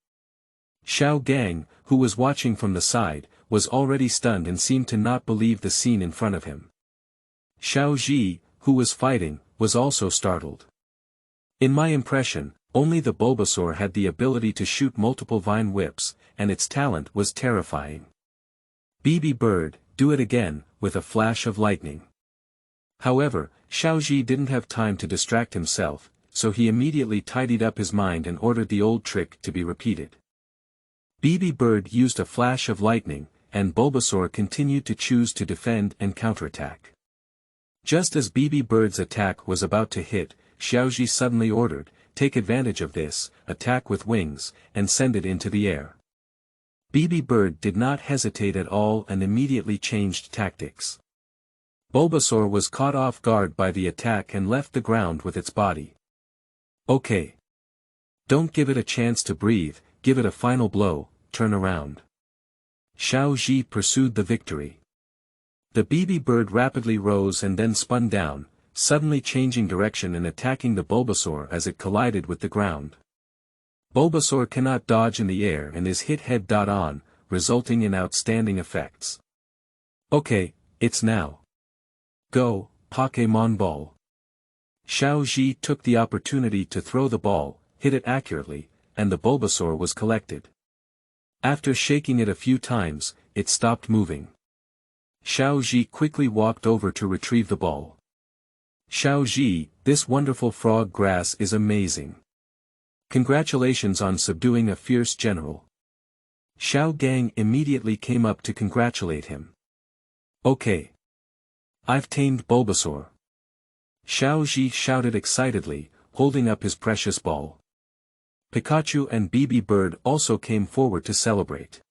Xiao Gang, who was watching from the side, was already stunned and seemed to not believe the scene in front of him. Xiaozhi, who was fighting, was also startled. In my impression, only the Bulbasaur had the ability to shoot multiple vine whips, and its talent was terrifying. Bibi Bird, do it again, with a flash of lightning. However, Xiaozhi didn't have time to distract himself, so he immediately tidied up his mind and ordered the old trick to be repeated. Bibi Bird used a flash of lightning, and Bulbasaur continued to choose to defend and counterattack. Just as Bibi Bird's attack was about to hit, Xiaozhi suddenly ordered, "Take advantage of this, attack with wings, and send it into the air." Bibi Bird did not hesitate at all and immediately changed tactics. Bulbasaur was caught off guard by the attack and left the ground with its body. "Okay. Don't give it a chance to breathe, give it a final blow, turn around." Xiaozhi pursued the victory. The Bibi Bird rapidly rose and then spun down, suddenly changing direction and attacking the Bulbasaur as it collided with the ground. Bulbasaur cannot dodge in the air and is hit head-on, resulting in outstanding effects. "Okay, it's now. Go, Pokémon Ball." Xiaozhi took the opportunity to throw the ball, hit it accurately, and the Bulbasaur was collected. After shaking it a few times, it stopped moving. Xiaozhi quickly walked over to retrieve the ball. "Xiaozhi, this wonderful frog grass is amazing. Congratulations on subduing a fierce general." Xiao Gang immediately came up to congratulate him. "Okay. I've tamed Bulbasaur." Xiaozhi shouted excitedly, holding up his precious ball. Pikachu and Bibi Bird also came forward to celebrate.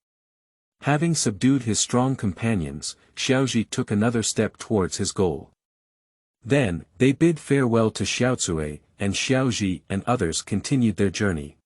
Having subdued his strong companions, Xiaozhi took another step towards his goal. Then, they bid farewell to Xiaozhi, and Xiaozhi and others continued their journey.